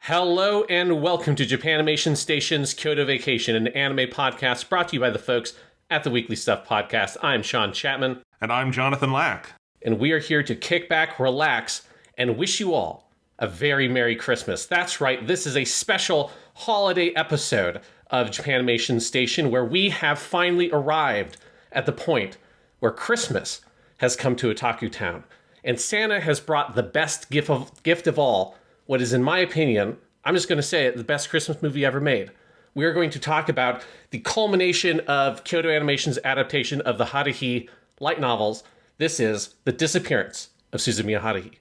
Hello and welcome to Japanimation Station's Kyoto Vacation, an anime podcast brought to you by the folks at the Weekly Stuff Podcast. I'm Sean Chapman. And I'm Jonathan Lack. And we are here to kick back, relax, and wish you all a very Merry Christmas. That's right, this is a special holiday episode of Japanimation Station where we have finally arrived at the point where Christmas has come to Otaku Town. And Santa has brought the best gift of all, what is, in my opinion, I'm just going to say it, the best Christmas movie ever made. We are going to talk about the culmination of Kyoto Animation's adaptation of the Haruhi light novels. This is The Disappearance of Suzumiya Haruhi.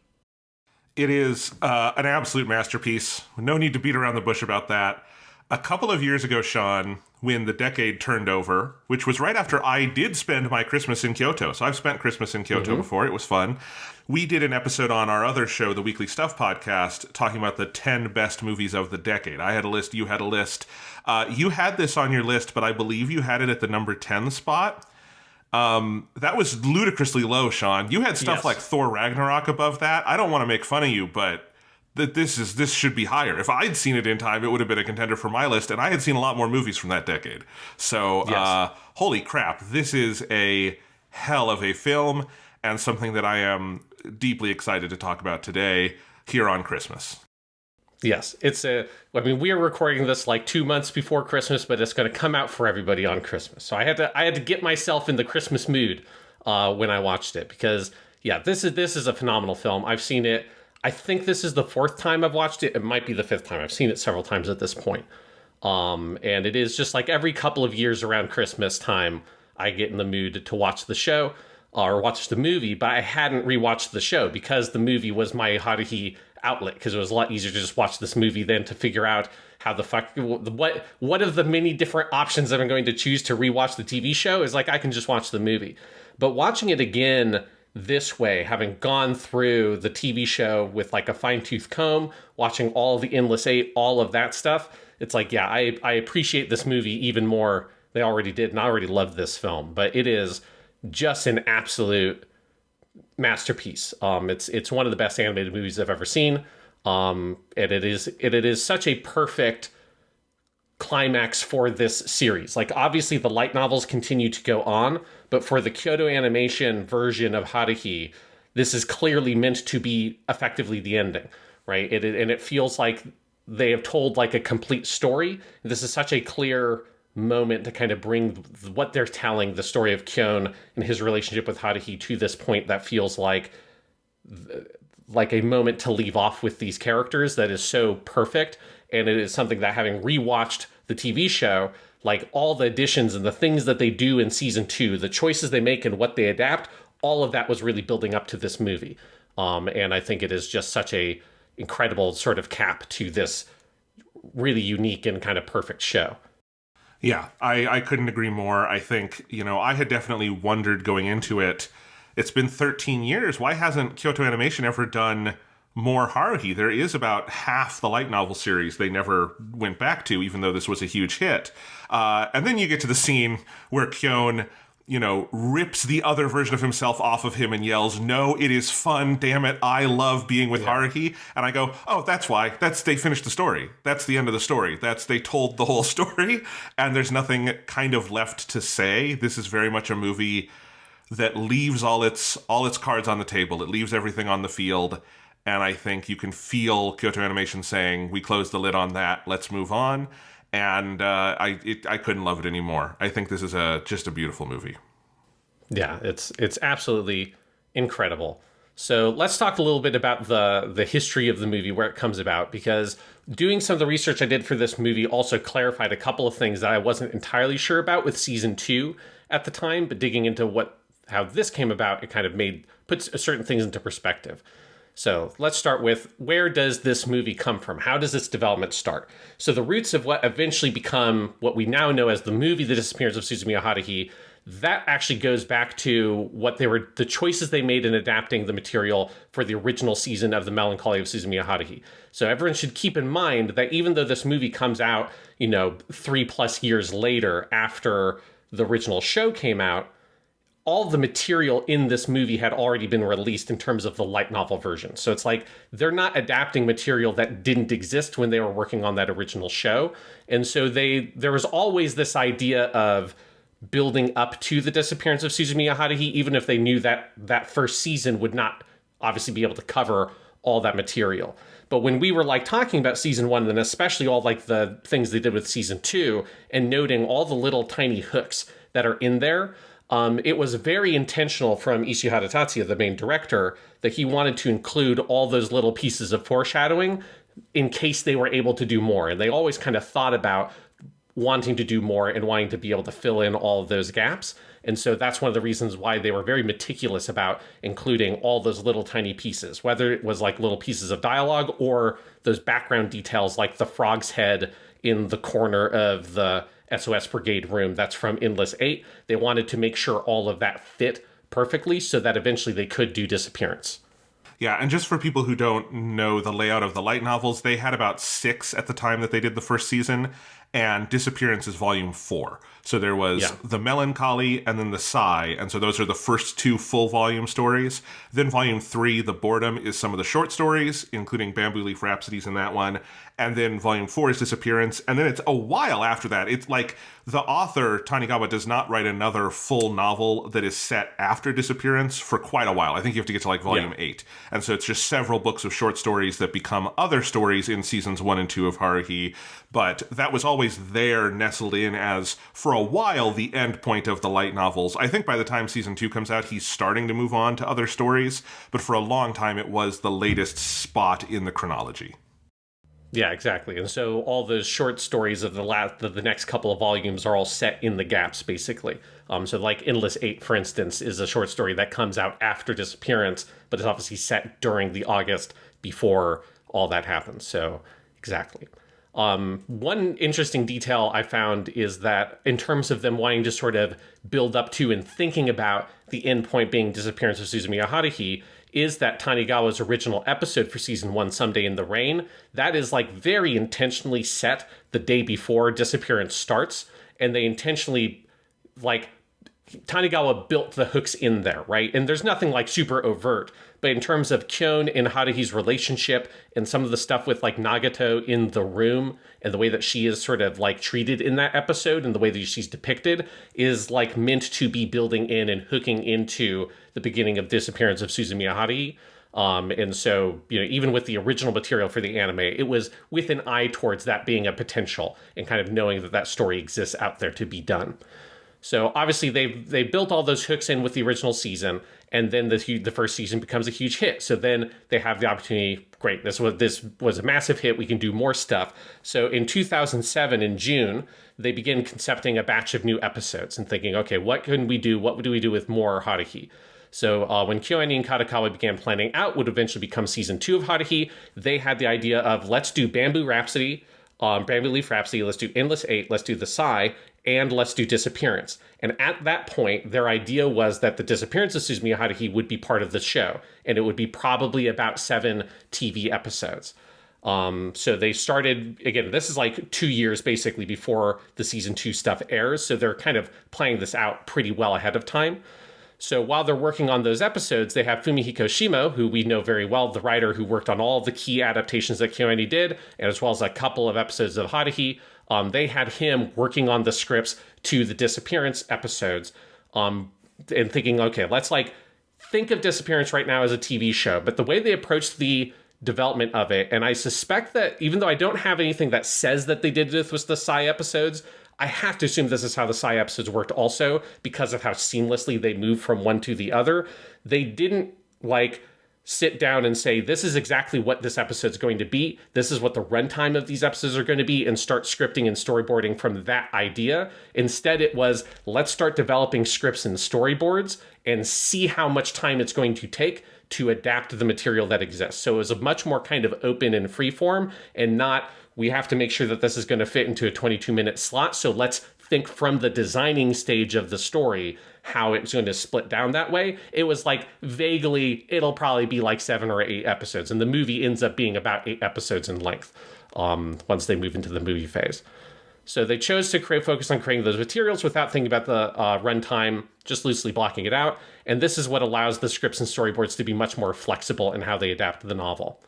It is an absolute masterpiece. No need to beat around the bush about that. A couple of years ago, Sean, when the decade turned over, which was right after I did spend my Christmas in Kyoto. So I've spent Christmas in Kyoto before. It was fun. We did an episode on our other show, the Weekly Stuff Podcast, talking about the 10 best movies of the decade. I had a list. You had a list. You had this on your list, but I believe you had it at the number 10 spot. That was ludicrously low, Sean. You had stuff like Thor Ragnarok above that. I don't want to make fun of you, but this should be higher. If I'd seen it in time, it would have been a contender for my list, and I had seen a lot more movies from that decade. So, holy crap, this is a hell of a film, and something that I am deeply excited to talk about today here on Christmas. Yes, we are recording this like 2 months before Christmas, but it's going to come out for everybody on Christmas. So I had to get myself in the Christmas mood when I watched it, because this is a phenomenal film. I've seen it. I think this is the fourth time I've watched it. It might be the fifth time. I've seen it several times at this point. And it is just like every couple of years around Christmas time, I get in the mood to watch the show or watch the movie, but I hadn't rewatched the show because the movie was my Haruhi outlet, because it was a lot easier to just watch this movie than to figure out how the fuck, what of the many different options that I'm going to choose to rewatch the TV show is like, I can just watch the movie. But watching it again this way, having gone through the TV show with like a fine-tooth comb, watching all the Endless Eight, all of that stuff, it's like, I appreciate this movie even more than I already did, and I already loved this film. But it is just an absolute masterpiece. It's one of the best animated movies I've ever seen. And it is such a perfect climax for this series. Like, obviously the light novels continue to go on, but for the Kyoto Animation version of Haruhi, this is clearly meant to be effectively the ending, right? And it feels like they have told like a complete story. This is such a clear moment to kind of bring what they're telling, the story of Kyon and his relationship with Haruhi, to this point that feels like a moment to leave off with these characters that is so perfect. And it is something that, having rewatched the TV show, like all the additions and the things that they do in season 2, the choices they make and what they adapt, all of that was really building up to this movie. And I think it is just such a incredible sort of cap to this really unique and kind of perfect show. Yeah, I couldn't agree more. I think, I had definitely wondered going into it. It's been 13 years. Why hasn't Kyoto Animation ever done more Haruhi? There is about half the light novel series they never went back to, even though this was a huge hit. And then you get to the scene where Kyon, rips the other version of himself off of him and yells, "No, it is fun, damn it, I love being with Haruhi." And I go, oh, that's why. They finished the story. That's the end of the story. They told the whole story, and there's nothing kind of left to say. This is very much a movie that leaves all its cards on the table. It leaves everything on the field. And I think you can feel Kyoto Animation saying, we closed the lid on that, let's move on. And I couldn't love it anymore. I think this is just a beautiful movie. Yeah, it's absolutely incredible. So let's talk a little bit about the history of the movie, where it comes about, because doing some of the research I did for this movie also clarified a couple of things that I wasn't entirely sure about with season 2 at the time, but digging into how this came about, it kind of puts certain things into perspective. So let's start with, where does this movie come from? How does its development start? So the roots of what eventually become what we now know as the movie The Disappearance of Suzumiya Haruhi, that actually goes back to the choices they made in adapting the material for the original season of The Melancholy of Suzumiya Haruhi. So everyone should keep in mind that even though this movie comes out, 3+ years later after the original show came out, all the material in this movie had already been released in terms of the light novel version. So it's like they're not adapting material that didn't exist when they were working on that original show. And so there was always this idea of building up to the disappearance of Suzumiya Haruhi, even if they knew that that first season would not obviously be able to cover all that material. But when we were like talking about season 1, and especially all like the things they did with season 2, and noting all the little tiny hooks that are in there, it was very intentional from Ishihara Tatsuya, the main director, that he wanted to include all those little pieces of foreshadowing in case they were able to do more. And they always kind of thought about wanting to do more and wanting to be able to fill in all of those gaps. And so that's one of the reasons why they were very meticulous about including all those little tiny pieces, whether it was like little pieces of dialogue or those background details like the frog's head in the corner of the SOS Brigade room that's from Endless 8. They wanted to make sure all of that fit perfectly so that eventually they could do Disappearance. Yeah, and just for people who don't know the layout of the light novels, they had about 6 at the time that they did the first season, and Disappearance is volume 4. So there was the Melancholy and then the Sigh, and so those are the first 2 full volume stories. Then volume 3, The Boredom, is some of the short stories, including Bamboo Leaf Rhapsodies in that one. And then volume 4 is Disappearance, and then it's a while after that. It's like the author, Tanigawa, does not write another full novel that is set after Disappearance for quite a while. I think you have to get to like volume 8. And so it's just several books of short stories that become other stories in seasons 1 and 2 of Haruhi. But that was always there, nestled in as, for a while, the end point of the light novels. I think by the time season 2 comes out, he's starting to move on to other stories. But for a long time, it was the latest spot in the chronology. Yeah, exactly. And so all those short stories of the next couple of volumes are all set in the gaps, basically. So like Endless 8, for instance, is a short story that comes out after Disappearance, but it's obviously set during the August before all that happens. So exactly. One interesting detail I found is that in terms of them wanting to sort of build up to and thinking about the end point being Disappearance of Suzumiya Haruhi, is that Tanigawa's original episode for season 1, Someday in the Rain, that is like very intentionally set the day before Disappearance starts, and they intentionally like Tanigawa built the hooks in there, right? And there's nothing like super overt, but in terms of Kyon and Haruhi's relationship and some of the stuff with like Nagato in the room and the way that she is sort of like treated in that episode and the way that she's depicted is like meant to be building in and hooking into the beginning of Disappearance of Suzumiya Haruhi. And so, you know, even with the original material for the anime, it was with an eye towards that being a potential and kind of knowing that that story exists out there to be done. So obviously they built all those hooks in with the original season, and then the first season becomes a huge hit. So then they have the opportunity, great, this was a massive hit, we can do more stuff. So in 2007, in June, they begin concepting a batch of new episodes and thinking, okay, what can we do? What do we do with more Haruhi? So when Kyoani and Kadakawa began planning out what would eventually become season 2 of Haruhi, they had the idea of let's do Bamboo Leaf Rhapsody, let's do Endless 8, let's do The Sigh, and let's do Disappearance. And at that point, their idea was that the Disappearance of Suzumiya Haruhi would be part of the show, and it would be probably about 7 TV episodes. So they started, again, this is like 2 years basically before the season 2 stuff airs, so they're kind of playing this out pretty well ahead of time. So while they're working on those episodes, they have Fumihiko Shimo, who we know very well, the writer who worked on all of the key adaptations that KyoAni did, and as well as a couple of episodes of Haruhi. They had him working on the scripts to the Disappearance episodes, and thinking, okay, let's like think of Disappearance right now as a TV show. But the way they approached the development of it, and I suspect that even though I don't have anything that says that they did this with the Psy episodes, I have to assume this is how the Psy episodes worked also, because of how seamlessly they moved from one to the other. They didn't like sit down and say, this is exactly what this episode's going to be. This is what the runtime of these episodes are going to be, and start scripting and storyboarding from that idea. Instead, it was, let's start developing scripts and storyboards and see how much time it's going to take to adapt the material that exists. So it was a much more kind of open and free form, and not, we have to make sure that this is going to fit into a 22-minute slot, so let's think from the designing stage of the story how it's going to split down that way. It was like vaguely, it'll probably be like 7 or 8 episodes, and the movie ends up being about 8 episodes in length once they move into the movie phase. So they chose to focus on creating those materials without thinking about the runtime, just loosely blocking it out. And this is what allows the scripts and storyboards to be much more flexible in how they adapt the novel.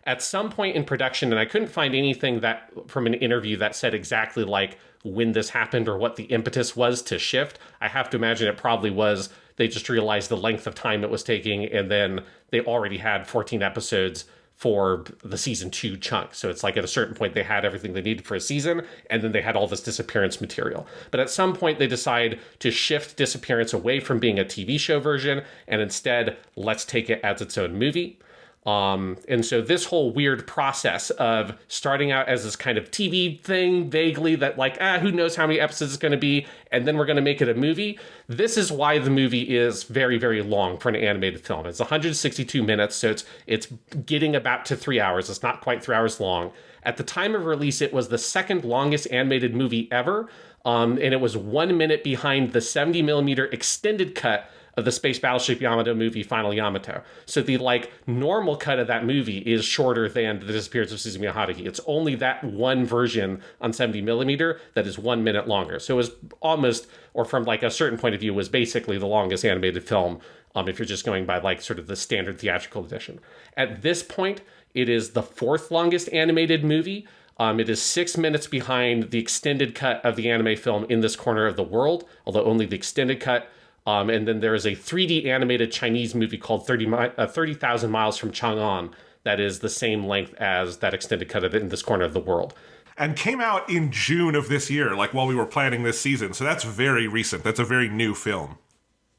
At some point in production, and I couldn't find anything that from an interview that said exactly like when this happened or what the impetus was to shift. I have to imagine it probably was they just realized the length of time it was taking, and then they already had 14 episodes for the season 2 chunk. So it's like at a certain point they had everything they needed for a season, and then they had all this Disappearance material. But at some point they decide to shift Disappearance away from being a TV show version, and instead let's take it as its own movie. And so this whole weird process of starting out as this kind of TV thing, vaguely that like, who knows how many episodes it's going to be, and then we're going to make it a movie. This is why the movie is very, very long for an animated film. It's 162 minutes, so it's getting about to 3 hours. It's not quite 3 hours long. At the time of release, it was the second longest animated movie ever, and it was 1 minute behind the 70 millimeter extended cut of the Space Battleship Yamato movie, Final Yamato. So the like normal cut of that movie is shorter than The Disappearance of Suzumiya Haruhi. It's only that one version on 70 millimeter that is 1 minute longer. So it was almost, or from like a certain point of view, was basically the longest animated film, if you're just going by like sort of the standard theatrical edition. At this point, it is the fourth longest animated movie. It is 6 minutes behind the extended cut of the anime film In This Corner of the World, although only the extended cut. And then there is a 3D animated Chinese movie called 30,000 Miles from Chang'an that is the same length as that extended cut of In This Corner of the World. And came out in June of this year, like while we were planning this season. So that's very recent. That's a very new film.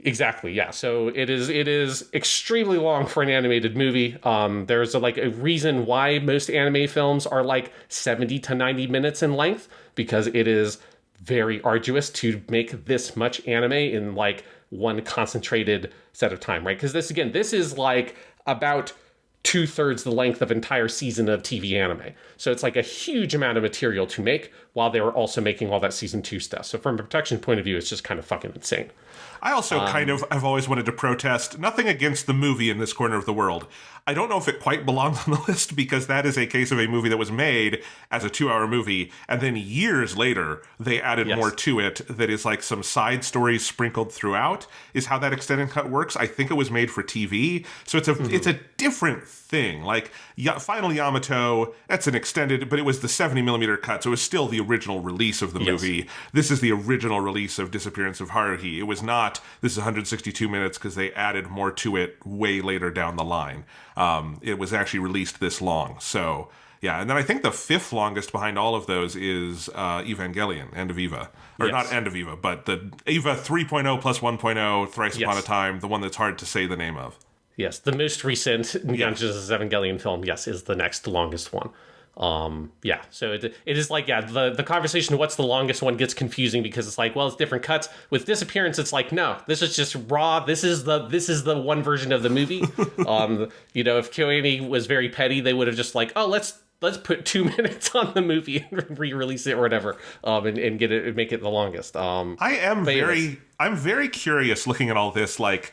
Exactly, yeah. So it is extremely long for an animated movie. There's a reason why most anime films are like 70 to 90 minutes in length, because it is very arduous to make this much anime in like one concentrated set of time, right? Because this is like about 2/3 the length of entire season of TV anime. So it's like a huge amount of material to make while they were also making all that season 2 stuff. So from a production point of view, it's just kind of fucking insane. I also I've always wanted to protest, nothing against the movie In This Corner of the World. I don't know if it quite belongs on the list because that is a case of a movie that was made as a 2-hour movie, and then years later they added more to it that is like some side stories sprinkled throughout, is how that extended cut works. I think it was made for TV, so it's a different thing. Like Final Yamato, that's an extended, but it was the 70 millimeter cut, so it was still the original release of the movie. This is the original release of Disappearance of Haruhi. It was not, this is 162 minutes because they added more to it way later down the line. It was actually released this long. So, yeah. And then I think the fifth longest behind all of those is Evangelion, End of Eva. Or not End of Eva, but the Eva 3.0 plus 1.0, Thrice Upon a Time, the one that's hard to say the name of. Yes, the most recent Neon Genesis Evangelion film, is the next longest one. So it is like, the conversation of what's the longest one gets confusing because it's like, well, it's different cuts. With Disappearance, it's like, no, this is just raw. This is the one version of the movie. If KyoAni was very petty, they would have just like, oh, let's put 2 minutes on the movie and re-release it or whatever, and get it, make it the longest. I'm very curious looking at all this, like,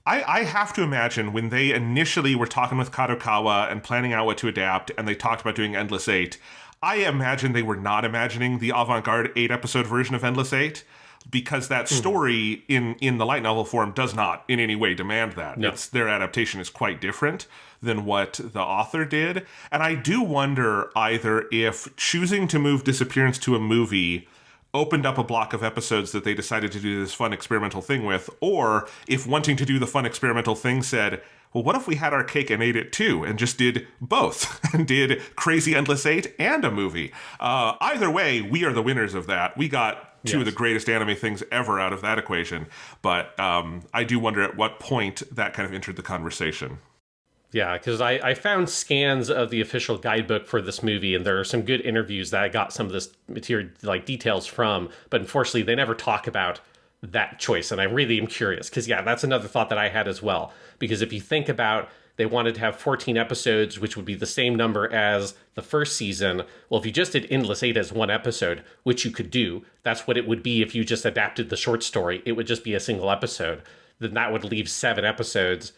I have to imagine when they initially were talking with Kadokawa and planning out what to adapt, and they talked about doing Endless 8, I imagine they were not imagining the avant-garde 8-episode version of Endless 8, because that story in the light novel form does not in any way demand that. No. Their adaptation is quite different than what the author did. And I do wonder either if choosing to move Disappearance to a movie opened up a block of episodes that they decided to do this fun experimental thing with, or if wanting to do the fun experimental thing said, well, what if we had our cake and ate it too, and just did both, and did Crazy Endless 8 and a movie? Either way, we are the winners of that. We got two of the greatest anime things ever out of that equation, but I do wonder at what point that kind of entered the conversation. Yeah, because I found scans of the official guidebook for this movie, and there are some good interviews that I got some of this material, like details from, but unfortunately they never talk about that choice, and I really am curious, because that's another thought that I had as well, because if you think about, they wanted to have 14 episodes, which would be the same number as the first season. Well, if you just did Endless 8 as one episode, which you could do, that's what it would be if you just adapted the short story. It would just be a single episode. Then that would leave 7 episodes.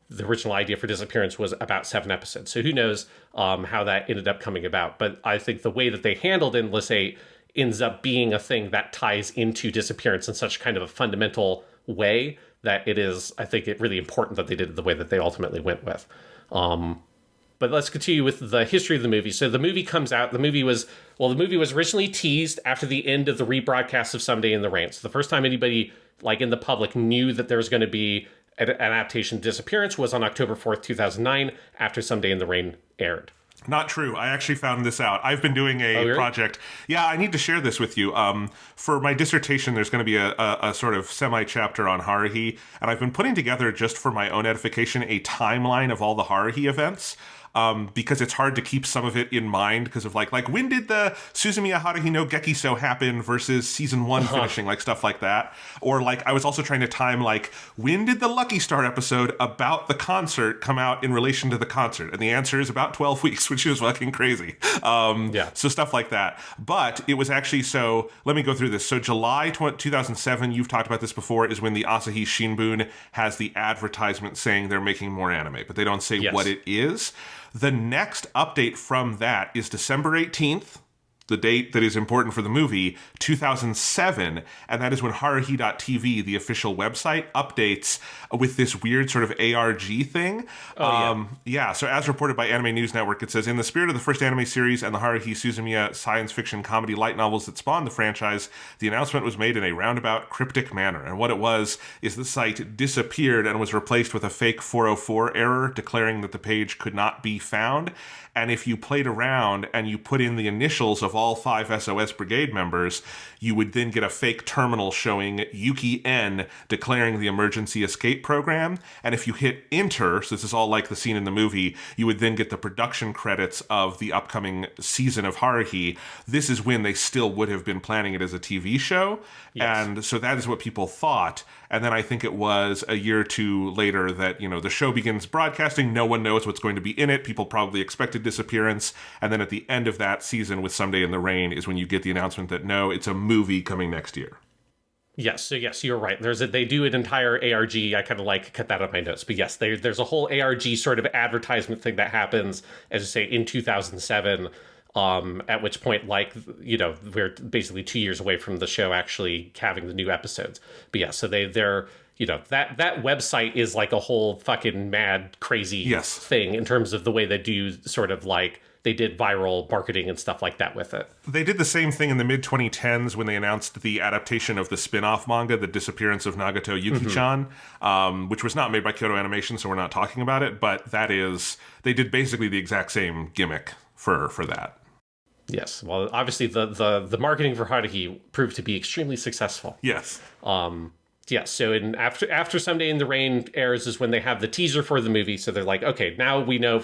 The original idea for Disappearance was about 7 episodes. So who knows how that ended up coming about. But I think the way that they handled Endless 8 ends up being a thing that ties into Disappearance in such kind of a fundamental way that it is, I think, it really important that they did it the way that they ultimately went with. But let's continue with the history of the movie. So the movie comes out. The movie was originally teased after the end of the rebroadcast of Someday in the Rain. So the first time anybody, like in the public, knew that there was going to be an adaptation Disappearance was on October 4th, 2009, after Someday in the Rain aired. Not true. I actually found this out. I've been doing a project. Yeah, I need to share this with you. For my dissertation, there's going to be a sort of semi-chapter on Haruhi, and I've been putting together, just for my own edification, a timeline of all the Haruhi events. Because it's hard to keep some of it in mind because of like when did the Suzumiya Haruhi no Gekiso happen versus season 1 finishing, like stuff like that. Or like I was also trying to time like when did the Lucky Star episode about the concert come out in relation to the concert? And the answer is about 12 weeks, which is fucking crazy. So stuff like that. But it was actually, so let me go through this. So July 2007, you've talked about this before, is when the Asahi Shinbun has the advertisement saying they're making more anime, but they don't say what it is. The next update from that is December 18th, the date that is important for the movie, 2007, and that is when Haruhi.tv, the official website, updates with this weird sort of ARG thing. So as reported by Anime News Network, it says, in the spirit of the first anime series and the Haruhi Suzumiya science fiction comedy light novels that spawned the franchise, the announcement was made in a roundabout, cryptic manner. And what it was is the site disappeared and was replaced with a fake 404 error declaring that the page could not be found. And if you played around and you put in the initials of all 5 SOS Brigade members, you would then get a fake terminal showing Yuki N declaring the emergency escape program. And if you hit enter, so this is all like the scene in the movie, you would then get the production credits of the upcoming season of Haruhi. This is when they still would have been planning it as a TV show. Yes. And so that is what people thought. And then I think it was a year or two later that, the show begins broadcasting. No one knows what's going to be in it. People probably expected Disappearance. And then at the end of that season with Someday in the Rain is when you get the announcement that, no, it's a movie coming next year. Yes, so yes, you're right. They do an entire ARG. I kind of cut that on my notes. But yes, there's a whole ARG sort of advertisement thing that happens, as you say, in 2007. At which point, we're basically 2 years away from the show actually having the new episodes. But yeah, so they're that website is like a whole fucking mad, crazy thing in terms of the way they do sort of they did viral marketing and stuff like that with it. They did the same thing in the mid-2010s when they announced the adaptation of the spin-off manga, The Disappearance of Nagato Yuki-chan, which was not made by Kyoto Animation, so we're not talking about it. But they did basically the exact same gimmick for that. Yes. Well, obviously the marketing for Haruhi proved to be extremely successful. Yes. So after Someday in the Rain airs is when they have the teaser for the movie. So they're like, okay, now we know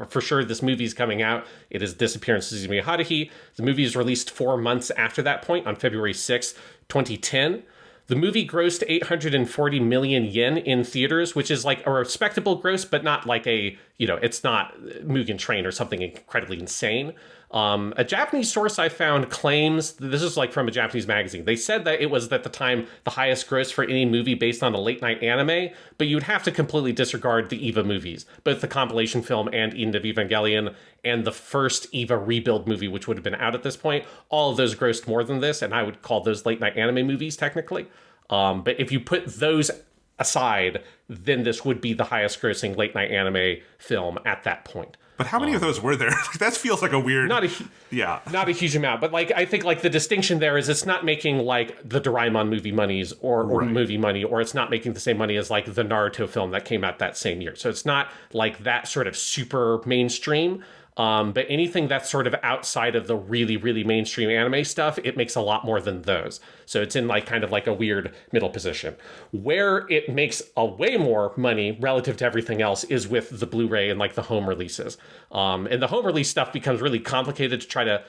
for sure this movie's coming out. It is Disappearance of Suzumiya Haruhi. The movie is released 4 months after that point on February 6th, 2010. The movie grossed 840 million yen in theaters, which is like a respectable gross, but not like it's not Mugen Train or something incredibly insane. A Japanese source I found claims, this is from a Japanese magazine, they said that it was at the time the highest gross for any movie based on a late night anime, but you'd have to completely disregard the EVA movies, both the compilation film and End of Evangelion, and the first EVA rebuild movie, which would have been out at this point. All of those grossed more than this, and I would call those late night anime movies technically. But if you put those aside, then this would be the highest grossing late night anime film at that point. But how many of those were there? That feels like a weird... Not a huge amount. But I think the distinction there is it's not making the Doraemon movie monies or movie money, or it's not making the same money as the Naruto film that came out that same year. So it's not that sort of super mainstream. But anything that's sort of outside of the really, really mainstream anime stuff, it makes a lot more than those. So it's in kind of a weird middle position. Where it makes a way more money relative to everything else is with the Blu-ray and the home releases. And the home release stuff becomes really complicated to try to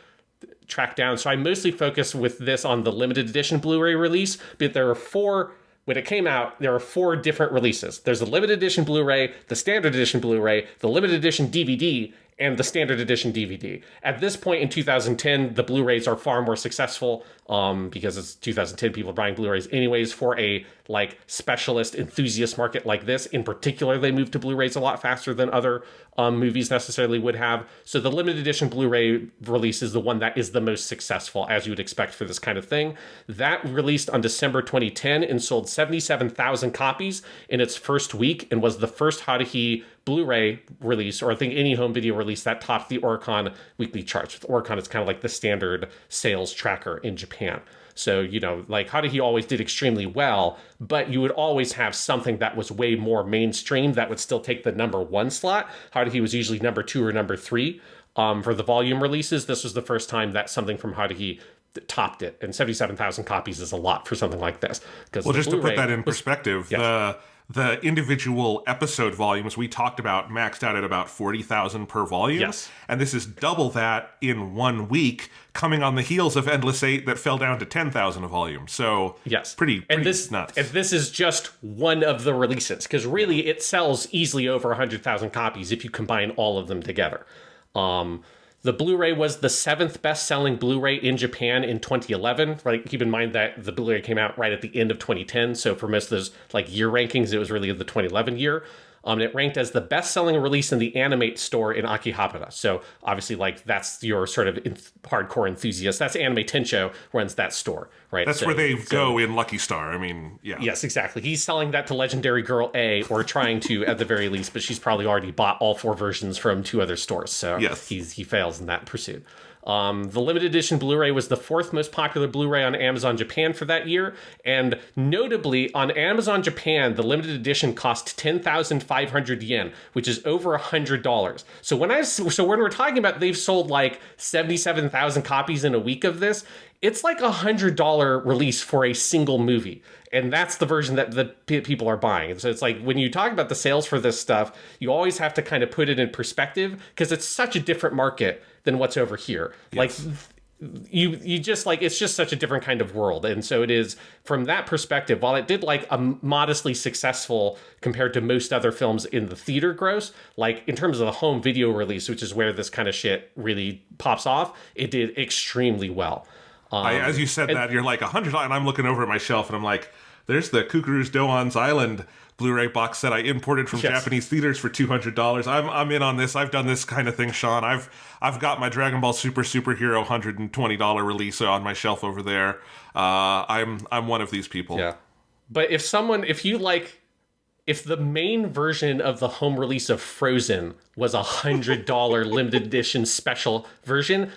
track down. So I mostly focus with this on the limited edition Blu-ray release, but when it came out, there are 4 different releases. There's the limited edition Blu-ray, the standard edition Blu-ray, the limited edition DVD, and the standard edition DVD. At this point in 2010, the Blu-rays are far more successful because it's 2010, people are buying Blu-rays anyways for a specialist enthusiast market like this. In particular, they move to Blu-rays a lot faster than other movies necessarily would have. So the limited edition Blu-ray release is the one that is the most successful, as you would expect for this kind of thing. That released on December 2010 and sold 77,000 copies in its first week, and was the first Haruhi Blu-ray release, or I think any home video release, that topped the Oricon weekly charts. With Oricon, it's kind of like the standard sales tracker in Japan. So, like Haruhi always did extremely well, but you would always have something that was way more mainstream that would still take the number 1 slot. Haruhi was usually number 2 or number 3 for the volume releases. This was the first time that something from Haruhi topped it, and 77,000 copies is a lot for something like this. Well, just to put that in perspective, yes. The individual episode volumes we talked about maxed out at about 40,000 per volume. Yes. And this is double that in 1 week, coming on the heels of Endless 8 that fell down to 10,000 a volume. So yes, pretty nuts. And this is just one of the releases, because really it sells easily over 100,000 copies if you combine all of them together. The Blu-ray was the 7th best-selling Blu-ray in Japan in 2011. Right, keep in mind that the Blu-ray came out right at the end of 2010, so for most of those year rankings, it was really the 2011 year. It ranked as the best-selling release in the Animate store in Akihabara. So obviously, that's your sort of hardcore enthusiast. That's Anime Tensho runs that store, right? That's where they go in Lucky Star. I mean, yeah. Yes, exactly. He's selling that to Legendary Girl A, or trying to at the very least, but she's probably already bought all 4 versions from 2 other stores. So yes. he fails in that pursuit. The limited edition Blu-ray was the 4th most popular Blu-ray on Amazon Japan for that year, and notably on Amazon Japan, the limited edition cost 10,500 yen, which is over $100. So when we're talking about they've sold 77,000 copies in a week of this, it's like $100 release for a single movie. And that's the version that the people are buying. And so it's when you talk about the sales for this stuff, you always have to kind of put it in perspective, because it's such a different market than what's over here. Yes. You just it's just such a different kind of world. And so it is, from that perspective, while it did a modestly successful compared to most other films in the theater gross, in terms of the home video release, which is where this kind of shit really pops off, it did extremely well. As you said that, you're $100, and I'm looking over at my shelf, and I'm like, there's the Kukuru's Doan's Island Blu-ray box set I imported from Japanese theaters for $200. I'm in on this. I've done this kind of thing, Sean. I've got my Dragon Ball Super Superhero $120 release on my shelf over there. I'm one of these people. Yeah, but if the main version of the home release of Frozen was $100 limited edition special version,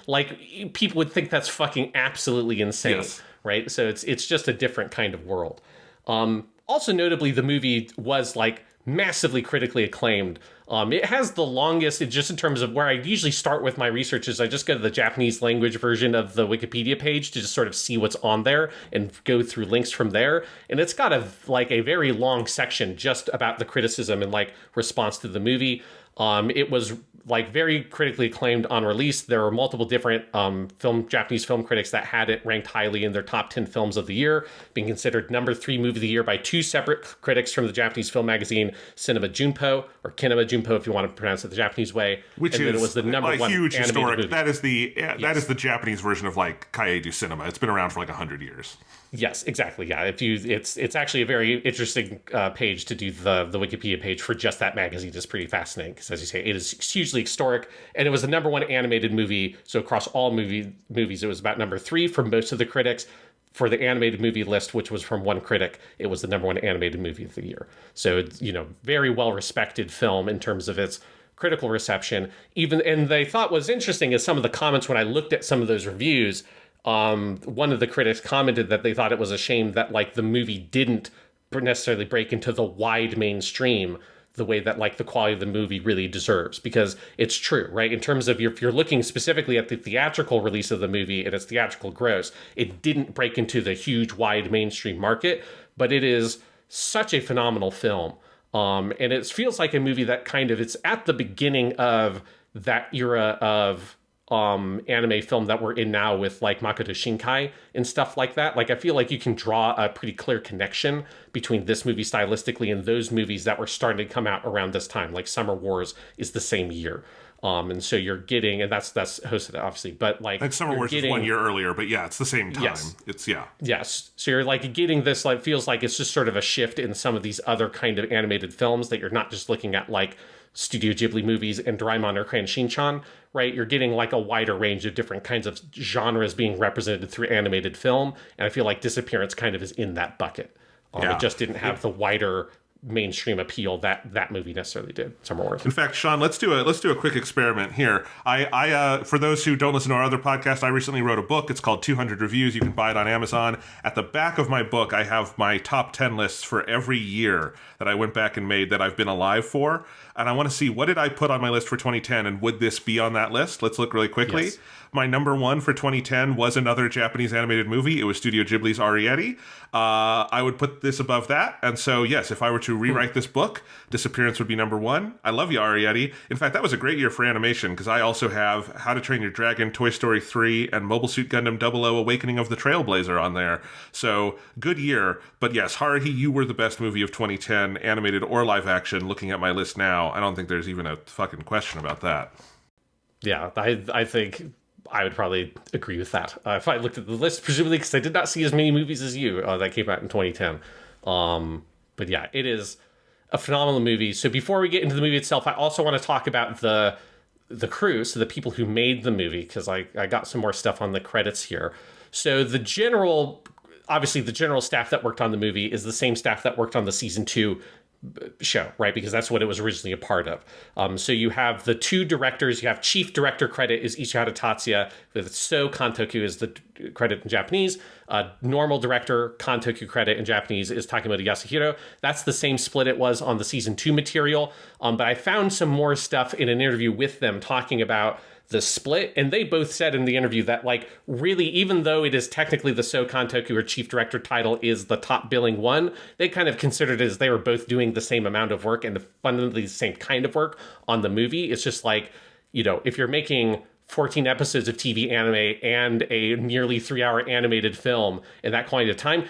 people would think that's fucking absolutely insane, yes. Right? So it's just a different kind of world. Also notably, the movie was massively critically acclaimed. It has the longest, just in terms of where I usually start with my research, is I just go to the Japanese language version of the Wikipedia page to just sort of see what's on there and go through links from there. And it's got a very long section just about the criticism and response to the movie. It was very critically acclaimed on release. There were multiple different Japanese film critics that had it ranked highly in their top 10 films of the year, being considered number 3 movie of the year by 2 separate critics from the Japanese film magazine Cinema Junpo, or Kinema Junpo if you want to pronounce it the Japanese way. Which and is it was the number one huge historic movie. That is the Japanese version of Kaedu Cinema. It's been around for 100 years. Yes, exactly. Yeah, it's actually a very interesting page to do the Wikipedia page for just that magazine. It's pretty fascinating because, as you say, it is hugely historic, and it was the number 1 animated movie. So across all movies, it was about number 3 for most of the critics. For the animated movie list, which was from 1 critic, it was the number 1 animated movie of the year. So it's very well respected film in terms of its critical reception. And they thought was interesting is some of the comments when I looked at some of those reviews. One of the critics commented that they thought it was a shame that the movie didn't necessarily break into the wide mainstream the way that the quality of the movie really deserves, because it's true, right? In terms of if you're looking specifically at the theatrical release of the movie and its theatrical gross, it didn't break into the huge wide mainstream market, but it is such a phenomenal film. And it feels like a movie that it's at the beginning of that era of anime film that we're in now with Makoto Shinkai and stuff like that. I feel like you can draw a pretty clear connection between this movie stylistically and those movies that were starting to come out around this time. Summer Wars is the same year. And so you're getting, and that's hosted obviously, but Summer Wars is 1 year earlier, but yeah, it's the same time. Yes. Yes. So you're getting this, feels like it's just sort of a shift in some of these other kind of animated films that you're not just looking at Studio Ghibli movies and Doraemon or Crayon Shinchan, right? You're getting like a wider range of different kinds of genres being represented through animated film, and I feel like Disappearance kind of is in that bucket. Yeah. It just didn't have the wider mainstream appeal that movie necessarily did. Summer Wars. In fact, Sean, let's do a quick experiment here. I for those who don't listen to our other podcast, I recently wrote a book. It's called 200 Reviews. You can buy it on Amazon. At the back of my book, I have my top 10 lists for every year that I went back and made that I've been alive for. And I want to see, what did I put on my list for 2010, and would this be on that list? Let's look really quickly. Yes. My number one for 2010 was another Japanese animated movie. It was Studio Ghibli's Arrietty. I would put this above that. And so, yes, if I were to rewrite this book, Disappearance would be number one. I love you, Arrietty. In fact, that was a great year for animation, because I also have How to Train Your Dragon, Toy Story 3, and Mobile Suit Gundam 00 Awakening of the Trailblazer on there. So, good year. But yes, Haruhi, you were the best movie of 2010, animated or live action. Looking at my list now, I don't think there's even a fucking question about that. Yeah, I think I would probably agree with that. If I looked at the list, presumably because I did not see as many movies as you that came out in 2010. But yeah, it is a phenomenal movie. So before we get into the movie itself, I also want to talk about the crew, so the people who made the movie, because I got some more stuff on the credits here. So obviously the general staff that worked on the movie is the same staff that worked on the season 2 show, right? Because that's what it was originally a part of. So you have the two directors. You have chief director credit is Ichihara Tatsuya, with So Kantoku is the credit in Japanese. Normal director Kantoku credit in Japanese is Takemoto Yasuhiro. That's the same split it was on the season 2 material. But I found some more stuff in an interview with them talking about the split, and they both said in the interview that, like, really, even though it is technically the So Kantoku or chief director title is the top billing one, they kind of considered it as they were both doing the same amount of work and fundamentally the same kind of work on the movie. It's just like, if you're making 14 episodes of TV anime and a nearly 3-hour animated film in that quantity of time,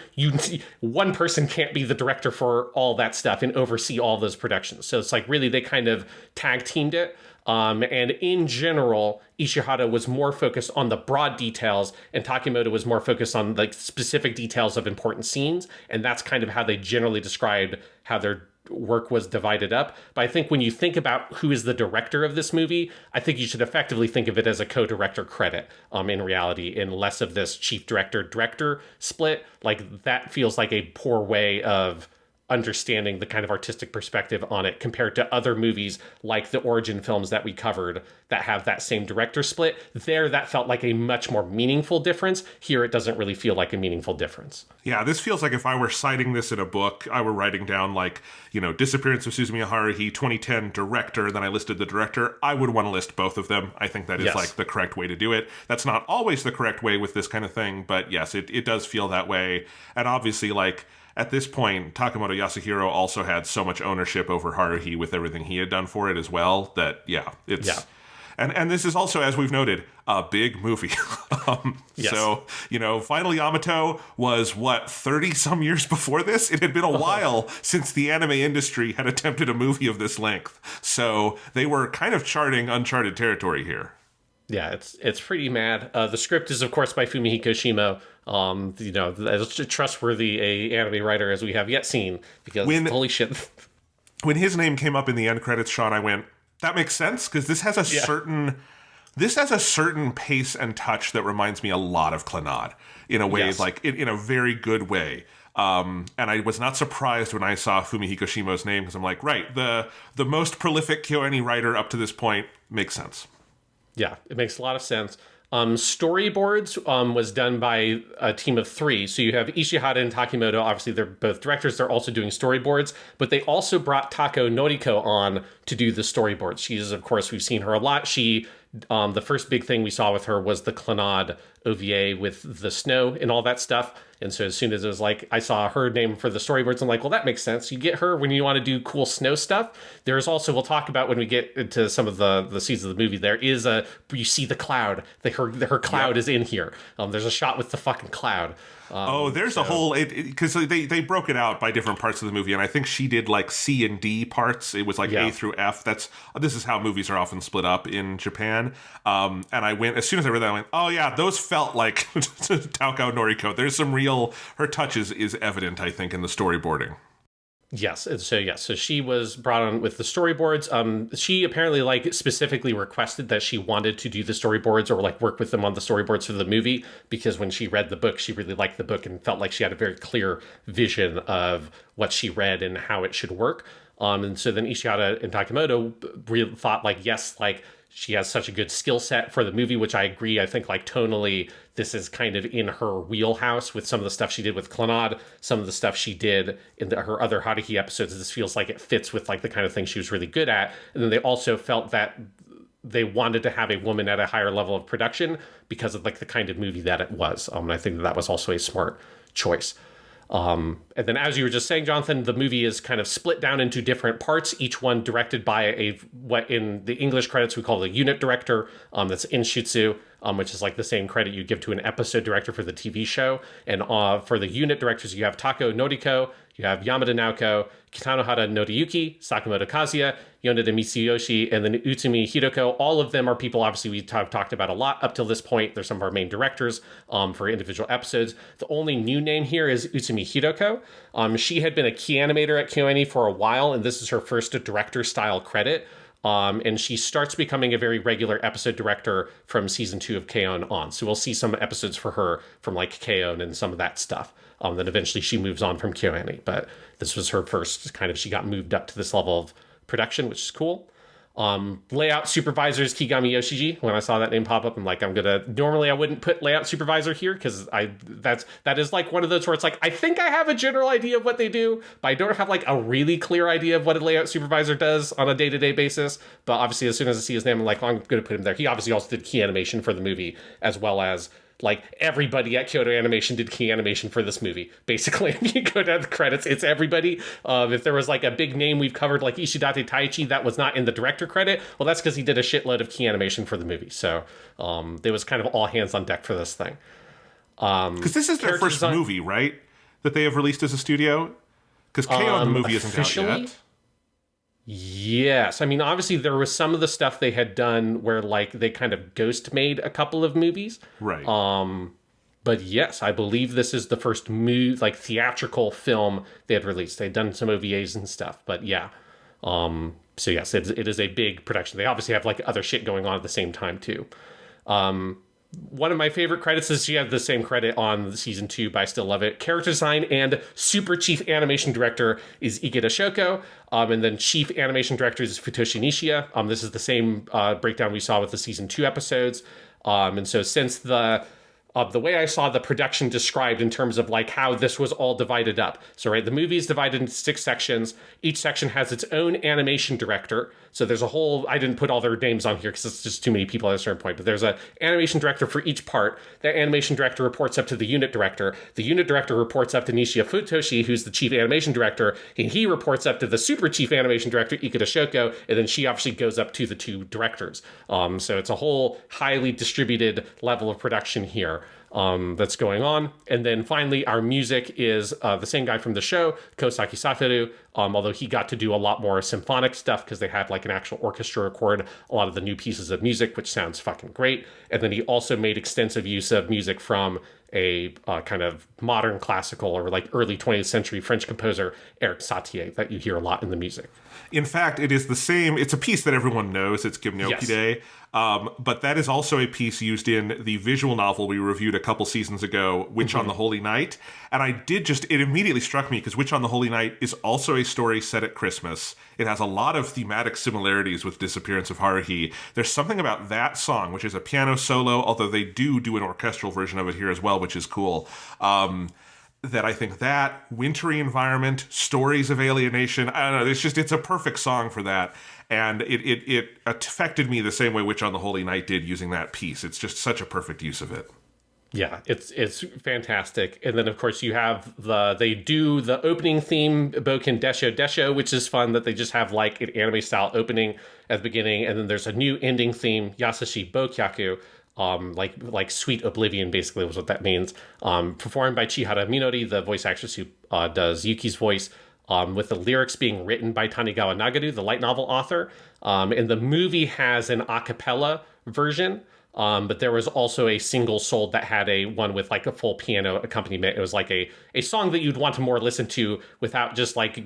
one person can't be the director for all that stuff and oversee all those productions. So it's like, really, they kind of tag teamed it. And in general, Ishihara was more focused on the broad details, and Takemoto was more focused on like specific details of important scenes. And that's kind of how they generally described how their work was divided up. But I think when you think about who is the director of this movie, I think you should effectively think of it as a co-director credit in reality, and less of this chief director split. Like, that feels like a poor way of understanding the kind of artistic perspective on it compared to other movies like the origin films that we covered that have that same director split. There, that felt like a much more meaningful difference. Here, it doesn't really feel like a meaningful difference. Yeah, this feels like if I were citing this in a book, I were writing down like, Disappearance of Suzumiya Haruhi, 2010 director, then I listed the director, I would want to list both of them. I think that is like the correct way to do it. That's not always the correct way with this kind of thing, but yes, it does feel that way. And obviously, like, at this point, Takemoto Yasuhiro also had so much ownership over Haruhi with everything he had done for it as well that, it's... Yeah. And this is also, as we've noted, a big movie. Yes. So, Final Yamato was, 30-some years before this? It had been a while since the anime industry had attempted a movie of this length. So they were kind of charting uncharted territory here. Yeah, it's pretty mad. The script is, of course, by Fumihiko Shimo. As trustworthy a anime writer as we have yet seen. Because holy shit, when his name came up in the end credits, Sean, I went, that makes sense, because this has a certain pace and touch that reminds me a lot of Clannad in a way, like in a very good way. And I was not surprised when I saw Fumihiko Shimo's name, because I'm like, right, the most prolific KyoAni writer up to this point makes sense. Yeah, it makes a lot of sense. Storyboards was done by a team of 3. So you have Ishihara and Takemoto. Obviously, they're both directors. They're also doing storyboards. But they also brought Tako Noriko on to do the storyboards. She's, of course, we've seen her a lot. She, the first big thing we saw with her was the Clannad OVA with the snow and all that stuff. And so as soon as it was like, I saw her name for the storyboards, I'm like, well, that makes sense. You get her when you want to do cool snow stuff. There's also, we'll talk about when we get into some of the scenes of the movie, there is you see the cloud. Her cloud is in here. There's a shot with the fucking cloud. There's a whole, because they broke it out by different parts of the movie, and I think she did like C and D parts. It was like A through F. This is how movies are often split up in Japan. And I went, as soon as I read that, I went, oh yeah, those felt like Tako Noriko. There's some real, her touch is evident, I think, in the storyboarding. Yes, and so yes, so she was brought on with the storyboards. She apparently like specifically requested that she wanted to do the storyboards or like work with them on the storyboards for the movie because when she read the book, she really liked the book and felt like she had a very clear vision of what she read and how it should work. And so then Ishihara and Takemoto really thought like, yes, like she has such a good skill set for the movie, which I agree. I think like tonally, this is kind of in her wheelhouse with some of the stuff she did with Clannad, some of the stuff she did in her other Haruhi episodes. This feels like it fits with like the kind of thing she was really good at. And then they also felt that they wanted to have a woman at a higher level of production because of like the kind of movie that it was. And I think that was also a smart choice. And then, as you were just saying, Jonathan, the movie is kind of split down into different parts, each one directed by what in the English credits we call the unit director, that's Inshitsu, which is like the same credit you give to an episode director for the TV show. And for the unit directors, you have Tako Noriko, you have Yamada Naoko, Kitanohara Noriyuki, Sakamoto Kazuya, Yoneda Mitsuyoshi, and then Utsumi Hiroko. All of them are people, obviously, we have talked about a lot up till this point. They're some of our main directors for individual episodes. The only new name here is Utsumi Hiroko. She had been a key animator at Kyoani for a while, and this is her first director-style credit. And she starts becoming a very regular episode director from season 2 of Kyon on. So we'll see some episodes for her from like Kyon and some of that stuff. Then eventually she moves on from KyoAni. But this was her first kind of, she got moved up to this level of production, which is cool. Layout supervisor is Kigami Yoshiji. When I saw that name pop up, I'm like, normally I wouldn't put layout supervisor here because that is like one of those where it's like, I think I have a general idea of what they do, but I don't have like a really clear idea of what a layout supervisor does on a day-to-day basis. But obviously as soon as I see his name, I'm like, well, I'm going to put him there. He obviously also did key animation for the movie as well as like everybody at Kyoto Animation did key animation for this movie. Basically, if you go down the credits, it's everybody. If there was like a big name we've covered, like Ishidate Taichi, that was not in the director credit. Well, that's because he did a shitload of key animation for the movie. So there was kind of all hands on deck for this thing. Because this is their first movie, right? That they have released as a studio? Because Kyon, the movie, isn't out yet. Yes. I mean, obviously there was some of the stuff they had done where like they kind of ghost made a couple of movies. Right. But yes, I believe this is the first theatrical film they had released. They'd done some OVAs and stuff, but yeah. So yes, it is a big production. They obviously have like other shit going on at the same time too. One of my favorite credits is she had the same credit on season 2, but I still love it. Character design and super chief animation director is Ikeda Shoko. And then chief animation director is Futoshi Nishiya. This is the same breakdown we saw with the season 2 episodes. And so since the way I saw the production described in terms of like how this was all divided up. So, right, the movie is divided into 6 sections. Each section has its own animation director. So there's a whole, I didn't put all their names on here because it's just too many people at a certain point, but there's an animation director for each part. That animation director reports up to the unit director. The unit director reports up to Nishiya Futoshi, who's the chief animation director, and he reports up to the super chief animation director, Ikeda Shoko, and then she obviously goes up to the 2 directors. So it's a whole highly distributed level of production here. That's going on. And then finally, our music is the same guy from the show, Kosaki Satoru, although he got to do a lot more symphonic stuff because they had like an actual orchestra record a lot of the new pieces of music, which sounds fucking great. And then he also made extensive use of music from a kind of modern classical or like early 20th century French composer, Eric Satie, that you hear a lot in the music. In fact, it is the same. It's a piece that everyone knows. It's Gimnoki Day. But that is also a piece used in the visual novel we reviewed a couple seasons ago, Witch on the Holy Night. And it immediately struck me because Witch on the Holy Night is also a story set at Christmas. It has a lot of thematic similarities with Disappearance of Haruhi. There's something about that song, which is a piano solo, although they do an orchestral version of it here as well, which is cool. That I think that wintry environment, stories of alienation, I don't know, it's a perfect song for that. And it affected me the same way Witch on the Holy Night did using that piece. It's just such a perfect use of it. Yeah, it's fantastic. And then of course you have they do the opening theme, Boken Desho Desho, which is fun that they just have like an anime style opening at the beginning. And then there's a new ending theme, Yasashi Bokyaku, like Sweet Oblivion, basically was what that means. Performed by Chihara Minori, the voice actress who does Yuki's voice, with the lyrics being written by Tanigawa Nagaru, the light novel author. And the movie has an a cappella version But there was also a single sold that had a one with like a full piano accompaniment. It was like a song that you'd want to more listen to without just like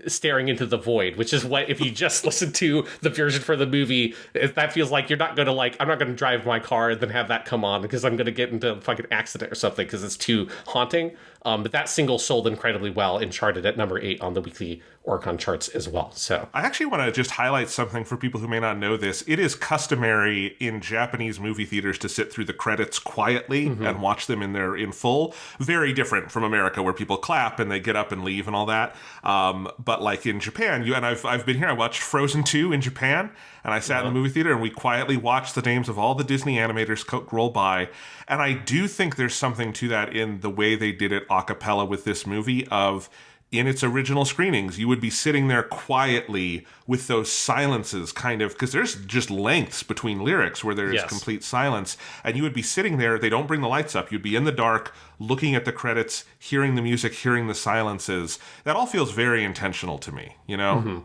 staring into the void, which is what, if you just listen to the version for the movie, that feels like you're not going to like, I'm not going to drive my car and then have that come on because I'm going to get into a fucking accident or something because it's too haunting. But that single sold incredibly well and charted at number 8 on the weekly Oricon charts as well. So I actually want to just highlight something for people who may not know this. It is customary in Japanese movie theaters to sit through the credits quietly and watch them in full. Very different from America, where people clap and they get up and leave and all that. But like in Japan, I've been here. I watched Frozen 2 in Japan, and I sat in the movie theater and we quietly watched the names of all the Disney animators roll by. And I do think there's something to that in the way they did it a cappella with this movie of, in its original screenings, you would be sitting there quietly with those silences kind of, because there's just lengths between lyrics where there is complete silence, and you would be sitting there, they don't bring the lights up, you'd be in the dark, looking at the credits, hearing the music, hearing the silences. That all feels very intentional to me, you know?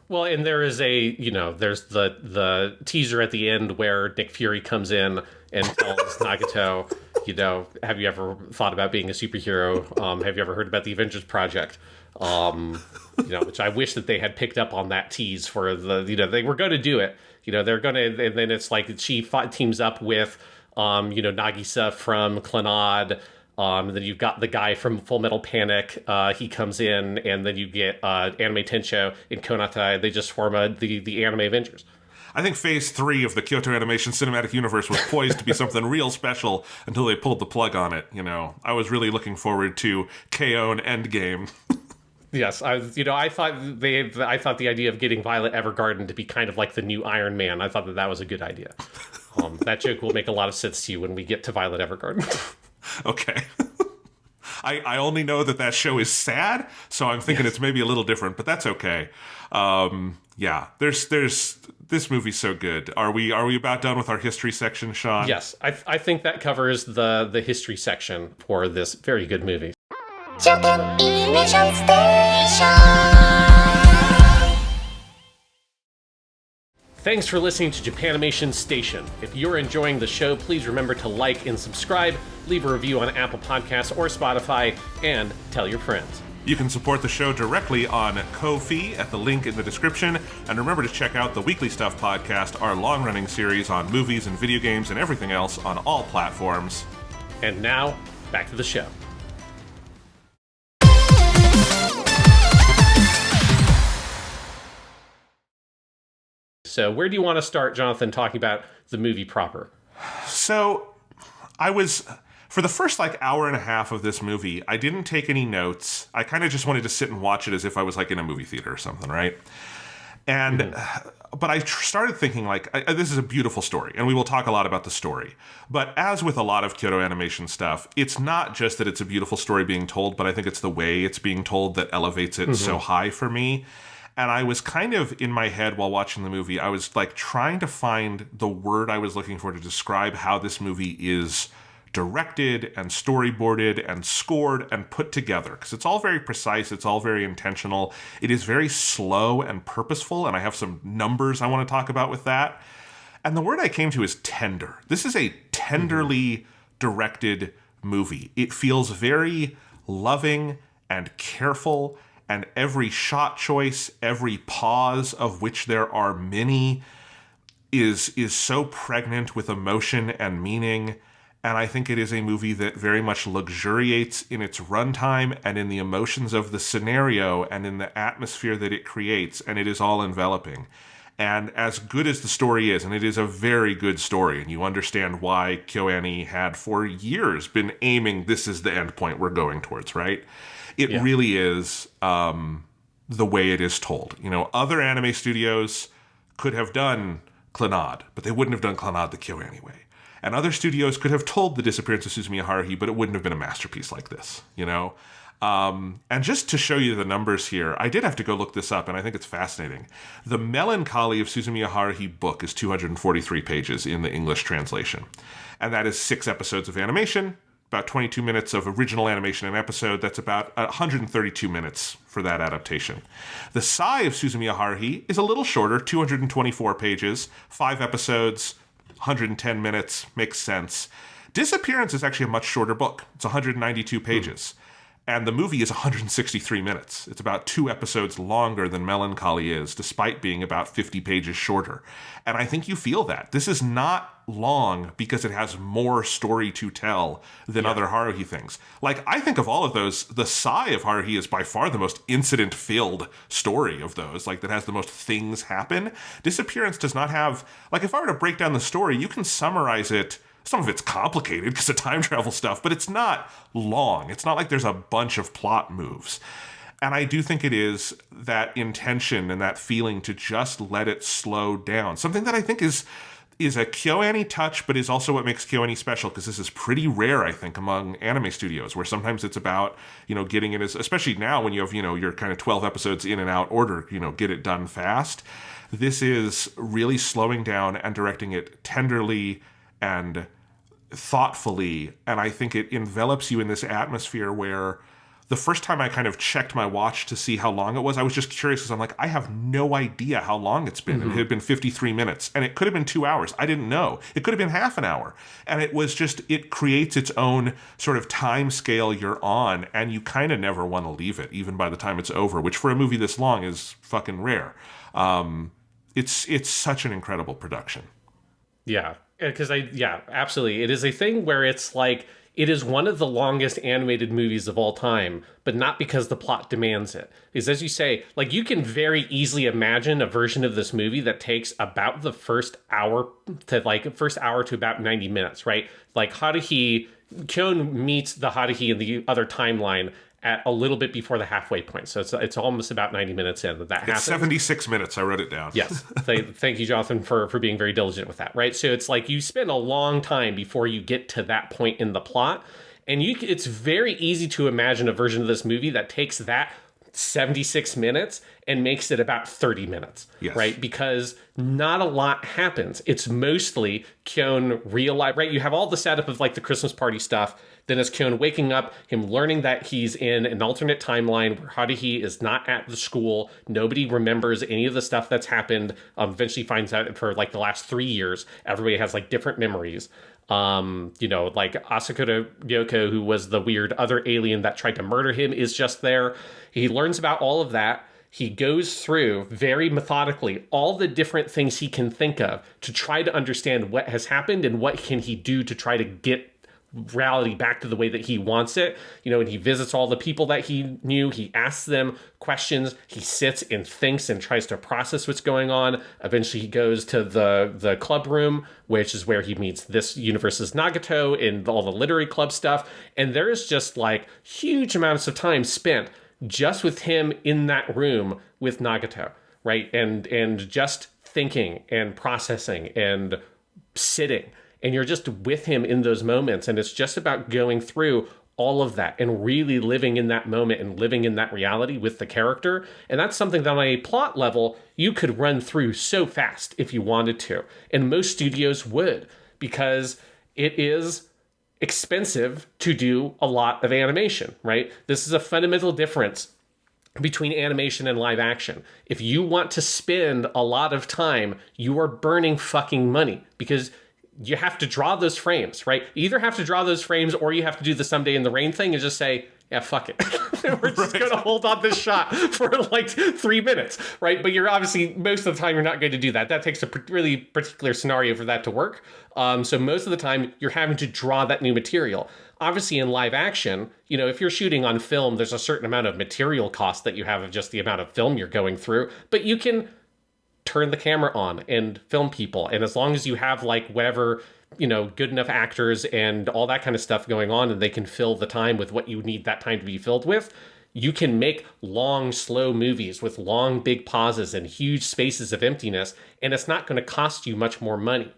Well, and there is there's the teaser at the end where Nick Fury comes in and tells Nagato, have you ever thought about being a superhero? Have you ever heard about the Avengers Project? Which I wish that they had picked up on that tease for they were going to do it. They're going to, and then it's like she teams up with, Nagisa from Clannad. Then you've got the guy from Full Metal Panic. He comes in, and then you get Anime Tensho in Konatai. They just form the Anime Avengers. I think Phase 3 of the Kyoto Animation Cinematic Universe was poised to be something real special until they pulled the plug on it. I was really looking forward to Kyon Endgame. Yes, I thought the idea of getting Violet Evergarden to be kind of like the new Iron Man. I thought that was a good idea. That joke will make a lot of sense to you when we get to Violet Evergarden. Okay. I only know that show is sad, so I'm thinking it's maybe a little different, but that's okay. There's this movie's so good. Are we about done with our history section, Sean? Yes, I think that covers the history section for this very good movie. Japanimation Station. Thanks for listening to Japanimation Station. If you're enjoying the show, please remember to like and subscribe, leave a review on Apple Podcasts or Spotify, and tell your friends. You can support the show directly on Ko-fi at the link in the description, and remember to check out the Weekly Stuff podcast, our long-running series on movies and video games and everything else on all platforms. And now, back to the show. So where do you want to start, Jonathan, talking about the movie proper? So for the first hour and a half of this movie, I didn't take any notes. I kind of just wanted to sit and watch it as if I was in a movie theater or something, right? And but I started thinking this is a beautiful story, and we will talk a lot about the story. But as with a lot of Kyoto Animation stuff, it's not just that it's a beautiful story being told, but I think it's the way it's being told that elevates it so high for me. And I was kind of in my head while watching the movie, I was trying to find the word I was looking for to describe how this movie is directed and storyboarded and scored and put together. Because it's all very precise, it's all very intentional. It is very slow and purposeful, and I have some numbers I want to talk about with that. And the word I came to is tender. This is a tenderly directed movie. It feels very loving and careful, and every shot choice, every pause, of which there are many, is so pregnant with emotion and meaning. And I think it is a movie that very much luxuriates in its runtime and in the emotions of the scenario and in the atmosphere that it creates, and it is all enveloping. And as good as the story is, and it is a very good story, and you understand why KyoAni had for years been aiming, this is the end point we're going towards, right? It really is the way it is told. Other anime studios could have done Clannad, but they wouldn't have done Clannad the KyoAni way. And other studios could have told the Disappearance of Suzumiya Haruhi, but it wouldn't have been a masterpiece like this, And just to show you the numbers here, I did have to go look this up, and I think it's fascinating. The Melancholy of Suzumiya Haruhi book is 243 pages in the English translation. And that is 6 episodes of animation, about 22 minutes of original animation an episode. That's about 132 minutes for that adaptation. The Sigh of Suzumiya Haruhi is a little shorter, 224 pages, 5 episodes, 110 minutes, makes sense. Disappearance is actually a much shorter book. It's 192 pages. And the movie is 163 minutes. It's about 2 episodes longer than Melancholy is, despite being about 50 pages shorter. And I think you feel that. This is not long because it has more story to tell than other Haruhi things. Like, I think of all of those, the Sigh of Haruhi is by far the most incident-filled story of those, like, that has the most things happen. Disappearance does not have... Like, if I were to break down the story, you can summarize it. Some of it's complicated because of time travel stuff, but it's not long. It's not like there's a bunch of plot moves. And I do think it is that intention and that feeling to just let it slow down. Something that I think is a KyoAni touch, but is also what makes KyoAni special, because this is pretty rare, I think, among anime studios, where sometimes it's about, getting it as, especially now when you have, your kind of 12 episodes in and out order, get it done fast. This is really slowing down and directing it tenderly and thoughtfully, and I think it envelops you in this atmosphere where the first time I kind of checked my watch to see how long it was, I was just curious because I'm like, I have no idea how long it's been. Mm-hmm. It had been 53 minutes, and it could have been 2 hours. I didn't know. It could have been half an hour. And it was just, it creates its own sort of time scale you're on, and you kind of never want to leave it, even by the time it's over, which for a movie this long is fucking rare. It's such an incredible production. Yeah. Because absolutely. It is a thing where it's like, it is one of the longest animated movies of all time, but not because the plot demands it. Because as you say, like, you can very easily imagine a version of this movie that takes about the first hour to about 90 minutes, right? Like, Kyon meets the Haruhi in the other timeline at a little bit before the halfway point. So it's almost about 90 minutes in that happens. It's 76 minutes. I wrote it down. Yes. Thank you, Jonathan, for being very diligent with that, right? So it's like you spend a long time before you get to that point in the plot. And it's very easy to imagine a version of this movie that takes that 76 minutes and makes it about 30 minutes, right? Because not a lot happens. It's mostly Kyon right? You have all the setup of like the Christmas party stuff. Then it's Kyon waking up, him learning that he's in an alternate timeline where Haruhi is not at the school. Nobody remembers any of the stuff that's happened. Eventually finds out for like the last 3 years, everybody has like different memories. Like Asakura Ryoko, who was the weird other alien that tried to murder him, is just there. He learns about all of that. He goes through very methodically all the different things he can think of to try to understand what has happened and what can he do to try to get reality back to the way that he wants it. And he visits all the people that he knew. He asks them questions. He sits and thinks and tries to process what's going on. Eventually he goes to the club room, which is where he meets this universe's Nagato and all the literary club stuff. And there's just like huge amounts of time spent just with him in that room with Nagato, right? And just thinking and processing and sitting. And you're just with him in those moments. And it's just about going through all of that and really living in that moment and living in that reality with the character. And that's something that on a plot level, you could run through so fast if you wanted to. And most studios would, because it is expensive to do a lot of animation, right? This is a fundamental difference between animation and live action. If you want to spend a lot of time, you are burning fucking money, because you have to draw those frames, right? You either have to draw those frames or you have to do the Someday in the Rain thing and just say, yeah, fuck it. We're just going to hold on this shot for like 3 minutes, right? But you're obviously, most of the time, you're not going to do that. That takes a really particular scenario for that to work. So most of the time, you're having to draw that new material. Obviously, in live action, if you're shooting on film, there's a certain amount of material cost that you have of just the amount of film you're going through. But you can turn the camera on and film people. And as long as you have like whatever, good enough actors and all that kind of stuff going on, and they can fill the time with what you need that time to be filled with, you can make long, slow movies with long, big pauses and huge spaces of emptiness. And it's not going to cost you much more money.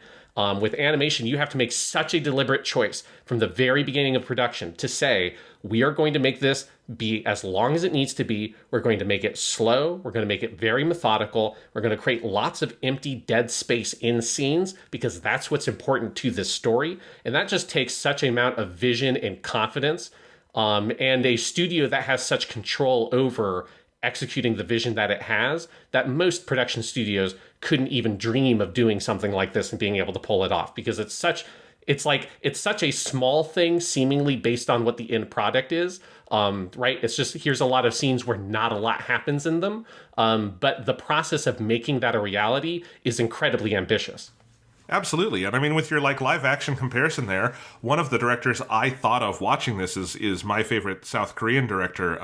With animation, you have to make such a deliberate choice from the very beginning of production to say, we are going to make this be as long as it needs to be. We're going to make it slow. We're going to make it very methodical. We're going to create lots of empty, dead space in scenes, because that's what's important to this story. And that just takes such an amount of vision and confidence, and a studio that has such control over executing the vision that it has, that most production studios couldn't even dream of doing something like this and being able to pull it off, because it's such a small thing seemingly based on what the end product is. Right? It's just, here's a lot of scenes where not a lot happens in them. But the process of making that a reality is incredibly ambitious. Absolutely. And I mean, with your like live action comparison there, one of the directors I thought of watching this is my favorite South Korean director,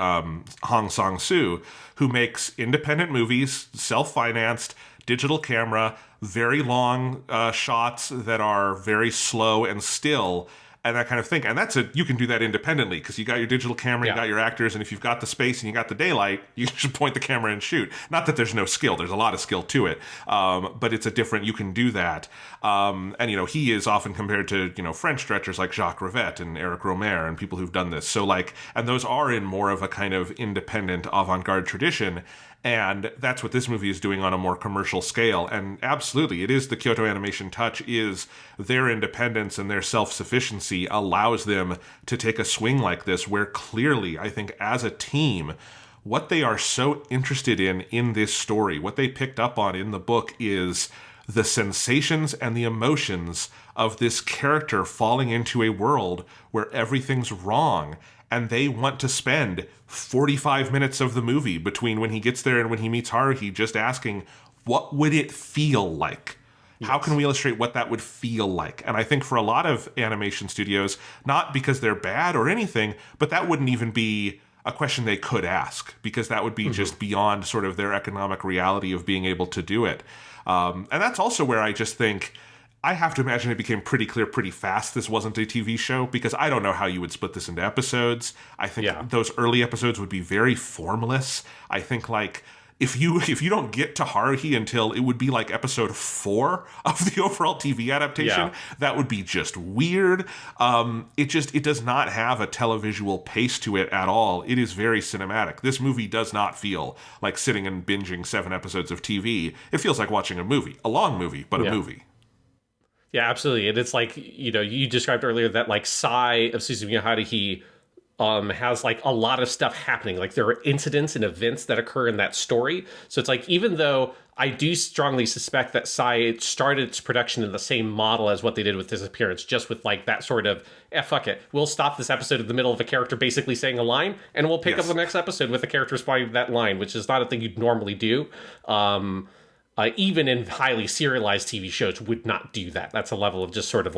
Hong Sang-soo, who makes independent movies, self-financed, digital camera, very long shots that are very slow and still, and that kind of thing. And you can do that independently because you got your digital camera, you got your actors, and if you've got the space and you got the daylight, you should point the camera and shoot. Not that there's no skill, there's a lot of skill to it, but it's you can do that. And, he is often compared to, French directors like Jacques Rivette and Eric Rohmer and people who've done this. So and those are in more of a kind of independent avant-garde tradition. And that's what this movie is doing on a more commercial scale. And absolutely, it is the Kyoto Animation touch, is their independence and their self-sufficiency allows them to take a swing like this, where clearly, I think, as a team, what they are so interested in this story, what they picked up on in the book, is the sensations and the emotions of this character falling into a world where everything's wrong. And they want to spend 45 minutes of the movie between when he gets there and when he meets Haruhi just asking, what would it feel like? Yes. How can we illustrate what that would feel like? And I think for a lot of animation studios, not because they're bad or anything, but that wouldn't even be a question they could ask, because that would be just beyond sort of their economic reality of being able to do it. And that's also where I just think, I have to imagine it became pretty clear pretty fast this wasn't a TV show, because I don't know how you would split this into episodes. I think those early episodes would be very formless. I think if you don't get to Haruhi until it would be like episode 4 of the overall TV adaptation, that would be just weird. It does not have a televisual pace to it at all. It is very cinematic. This movie does not feel like sitting and binging 7 episodes of TV. It feels like watching a movie, a long movie, but a movie. Yeah, absolutely. And it's like, you described earlier that Sai of Suzumiya Haruhi has a lot of stuff happening. There are incidents and events that occur in that story. So it's even though I do strongly suspect that Sai started its production in the same model as what they did with Disappearance, just with that sort of, fuck it, we'll stop this episode in the middle of a character basically saying a line, and we'll pick up the next episode with the character responding to that line, which is not a thing you'd normally do. Even in highly serialized TV shows would not do that. That's a level of just sort of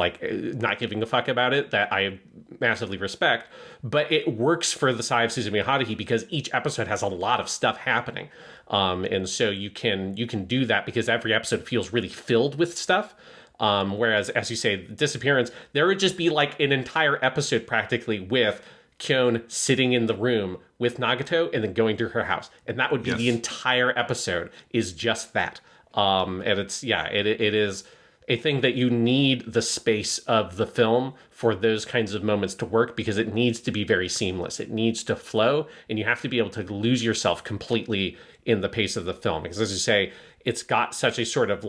not giving a fuck about it that I massively respect. But it works for the Sai of Suzumiya Haruhi because each episode has a lot of stuff happening. And so you can do that because every episode feels really filled with stuff. Whereas, as you say, Disappearance, there would just be an entire episode practically with Kyon sitting in the room with Nagato and then going to her house. And that would be the entire episode is just that. And it's, it is a thing that you need the space of the film for those kinds of moments to work, because it needs to be very seamless. It needs to flow, and you have to be able to lose yourself completely in the pace of the film. Because as you say, it's got such a sort of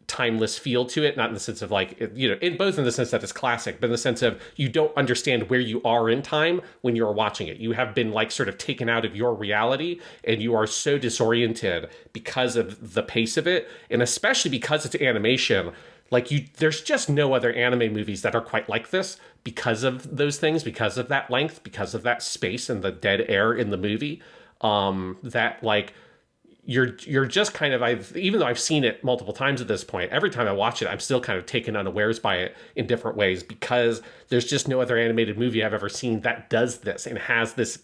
timeless feel to it, not in the sense of in both in the sense that it's classic, but in the sense of you don't understand where you are in time when you're watching it. You have been sort of taken out of your reality, and you are so disoriented because of the pace of it, and especially because it's animation. There's just no other anime movies that are quite like this because of those things, because of that length, because of that space and the dead air in the movie. You're just kind of, even though I've seen it multiple times at this point, every time I watch it, I'm still kind of taken unawares by it in different ways, because there's just no other animated movie I've ever seen that does this and has this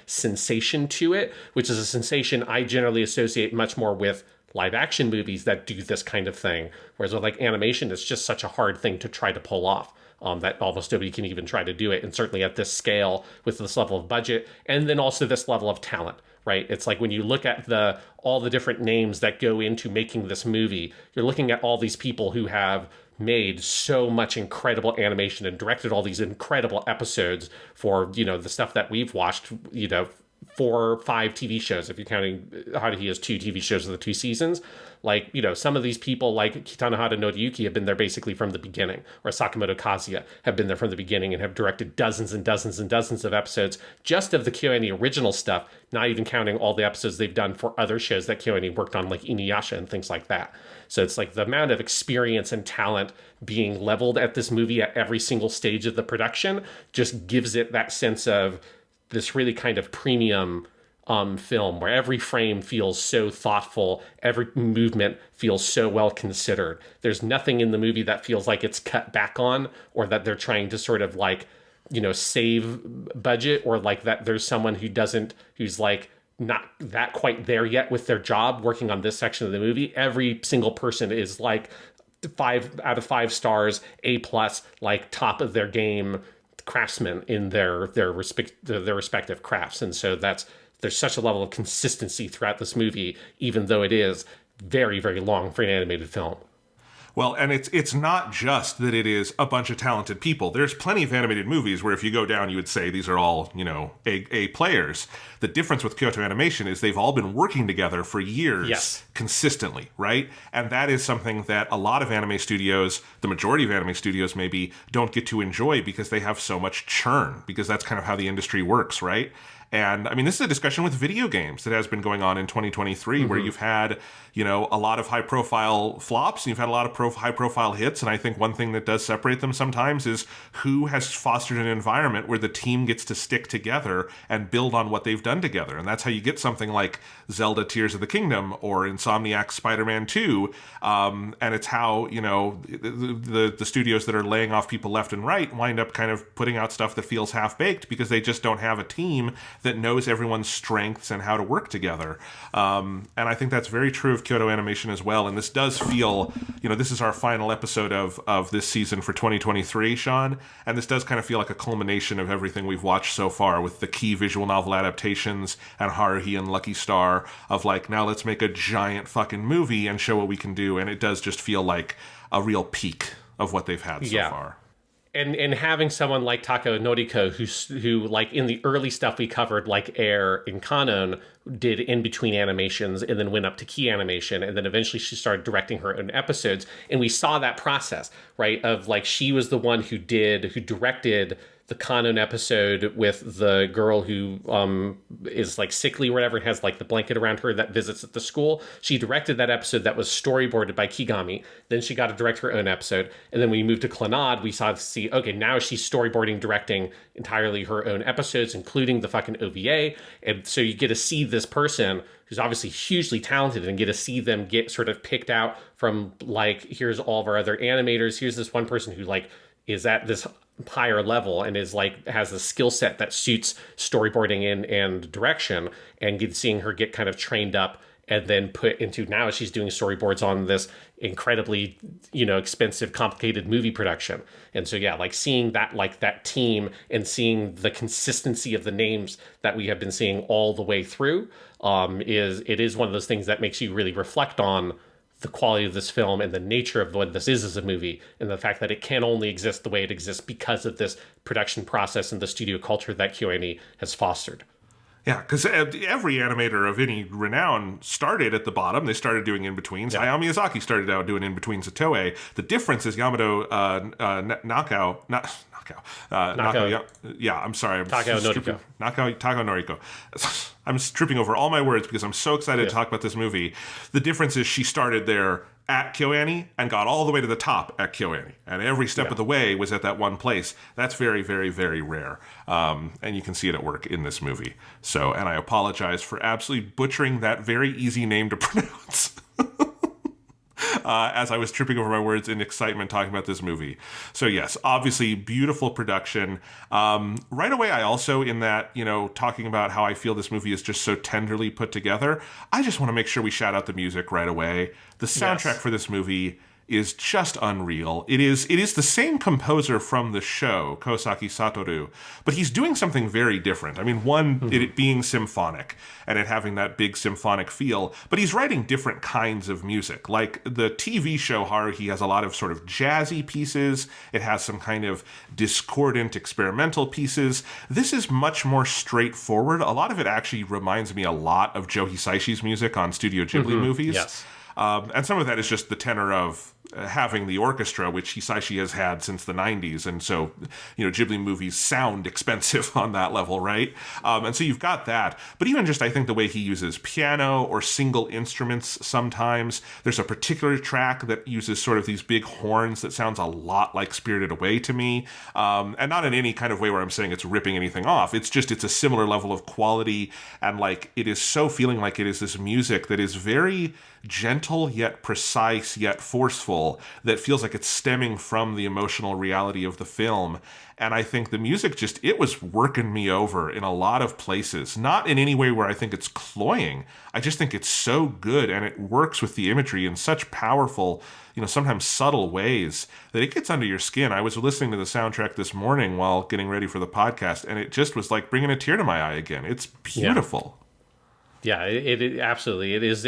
sensation to it, which is a sensation I generally associate much more with live action movies that do this kind of thing. Whereas with animation, it's just such a hard thing to try to pull off. That almost nobody can even try to do it. And certainly at this scale, with this level of budget, and then also this level of talent. Right? It's when you look at all the different names that go into making this movie, you're looking at all these people who have made so much incredible animation and directed all these incredible episodes for, the stuff that we've watched, 4 or 5 TV shows, if you're counting Haruhi as 2 TV shows of the 2 seasons. Like, you know, some of these people like Kitanohara Noriyuki have been there basically from the beginning, or Sakamoto Kazuya have been there from the beginning and have directed dozens and dozens and dozens of episodes just of the Kyoani original stuff, not even counting all the episodes they've done for other shows that Kyoani worked on, like Inuyasha and things like that. So it's like the amount of experience and talent being leveled at this movie at every single stage of the production just gives it that sense of this really kind of premium film where every frame feels so thoughtful, every movement feels so well considered. There's nothing in the movie that feels like it's cut back on, or that they're trying to sort of like, you know, save budget, or like that there's someone who's like not that quite there yet with their job working on this section of the movie. Every single person is like 5 out of 5 stars, A+, like top of their game craftsmen in their respective crafts. And so there's such a level of consistency throughout this movie, even though it is very, very long for an animated film. Well, and it's not just that it is a bunch of talented people. There's plenty of animated movies where if you go down, you would say these are all, you know, A players. The difference with Kyoto Animation is they've all been working together for years consistently, right? And that is something that a lot of anime studios, the majority of anime studios maybe, don't get to enjoy because they have so much churn, because that's kind of how the industry works, right? And I mean, this is a discussion with video games that has been going on in 2023, where you've had, you know, a lot of high profile flops and you've had a lot of high profile hits. And I think one thing that does separate them sometimes is who has fostered an environment where the team gets to stick together and build on what they've done together. And that's how you get something like Zelda Tears of the Kingdom or Insomniac's Spider-Man 2. And it's how, you know, the studios that are laying off people left and right wind up kind of putting out stuff that feels half-baked because they just don't have a team that knows everyone's strengths and how to work together. And I think that's very true of Kyoto Animation as well. And this does feel, you know, this is our final episode of this season for 2023, Sean. And this does kind of feel like a culmination of everything we've watched so far with the key visual novel adaptations and Haruhi and Lucky Star of like, now let's make a giant fucking movie and show what we can do. And it does just feel like a real peak of what they've had so far. And having someone like Takao Noriko, who like in the early stuff we covered, like Air and Kanon, did in between animations and then went up to Key Animation, and then eventually she started directing her own episodes, and we saw that process, right? Of like she was the one who directed the Kanon episode with the girl who is like sickly or whatever, and has like the blanket around her that visits at the school. She directed that episode that was storyboarded by Kigami. Then she got to direct her own episode. And then when we moved to Clannad, we see, okay, now she's storyboarding, directing entirely her own episodes, including the fucking OVA. And so you get to see this person who's obviously hugely talented and get to see them get sort of picked out from like, here's all of our other animators. Here's this one person who like is at this higher level and is like has a skill set that suits storyboarding and direction, and seeing her get kind of trained up and then put into, now she's doing storyboards on this incredibly, you know, expensive, complicated movie production. And so yeah, like seeing that, like that team, and seeing the consistency of the names that we have been seeing all the way through is one of those things that makes you really reflect on the quality of this film and the nature of what this is as a movie, and the fact that it can only exist the way it exists because of this production process and the studio culture that KyoAni has fostered. Yeah, because every animator of any renown started at the bottom. They started doing in-betweens. Hayao Miyazaki started out doing in-betweens at Toei. The difference is Yamato Takao Noriko. I'm tripping over all my words because I'm so excited to talk about this movie. The difference is she started there at KyoAni and got all the way to the top at KyoAni. And every step of the way was at that one place. That's very, very, very rare. And you can see it at work in this movie. So, and I apologize for absolutely butchering that very easy name to pronounce. As I was tripping over my words in excitement talking about this movie. So yes, obviously beautiful production. Right away, I also, in that, you know, talking about how I feel this movie is just so tenderly put together, I just want to make sure we shout out the music right away. The soundtrack for this movie is just unreal. It is the same composer from the show, Kosaki Satoru, but he's doing something very different. I mean, one, it being symphonic and it having that big symphonic feel, but he's writing different kinds of music. Like the TV show Haruhi has a lot of sort of jazzy pieces. It has some kind of discordant experimental pieces. This is much more straightforward. A lot of it actually reminds me a lot of Joe Hisaishi's music on Studio Ghibli movies. Yes. And some of that is just the tenor of having the orchestra, which Hisaishi has had since the 90s. And so, Ghibli movies sound expensive on that level, right? And so you've got that. But even just, I think, the way he uses piano or single instruments sometimes. There's a particular track that uses sort of these big horns that sounds a lot like Spirited Away to me. And not in any kind of way where I'm saying it's ripping anything off. It's a similar level of quality. And it is so feeling like it is this music that is very gentle yet precise yet forceful, that feels like it's stemming from the emotional reality of the film. And I think the music it was working me over in a lot of places. Not in any way where I think it's cloying. I just think it's so good, and it works with the imagery in such powerful, sometimes subtle ways that it gets under your skin. I was listening to the soundtrack this morning while getting ready for the podcast, and it just was like bringing a tear to my eye again. It's beautiful. Yeah, it absolutely. It is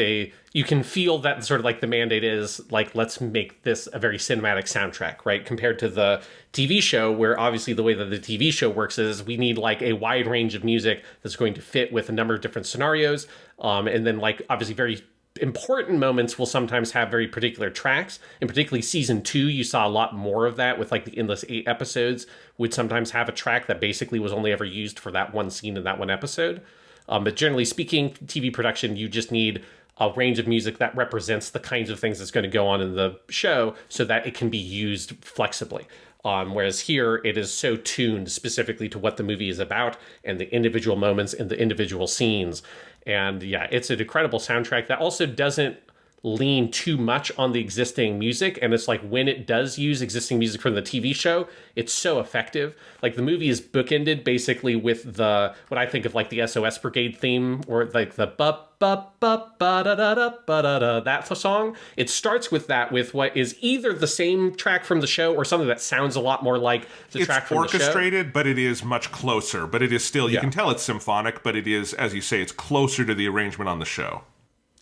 you can feel that sort of like the mandate is let's make this a very cinematic soundtrack, right? Compared to the TV show, where obviously the way that the TV show works is we need a wide range of music that's going to fit with a number of different scenarios. And then obviously very important moments will sometimes have very particular tracks. And particularly season 2, you saw a lot more of that with the endless 8 episodes would sometimes have a track that basically was only ever used for that one scene in that one episode. But generally speaking, TV production, you just need a range of music that represents the kinds of things that's going to go on in the show so that it can be used flexibly. Whereas here, it is so tuned specifically to what the movie is about and the individual moments and the individual scenes. And yeah, it's an incredible soundtrack that also doesn't lean too much on the existing music, and it's when it does use existing music from the TV show, it's so effective. The movie is bookended basically with what I think of the SOS Brigade theme, or the ba ba ba ba da da da ba da da, that song. It starts with that, with what is either the same track from the show or something that sounds a lot more like the track from the show. It's orchestrated, but it is much closer. But it is still, you can tell it's symphonic, but it is, as you say, it's closer to the arrangement on the show.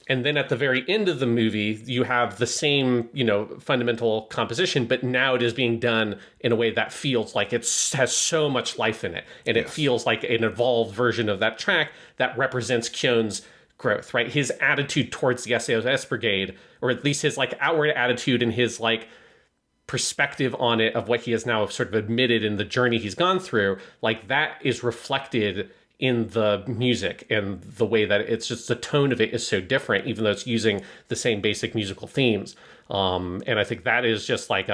And then at the very end of the movie, you have the same, fundamental composition, but now it is being done in a way that feels like it has so much life in it. And it feels like an evolved version of that track that represents Kyon's growth, right? His attitude towards the SOS Brigade, or at least his outward attitude and his perspective on it of what he has now sort of admitted in the journey he's gone through, that is reflected in the music, and the way that it's just the tone of it is so different, even though it's using the same basic musical themes. And I think that is just one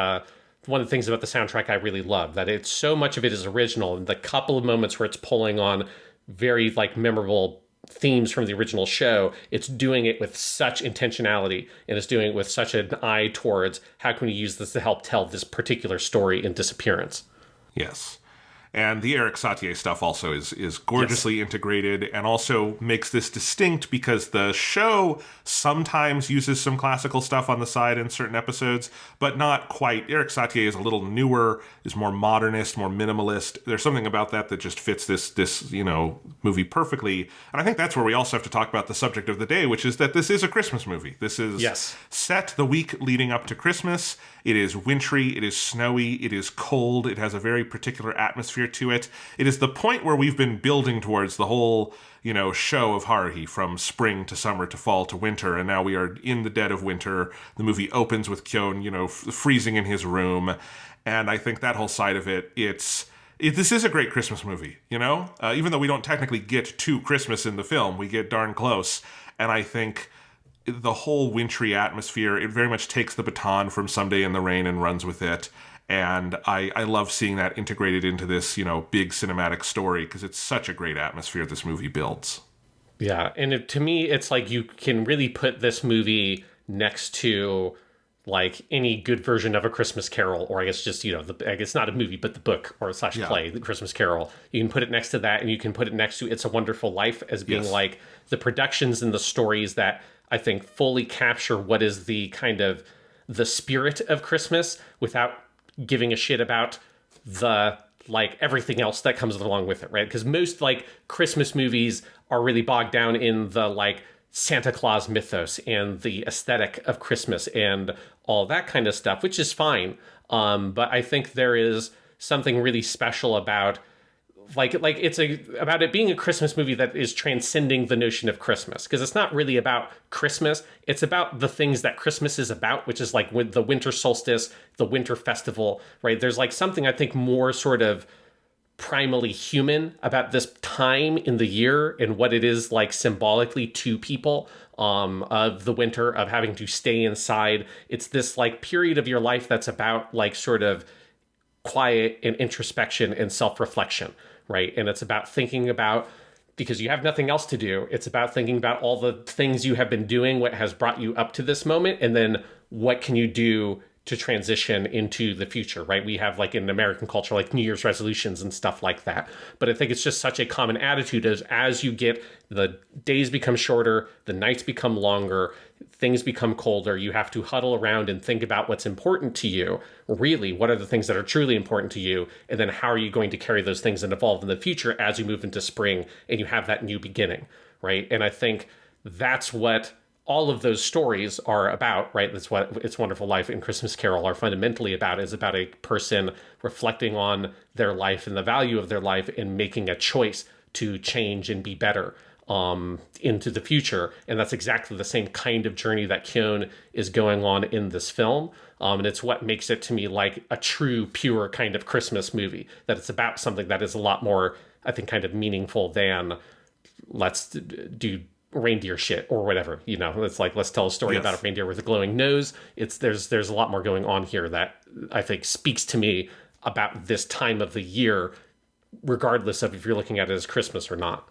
of the things about the soundtrack I really love, that it's so much of it is original, and the couple of moments where it's pulling on very memorable themes from the original show, it's doing it with such intentionality, and it's doing it with such an eye towards how can we use this to help tell this particular story in Disappearance. Yes. And the Eric Satie stuff also is gorgeously integrated, and also makes this distinct because the show sometimes uses some classical stuff on the side in certain episodes, but not quite. Eric Satie is a little newer, is more modernist, more minimalist. There's something about that just fits this movie perfectly. And I think that's where we also have to talk about the subject of the day, which is that this is a Christmas movie. This is set the week leading up to Christmas. It is wintry, it is snowy, it is cold, it has a very particular atmosphere to it. It is the point where we've been building towards the whole, show of Haruhi, from spring to summer to fall to winter, and now we are in the dead of winter. The movie opens with Kyon, freezing in his room, and I think that whole side of it, this is a great Christmas movie, even though we don't technically get to Christmas in the film, we get darn close, and I think the whole wintry atmosphere, it very much takes the baton from Someday in the Rain and runs with it. And I love seeing that integrated into this, big cinematic story, because it's such a great atmosphere this movie builds. Yeah, and to me, it's you can really put this movie next to any good version of A Christmas Carol, or I guess just, I guess not a movie, but the book or / play, The Christmas Carol. You can put it next to that, and you can put it next to It's a Wonderful Life as being the productions and the stories that I think fully capture what is the kind of the spirit of Christmas without giving a shit about the like everything else that comes along with it, right? Because most like Christmas movies are really bogged down in the like Santa Claus mythos and the aesthetic of Christmas and all that kind of stuff, which is fine. But I think there is something really special about about it being a Christmas movie that is transcending the notion of Christmas, because it's not really about Christmas. It's about the things that Christmas is about, which is like with the winter solstice, the winter festival, right? There's like something I think more sort of primally human about this time in the year and what it is like symbolically to people of the winter, of having to stay inside. It's this like period of your life that's about like sort of quiet and introspection and self-reflection, right? And it's about thinking about, because you have nothing else to do, it's about thinking about all the things you have been doing, what has brought you up to this moment, and then what can you do to transition into the future, right? We have like in American culture, like New Year's resolutions and stuff like that. But I think it's just such a common attitude as you get, the days become shorter, the nights become longer, things become colder, you have to huddle around and think about what's important to you. Really, what are the things that are truly important to you? And then how are you going to carry those things and evolve in the future as you move into spring and you have that new beginning, right? And I think that's what all of those stories are about, right? That's what It's Wonderful Life and Christmas Carol are fundamentally about, is about a person reflecting on their life and the value of their life and making a choice to change and be better into the future. And that's exactly the same kind of journey that Kyon is going on in this film. And it's what makes it to me like a true, pure kind of Christmas movie, that it's about something that is a lot more, I think, kind of meaningful than let's do reindeer shit or whatever. It's like, let's tell a story about a reindeer with a glowing nose. There's a lot more going on here that I think speaks to me about this time of the year, regardless of if you're looking at it as Christmas or not.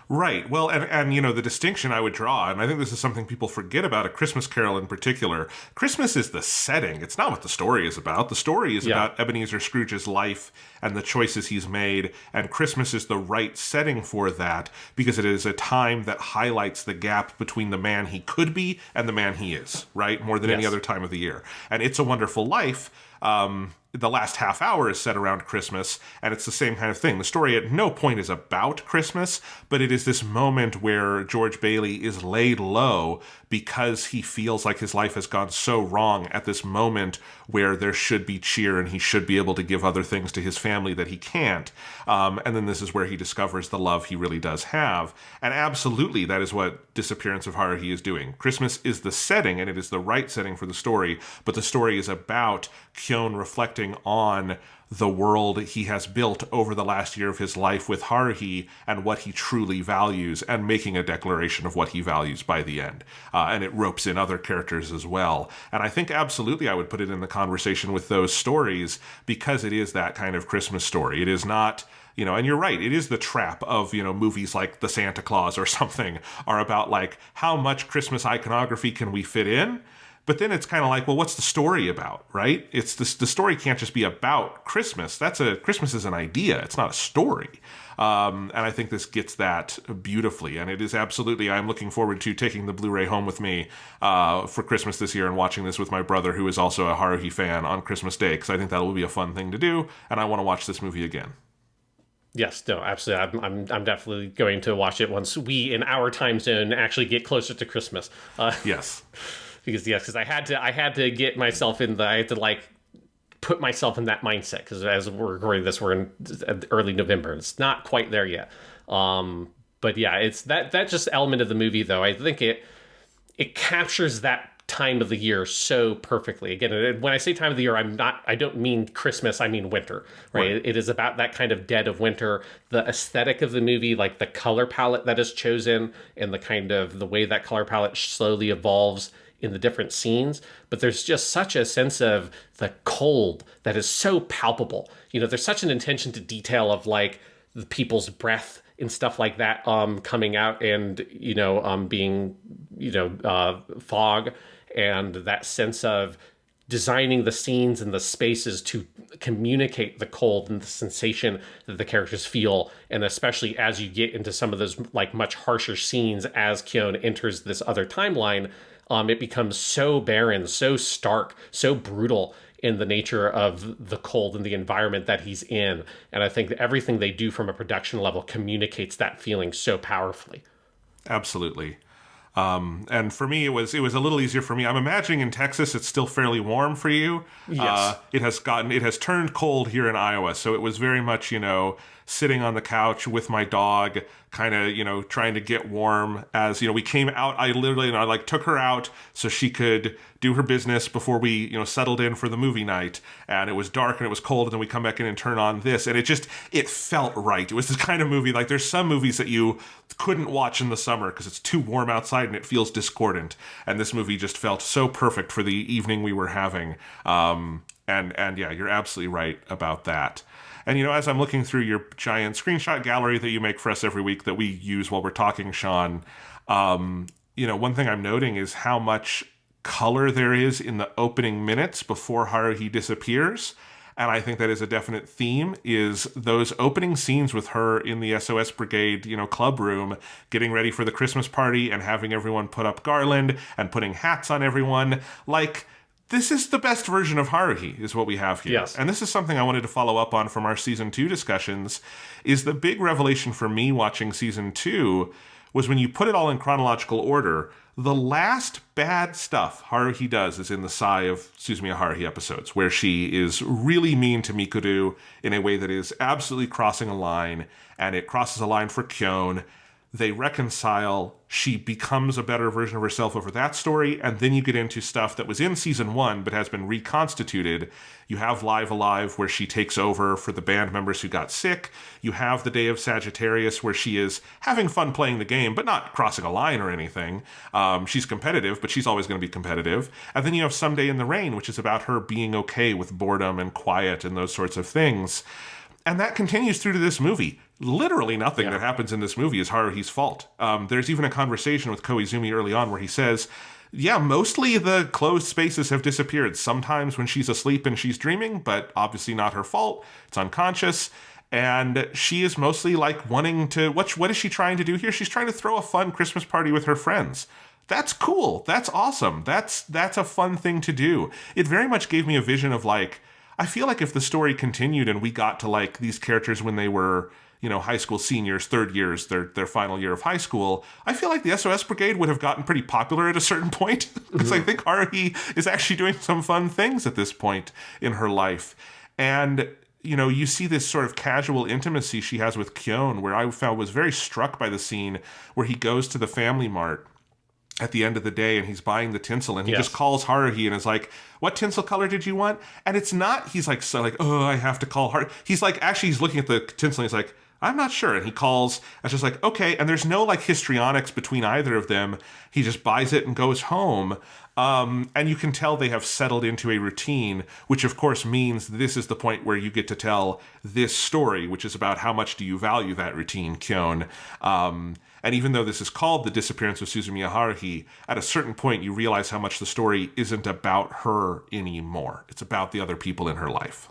Right. Well, and the distinction I would draw, and I think this is something people forget about A Christmas Carol in particular, Christmas is the setting. It's not what the story is about. The story is about Ebenezer Scrooge's life and the choices he's made, and Christmas is the right setting for that because it is a time that highlights the gap between the man he could be and the man he is, right? More than any other time of the year. And It's a Wonderful Life, the last half hour is set around Christmas, and it's the same kind of thing. The story at no point is about Christmas, but it is this moment where George Bailey is laid low because he feels like his life has gone so wrong at this moment where there should be cheer and he should be able to give other things to his family that he can't. And then this is where he discovers the love he really does have. And absolutely, that is what Disappearance of Haruhi is doing. Christmas is the setting, and it is the right setting for the story, but the story is about Kyon reflecting on the world he has built over the last year of his life with Haruhi and what he truly values, and making a declaration of what he values by the end. And it ropes in other characters as well. And I think absolutely I would put it in the conversation with those stories because it is that kind of Christmas story. It is not, and you're right, it is the trap of, movies like The Santa Claus or something are about like, how much Christmas iconography can we fit in? But then it's kind of like, well, what's the story about, right? It's the story can't just be about Christmas. Christmas is an idea. It's not a story. And I think this gets that beautifully. And it is absolutely, I'm looking forward to taking the Blu-ray home with me for Christmas this year and watching this with my brother, who is also a Haruhi fan, on Christmas Day, because I think that will be a fun thing to do. And I want to watch this movie again. Yes, no, absolutely. I'm definitely going to watch it once we, in our time zone, actually get closer to Christmas. Yes. Because I had to get myself I had to like put myself in that mindset, because as we're recording this, we're in early November. It's not quite there yet. But yeah, it's that just element of the movie, though. I think it captures that time of the year so perfectly. Again, when I say time of the year, I don't mean Christmas, I mean winter, right? It is about that kind of dead of winter, the aesthetic of the movie, like the color palette that is chosen and the kind of the way that color palette slowly evolves in the different scenes. But there's just such a sense of the cold that is so palpable. There's such an attention to detail of like the people's breath and stuff like that coming out, and being fog, and that sense of designing the scenes and the spaces to communicate the cold and the sensation that the characters feel. And especially as you get into some of those like much harsher scenes as Kyon enters this other timeline, it becomes so barren, so stark, so brutal in the nature of the cold and the environment that he's in. And I think that everything they do from a production level communicates that feeling so powerfully. Absolutely. And for me, it was a little easier for me. I'm imagining in Texas, it's still fairly warm for you. Yes. It has turned cold here in Iowa. So it was very much, sitting on the couch with my dog, kind of, trying to get warm as, we came out. I took her out so she could do her business before we, settled in for the movie night. And it was dark and it was cold. And then we come back in and turn on this. And it felt right. It was this kind of movie, like there's some movies that you couldn't watch in the summer because it's too warm outside and it feels discordant. And this movie just felt so perfect for the evening we were having. And yeah, you're absolutely right about that. And, as I'm looking through your giant screenshot gallery that you make for us every week that we use while we're talking, Sean, one thing I'm noting is how much color there is in the opening minutes before Haruhi disappears. And I think that is a definite theme, is those opening scenes with her in the SOS Brigade, club room, getting ready for the Christmas party and having everyone put up garland and putting hats on everyone. Like, this is the best version of Haruhi, is what we have here. Yes. And this is something I wanted to follow up on from our Season 2 discussions, is the big revelation for me watching Season 2 was when you put it all in chronological order, the last bad stuff Haruhi does is in the Sai of Suzumiya Haruhi episodes, where she is really mean to Mikuru in a way that is absolutely crossing a line, and it crosses a line for Kyon. They reconcile, she becomes a better version of herself over that story, and then you get into stuff that was in Season 1 but has been reconstituted. You have Live Alive, where she takes over for the band members who got sick. You have The Day of Sagittarius, where she is having fun playing the game, but not crossing a line or anything. She's competitive, but she's always going to be competitive. And then you have Someday in the Rain, which is about her being okay with boredom and quiet and those sorts of things. And that continues through to this movie. Literally nothing that happens in this movie is Haruhi's fault. There's even a conversation with Koizumi early on where he says, yeah, mostly the closed spaces have disappeared. Sometimes when she's asleep and she's dreaming, but obviously not her fault. It's unconscious. And she is mostly like wanting to... What is she trying to do here? She's trying to throw a fun Christmas party with her friends. That's cool. That's awesome. That's a fun thing to do. It very much gave me a vision of like... I feel like if the story continued and we got to like these characters when they were, high school seniors, third years, their final year of high school, I feel like the SOS Brigade would have gotten pretty popular at a certain point. Because I think Haruhi is actually doing some fun things at this point in her life. And, you see this sort of casual intimacy she has with Kyon, where I found was very struck by the scene where he goes to the Family Mart at the end of the day and he's buying the tinsel and he just calls Haruhi and is like, what tinsel color did you want? And it's not, he's like, oh, I have to call Haruhi. He's like, actually he's looking at the tinsel and he's like, I'm not sure. And he calls, and it's just like, okay. And there's no like histrionics between either of them. He just buys it and goes home. And you can tell they have settled into a routine, which of course means this is the point where you get to tell this story, which is about how much do you value that routine, Kyon. And even though this is called The Disappearance of Suzumiya Haruhi, at a certain point you realize how much the story isn't about her anymore. It's about the other people in her life.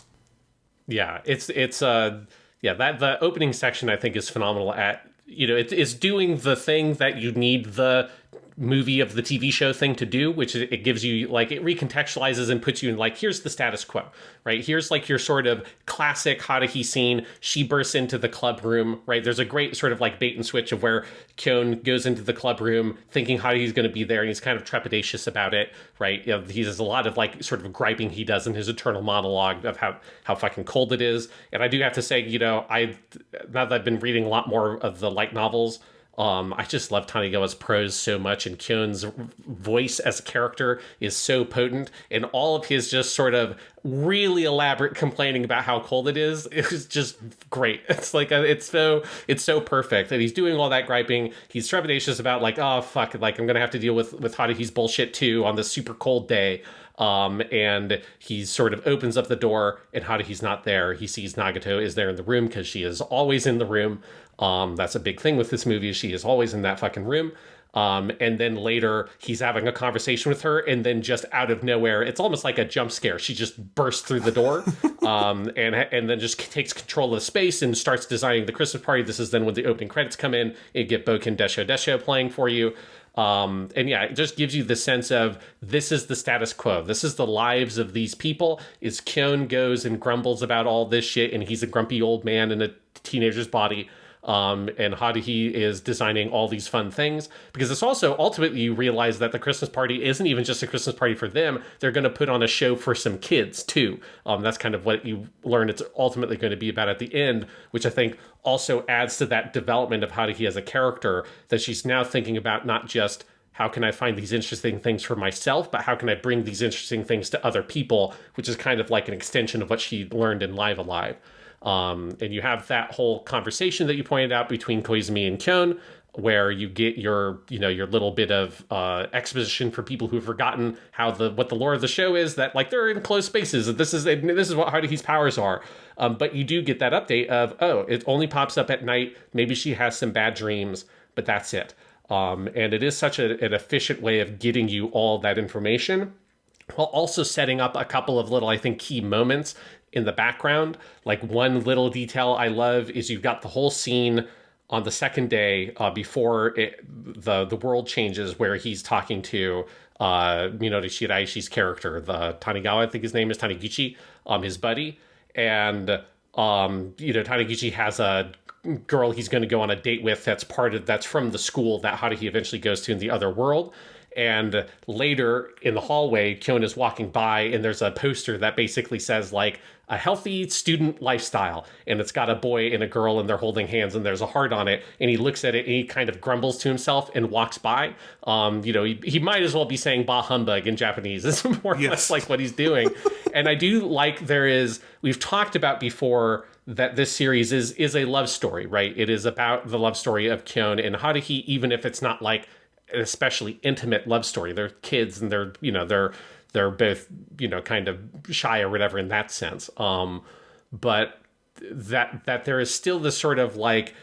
Yeah, that the opening section I think is phenomenal at, it's doing the thing that you need the movie of the TV show thing to do, which is it gives you like, it recontextualizes and puts you in like, here's the status quo, right? Here's like your sort of classic Haruhi scene. She bursts into the club room, right? There's a great sort of like bait and switch of where Kyon goes into the club room thinking Haruhi's going to be there and he's kind of trepidatious about it, right? He has a lot of like sort of griping he does in his eternal monologue of how fucking cold it is. And I do have to say, now that I've been reading a lot more of the light novels, I just love Tanigawa's prose so much, and Kyon's voice as a character is so potent, and all of his just sort of really elaborate complaining about how cold it is just great. It's like it's so perfect, and he's doing all that griping. He's trepidatious about like, oh fuck, like I'm gonna have to deal with Haruhi's bullshit too on this super cold day. And he sort of opens up the door, and Haruhi's not there. He sees Nagato is there in the room because she is always in the room. That's a big thing with this movie. She is always in that fucking room. And then later he's having a conversation with her, and then just out of nowhere, it's almost like a jump scare. She just bursts through the door, and then just takes control of the space and starts designing the Christmas party. This is then when the opening credits come in. You get Boken Desho Desho playing for you. And yeah, it just gives you the sense of this is the status quo. This is the lives of these people. Is Kyon goes and grumbles about all this shit, and he's a grumpy old man in a teenager's body. And Haruhi is designing all these fun things, because it's also ultimately you realize that the Christmas party isn't even just a Christmas party for them. They're going to put on a show for some kids too. That's kind of what you learn it's ultimately going to be about at the end, which I think also adds to that development of Haruhi as a character, that she's now thinking about not just how can I find these interesting things for myself, but how can I bring these interesting things to other people, which is kind of like an extension of what she learned in Live Alive. And you have that whole conversation that you pointed out between Koizumi and Kyon, where you get your little bit of exposition for people who have forgotten what the lore of the show is, that like they're in closed spaces, and this is what Haruhi's powers are. But you do get that update of, oh, it only pops up at night. Maybe she has some bad dreams, but that's it. And it is such an efficient way of getting you all that information, while also setting up a couple of little, I think, key moments in the background. Like one little detail I love is you've got the whole scene on the second day before the world changes, where he's talking to Minoru Shiraishi's character, the Tanigawa, I think his name is Taniguchi, his buddy. And Taniguchi has a girl he's going to go on a date with that's from the school that Haruhi eventually goes to in the other world. And later in the hallway, Kyon is walking by, and there's a poster that basically says like a healthy student lifestyle, and it's got a boy and a girl, and they're holding hands, and there's a heart on it. And he looks at it, and he kind of grumbles to himself and walks by. He might as well be saying "bah humbug" in Japanese. It's more or less like what he's doing. And I do like we've talked about before that this series is a love story, right? It is about the love story of Kyon and Haruhi, even if it's not like an especially intimate love story. They're kids, and they're both kind of shy or whatever in that sense. But that there is still this sort of like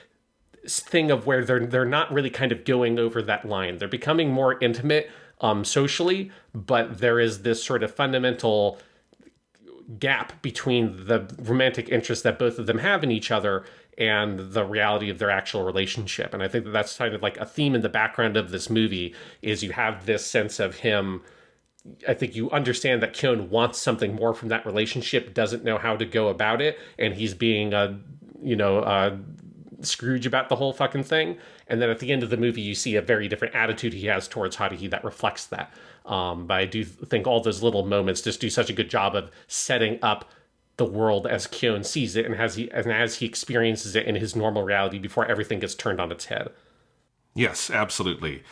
thing of where they're not really kind of going over that line. They're becoming more intimate socially, but there is this sort of fundamental gap between the romantic interest that both of them have in each other and the reality of their actual relationship. And I think that's kind of like a theme in the background of this movie, is you have this sense of him. I think you understand that Kyon wants something more from that relationship, doesn't know how to go about it, and he's being a Scrooge about the whole fucking thing. And then at the end of the movie, you see a very different attitude he has towards Haruhi that reflects that. But I do think all those little moments just do such a good job of setting up the world as Kyon sees it, and as he experiences it in his normal reality before everything gets turned on its head. Yes, absolutely.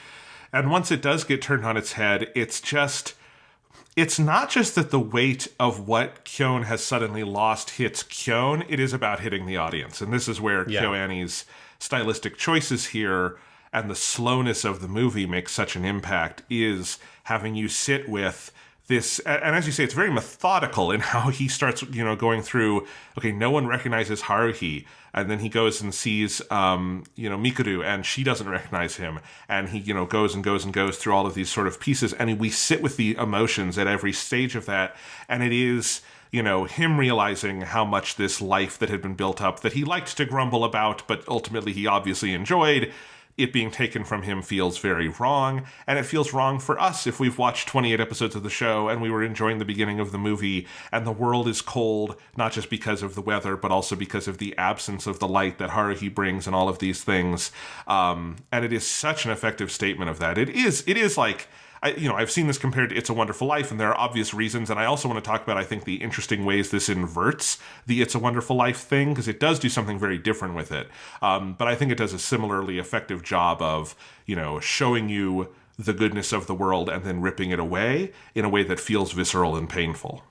And once it does get turned on its head, it's not just that the weight of what Kyon has suddenly lost hits Kyon, it is about hitting the audience. And this is where KyoAni's stylistic choices here and the slowness of the movie makes such an impact, is having you sit with this, and as you say, it's very methodical in how he starts, going through, okay, no one recognizes Haruhi, and then he goes and sees, Mikuru, and she doesn't recognize him, and he, goes and goes and goes through all of these sort of pieces, and we sit with the emotions at every stage of that, and it is, him realizing how much this life that had been built up, that he liked to grumble about, but ultimately he obviously enjoyed, it being taken from him feels very wrong, and it feels wrong for us if we've watched 28 episodes of the show and we were enjoying the beginning of the movie, and the world is cold, not just because of the weather, but also because of the absence of the light that Haruhi brings and all of these things. And it is such an effective statement of that. It is like, I've seen this compared to It's a Wonderful Life, and there are obvious reasons, and I also want to talk about, I think, the interesting ways this inverts the It's a Wonderful Life thing, because it does do something very different with it. But I think it does a similarly effective job of, showing you the goodness of the world and then ripping it away in a way that feels visceral and painful.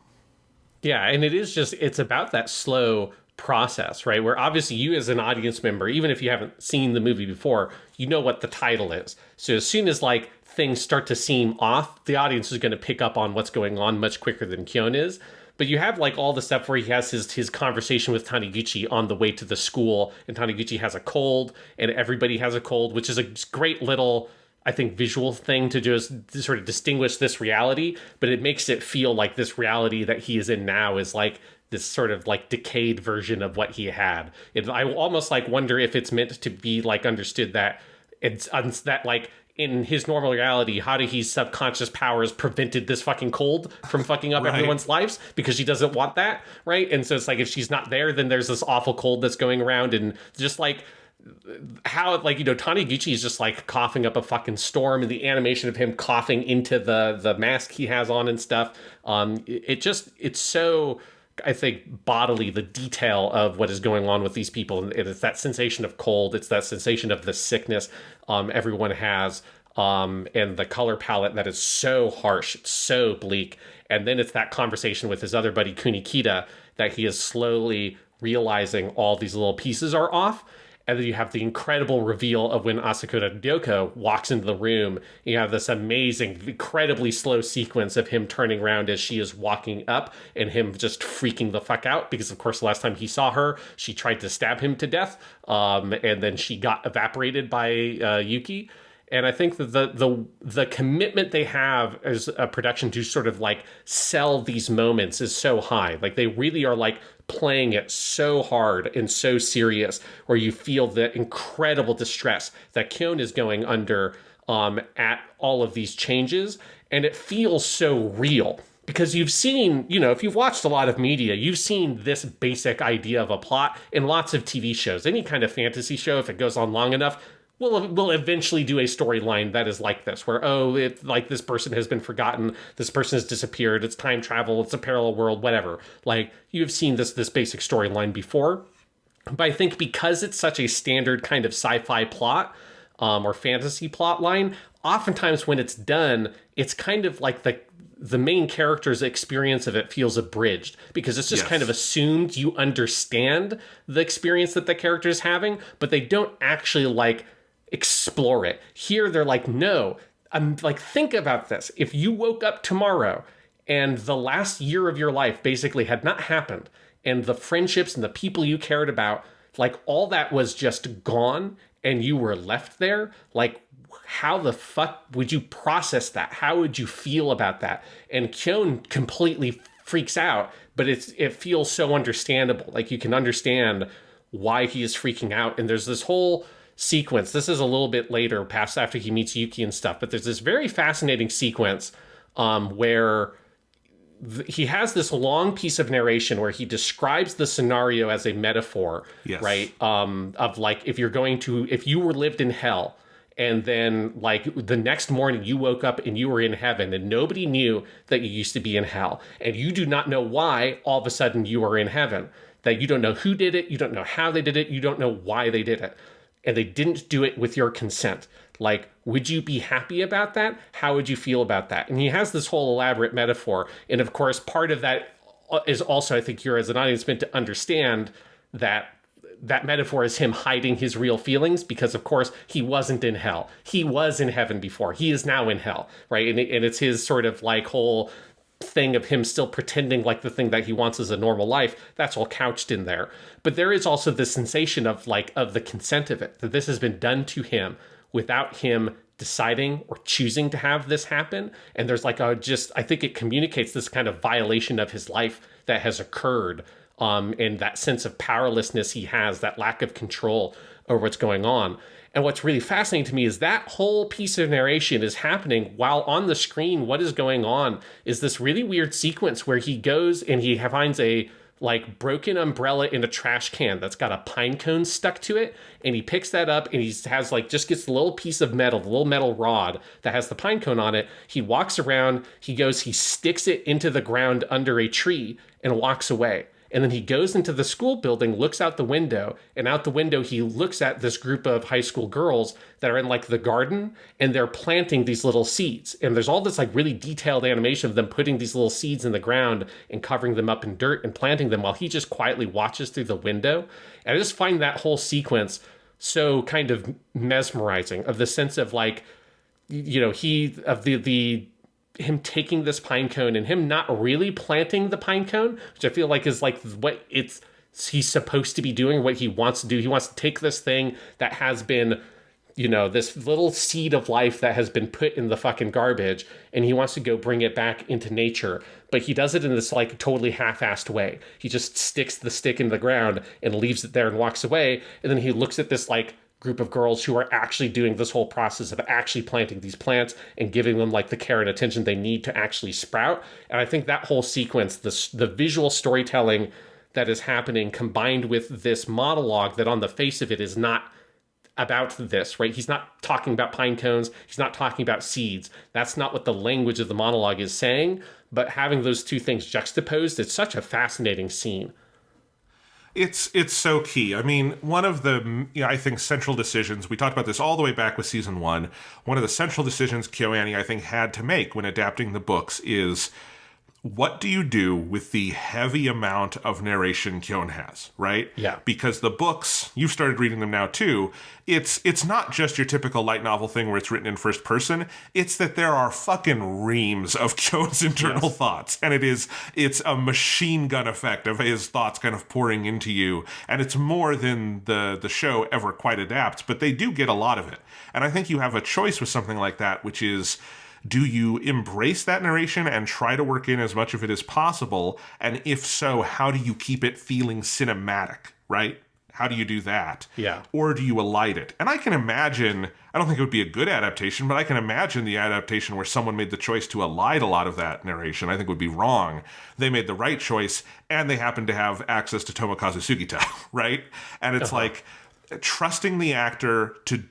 Yeah, and it's about that slow process, right? Where obviously you as an audience member, even if you haven't seen the movie before, you know what the title is. So as soon as things start to seem off, the audience is going to pick up on what's going on much quicker than Kyon is. But you have all the stuff where he has his conversation with Taniguchi on the way to the school, and Taniguchi has a cold, and everybody has a cold, which is a great little, I think, visual thing to just to sort of distinguish this reality, but it makes it feel like this reality that he is in now is this sort of decayed version of what he had. I almost wonder if it's meant to be understood that it's that in his normal reality, Haruhi's subconscious powers prevented this fucking cold from fucking up everyone's lives because she doesn't want that, right? And so it's like, if she's not there, then there's this awful cold that's going around, and just like how, like, Taniguchi is just like coughing up a fucking storm, and the animation of him coughing into the mask he has on and stuff. It's so, I think, bodily, the detail of what is going on with these people. And it's that sensation of cold. It's that sensation of the sickness everyone has. And the color palette that is so harsh. It's so bleak. And then it's that conversation with his other buddy, Kunikita, that he is slowly realizing all these little pieces are off. And then you have the incredible reveal of when Asakura Ryoko walks into the room. You have this amazing, incredibly slow sequence of him turning around as she is walking up, and him just freaking the fuck out because, of course, the last time he saw her, she tried to stab him to death, and then she got evaporated by Yuki. And I think that the commitment they have as a production to sort of like sell these moments is so high. Like, they really are like playing it so hard and so serious, where you feel the incredible distress that Kyon is going under at all of these changes. And it feels so real because you've seen, if you've watched a lot of media, you've seen this basic idea of a plot in lots of TV shows. Any kind of fantasy show, if it goes on long enough, we'll eventually do a storyline that is like this, where, like, this person has been forgotten, this person has disappeared, it's time travel, it's a parallel world, whatever. Like, you've seen this basic storyline before. But I think because it's such a standard kind of sci-fi plot, or fantasy plot line, oftentimes when it's done, it's kind of like the main character's experience of it feels abridged, because it's just kind of assumed you understand the experience that the character is having, but they don't actually like explore it. Here they're like, no, I'm like, think about this. If you woke up tomorrow and the last year of your life basically had not happened, and the friendships and the people you cared about, like, all that was just gone, and you were left there, like, how the fuck would you process that? How would you feel about that? And Kyon completely freaks out, but it feels so understandable. Like, you can understand why he is freaking out. And there's this whole sequence. This is a little bit later, past after he meets Yuki and stuff, but there's this very fascinating sequence where he has this long piece of narration where he describes the scenario as a metaphor, right? Of like, if you were lived in hell, and then like the next morning you woke up and you were in heaven, and nobody knew that you used to be in hell, and you do not know why all of a sudden you are in heaven, that you don't know who did it, you don't know how they did it, you don't know why they did it, and they didn't do it with your consent. Like, would you be happy about that? How would you feel about that? And he has this whole elaborate metaphor. And of course, part of that is also, I think you're, as an audience, meant to understand that that metaphor is him hiding his real feelings, because of course he wasn't in hell. He was in heaven before. He is now in hell, right? And it's his sort of like whole thing of him still pretending like the thing that he wants is a normal life. That's all couched in there. But there is also the sensation of the consent of it, that this has been done to him without him deciding or choosing to have this happen. And there's like I think it communicates this kind of violation of his life that has occurred, and that sense of powerlessness he has, that lack of control over what's going on. And what's really fascinating to me is that whole piece of narration is happening while on the screen what is going on is this really weird sequence where he goes and he finds a like broken umbrella in a trash can that's got a pine cone stuck to it, and he picks that up and he has like just gets the little piece of metal, the little metal rod that has the pine cone on it. He walks around, he sticks it into the ground under a tree and walks away. And then he goes into the school building, looks out the window, and out the window he looks at this group of high school girls that are in like the garden, and they're planting these little seeds. And there's all this like really detailed animation of them putting these little seeds in the ground and covering them up in dirt and planting them while he just quietly watches through the window. And I just find that whole sequence so kind of mesmerizing, of the sense of like, him taking this pine cone and him not really planting the pine cone, which I feel like is like what he's supposed to be doing, what he wants to do. He wants to take this thing that has been, this little seed of life that has been put in the fucking garbage, and he wants to go bring it back into nature. But he does it in this like totally half-assed way. He just sticks the stick in the ground and leaves it there and walks away. And then he looks at this like group of girls who are actually doing this whole process of actually planting these plants and giving them like the care and attention they need to actually sprout. And I think that whole sequence, the visual storytelling that is happening combined with this monologue that on the face of it is not about this, right? He's not talking about pine cones. He's not talking about seeds. That's not what the language of the monologue is saying. But having those two things juxtaposed, it's such a fascinating scene. It's so key. I mean, one of the, I think, central decisions, we talked about this all the way back with season 1, one of the central decisions KyoAni, I think, had to make when adapting the books is, what do you do with the heavy amount of narration Kyon has, right? Yeah. Because the books, you've started reading them now too, it's not just your typical light novel thing where it's written in first person, it's that there are fucking reams of Kyon's internal thoughts, and it's a machine gun effect of his thoughts kind of pouring into you, and it's more than the show ever quite adapts, but they do get a lot of it. And I think you have a choice with something like that, which is, do you embrace that narration and try to work in as much of it as possible? And if so, how do you keep it feeling cinematic, right? How do you do that? Yeah. Or do you elide it? And I can imagine, I don't think it would be a good adaptation, but I can imagine the adaptation where someone made the choice to elide a lot of that narration, I think would be wrong. They made the right choice, and they happen to have access to Tomokazu Sugita, right? And it's like trusting the actor to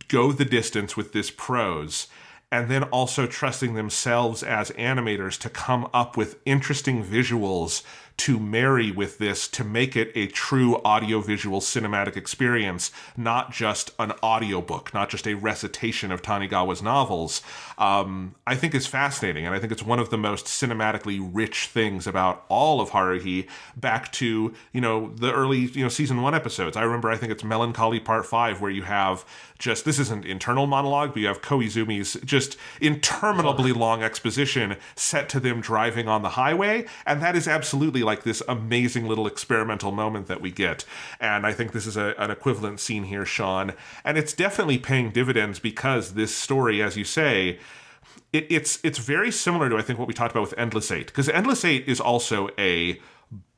go the distance with this prose, and then also trusting themselves as animators to come up with interesting visuals to marry with this to make it a true audiovisual cinematic experience, not just an audiobook, not just a recitation of Tanigawa's novels, I think is fascinating. And I think it's one of the most cinematically rich things about all of Haruhi, back to, the early, season 1 episodes. I remember, I think it's Melancholy Part 5, where you have just, this isn't internal monologue, but you have Koizumi's just interminably long exposition set to them driving on the highway. And that is absolutely like this amazing little experimental moment that we get. And I think this is an equivalent scene here, Sean. And it's definitely paying dividends because this story, as you say, it's very similar to, I think, what we talked about with Endless Eight. Because Endless Eight is also a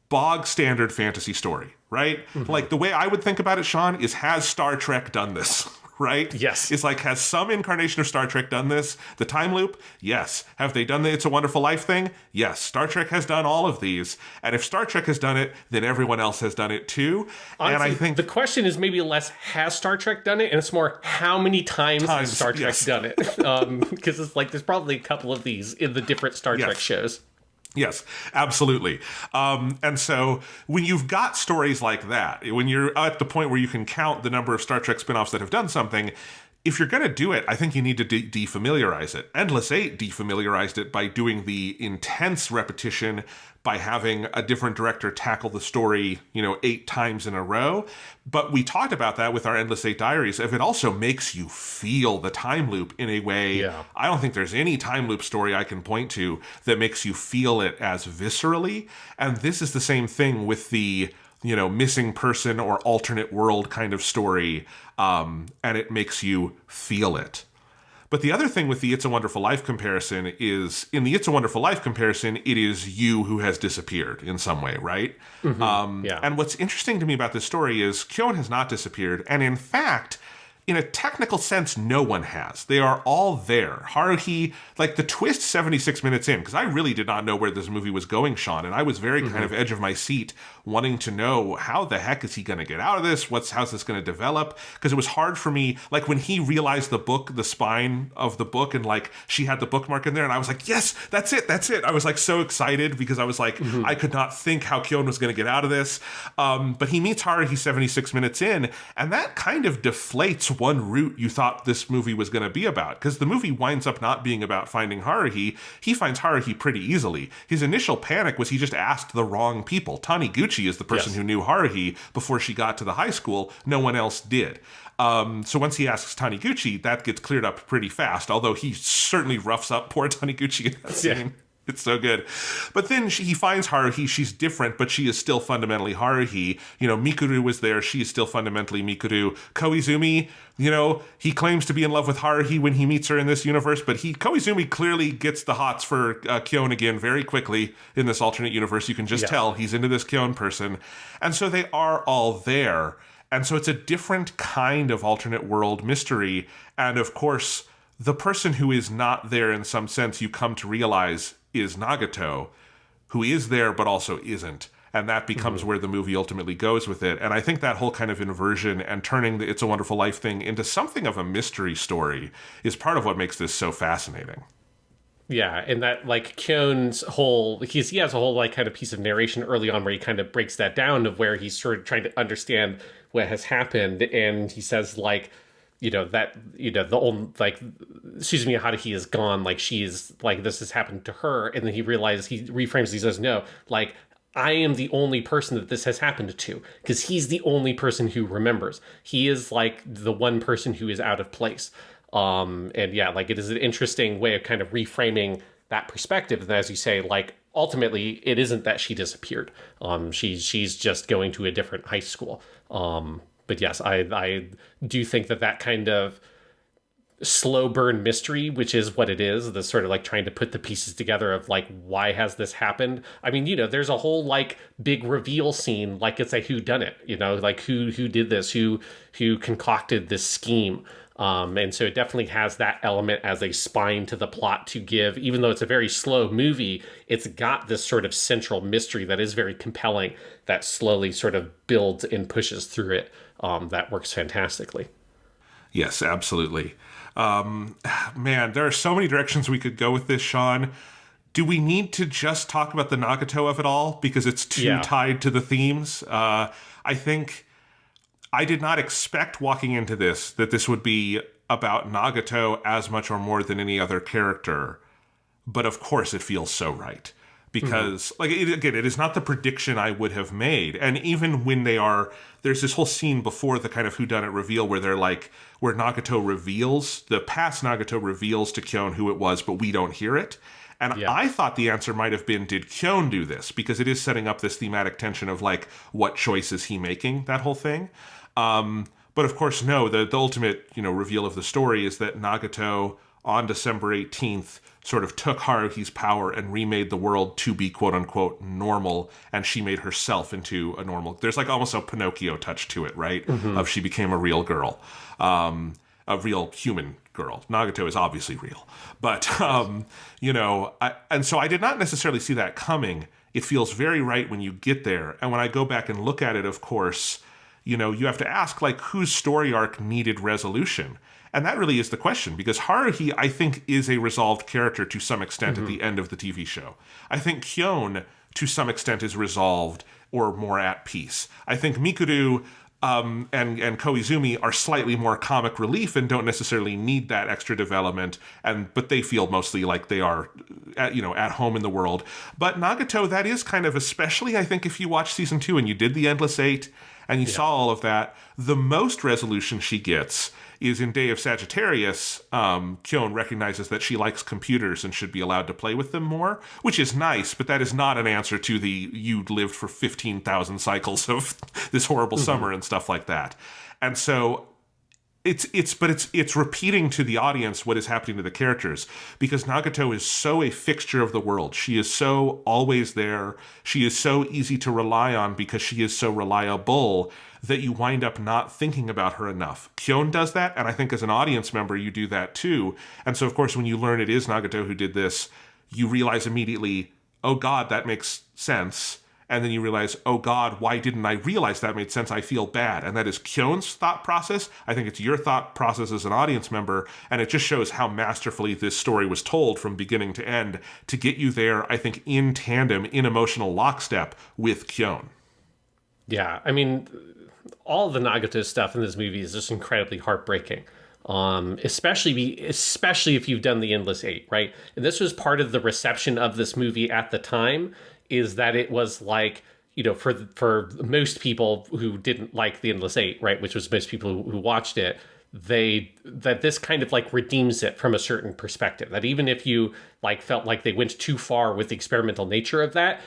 bog standard fantasy story, right? Mm-hmm. Like, the way I would think about it, Sean, is, has Star Trek done this? Right? Yes. It's like, has some incarnation of Star Trek done this? The time loop? Yes. Have they done the It's a Wonderful Life thing? Yes. Star Trek has done all of these. And if Star Trek has done it, then everyone else has done it too. Honestly, and I think the question is maybe less, has Star Trek done it? And it's more, how many times has Star Trek done it? Because it's like, there's probably a couple of these in the different Star Trek shows. Yes, absolutely. And so when you've got stories like that, when you're at the point where you can count the number of Star Trek spinoffs that have done something, if you're going to do it, I think you need to defamiliarize it. Endless Eight defamiliarized it by doing the intense repetition, by having a different director tackle the story, 8 times in a row. But we talked about that with our Endless Eight Diaries. If it also makes you feel the time loop in a way, I don't think there's any time loop story I can point to that makes you feel it as viscerally. And this is the same thing with the, missing person or alternate world kind of story. And it makes you feel it. But the other thing with the It's a Wonderful Life comparison is, in the It's a Wonderful Life comparison, it is you who has disappeared in some way, right? Mm-hmm. And what's interesting to me about this story is Kyon has not disappeared. And in fact, in a technical sense, no one has. They are all there. Haruhi, like the twist 76 minutes in, because I really did not know where this movie was going, Sean, and I was very kind of edge of my seat wanting to know, how the heck is he going to get out of this? How's this going to develop? Because it was hard for me, like when he realized the spine of the book, and like she had the bookmark in there, and I was like, yes, that's it. I was like so excited because I was like, I could not think how Kyon was going to get out of this. But he meets Haruhi 76 minutes in, and that kind of deflates one route you thought this movie was going to be about, because the movie winds up not being about finding Haruhi. He finds Haruhi pretty easily. His initial panic was he just asked the wrong people. Taniguchi is the person who knew Haruhi before she got to the high school. No one else did. So once he asks Taniguchi, that gets cleared up pretty fast, although he certainly roughs up poor Taniguchi in that scene. It's so good. But then he finds Haruhi. She's different, but she is still fundamentally Haruhi. Mikuru was there. She is still fundamentally Mikuru. Koizumi, he claims to be in love with Haruhi when he meets her in this universe, but Koizumi clearly gets the hots for Kyon again very quickly in this alternate universe. You can just tell he's into this Kyon person. And so they are all there. And so it's a different kind of alternate world mystery. And of course, the person who is not there in some sense, you come to realize, is Nagato, who is there but also isn't. And that becomes where the movie ultimately goes with it. And I think that whole kind of inversion and turning the It's a Wonderful Life thing into something of a mystery story is part of what makes this so fascinating. Yeah, and that, like, Kyon's whole, he has a whole, like, kind of piece of narration early on where he kind of breaks that down of where he's sort of trying to understand what has happened. And he says, like, that, the old, like, Suzumiya Haruhi is gone, like, she is, like, this has happened to her. And then he realizes, he reframes, he says, no, like, I am the only person that this has happened to, because he's the only person who remembers. He is, like, the one person who is out of place. And yeah, like, it is an interesting way of kind of reframing that perspective. And as you say, like, ultimately it isn't that she disappeared. She's just going to a different high school. But yes, I do think that kind of slow burn mystery, which is what it is, the sort of like trying to put the pieces together of like, why has this happened? I mean, there's a whole like big reveal scene, like it's a whodunit, like who did this, who concocted this scheme. And so it definitely has that element as a spine to the plot to give, even though it's a very slow movie, it's got this sort of central mystery that is very compelling, that slowly sort of builds and pushes through it. That works fantastically. Yes, absolutely. Man, there are so many directions we could go with this, Sean. Do we need to just talk about the Nagato of it all? Because it's too tied to the themes. I think I did not expect walking into this that this would be about Nagato as much or more than any other character. But of course it feels so right. Because, it is not the prediction I would have made. And even when there's this whole scene before the kind of whodunit reveal where where Nagato reveals, the past Nagato reveals to Kyon who it was, but we don't hear it. And I thought the answer might have been, did Kyon do this? Because it is setting up this thematic tension of, like, what choice is he making, that whole thing. But of course, no, the ultimate, reveal of the story is that Nagato, on December 18th, sort of took Haruhi's power and remade the world to be quote-unquote normal, and she made herself into a normal. There's like almost a Pinocchio touch to it, right? Mm-hmm. Of she became a real girl, a real human girl. Nagato is obviously real. But, and so I did not necessarily see that coming. It feels very right when you get there. And when I go back and look at it, of course, you have to ask, like, whose story arc needed resolution? And that really is the question, because Haruhi, I think, is a resolved character to some extent at the end of the TV show. I think Kyon, to some extent, is resolved or more at peace. I think Mikuru and Koizumi are slightly more comic relief and don't necessarily need that extra development, but they feel mostly like they are, at home in the world. But Nagato, that is kind of, especially, I think, if you watch season 2 and you did the Endless Eight and you saw all of that, the most resolution she gets is in Day of Sagittarius. Kyon recognizes that she likes computers and should be allowed to play with them more, which is nice, but that is not an answer to the you lived for 15,000 cycles of this horrible summer and stuff like that. And so it's repeating to the audience what is happening to the characters, because Nagato is so a fixture of the world. She is so always there. She is so easy to rely on because she is so reliable that you wind up not thinking about her enough. Kyon does that, and I think as an audience member, you do that too. And so, of course, when you learn it is Nagato who did this, you realize immediately, oh God, that makes sense. And then you realize, oh God, why didn't I realize that made sense? I feel bad. And that is Kyon's thought process. I think it's your thought process as an audience member. And it just shows how masterfully this story was told from beginning to end to get you there, I think, in tandem, in emotional lockstep with Kyon. Yeah, I mean, all the Nagato stuff in this movie is just incredibly heartbreaking. Especially if you've done the Endless Eight, right? And this was part of the reception of this movie at the time, is that it was like, for most people who didn't like the Endless Eight, right, which was most people who watched it, that this kind of like redeems it from a certain perspective. That even if you like felt like they went too far with the experimental nature of that,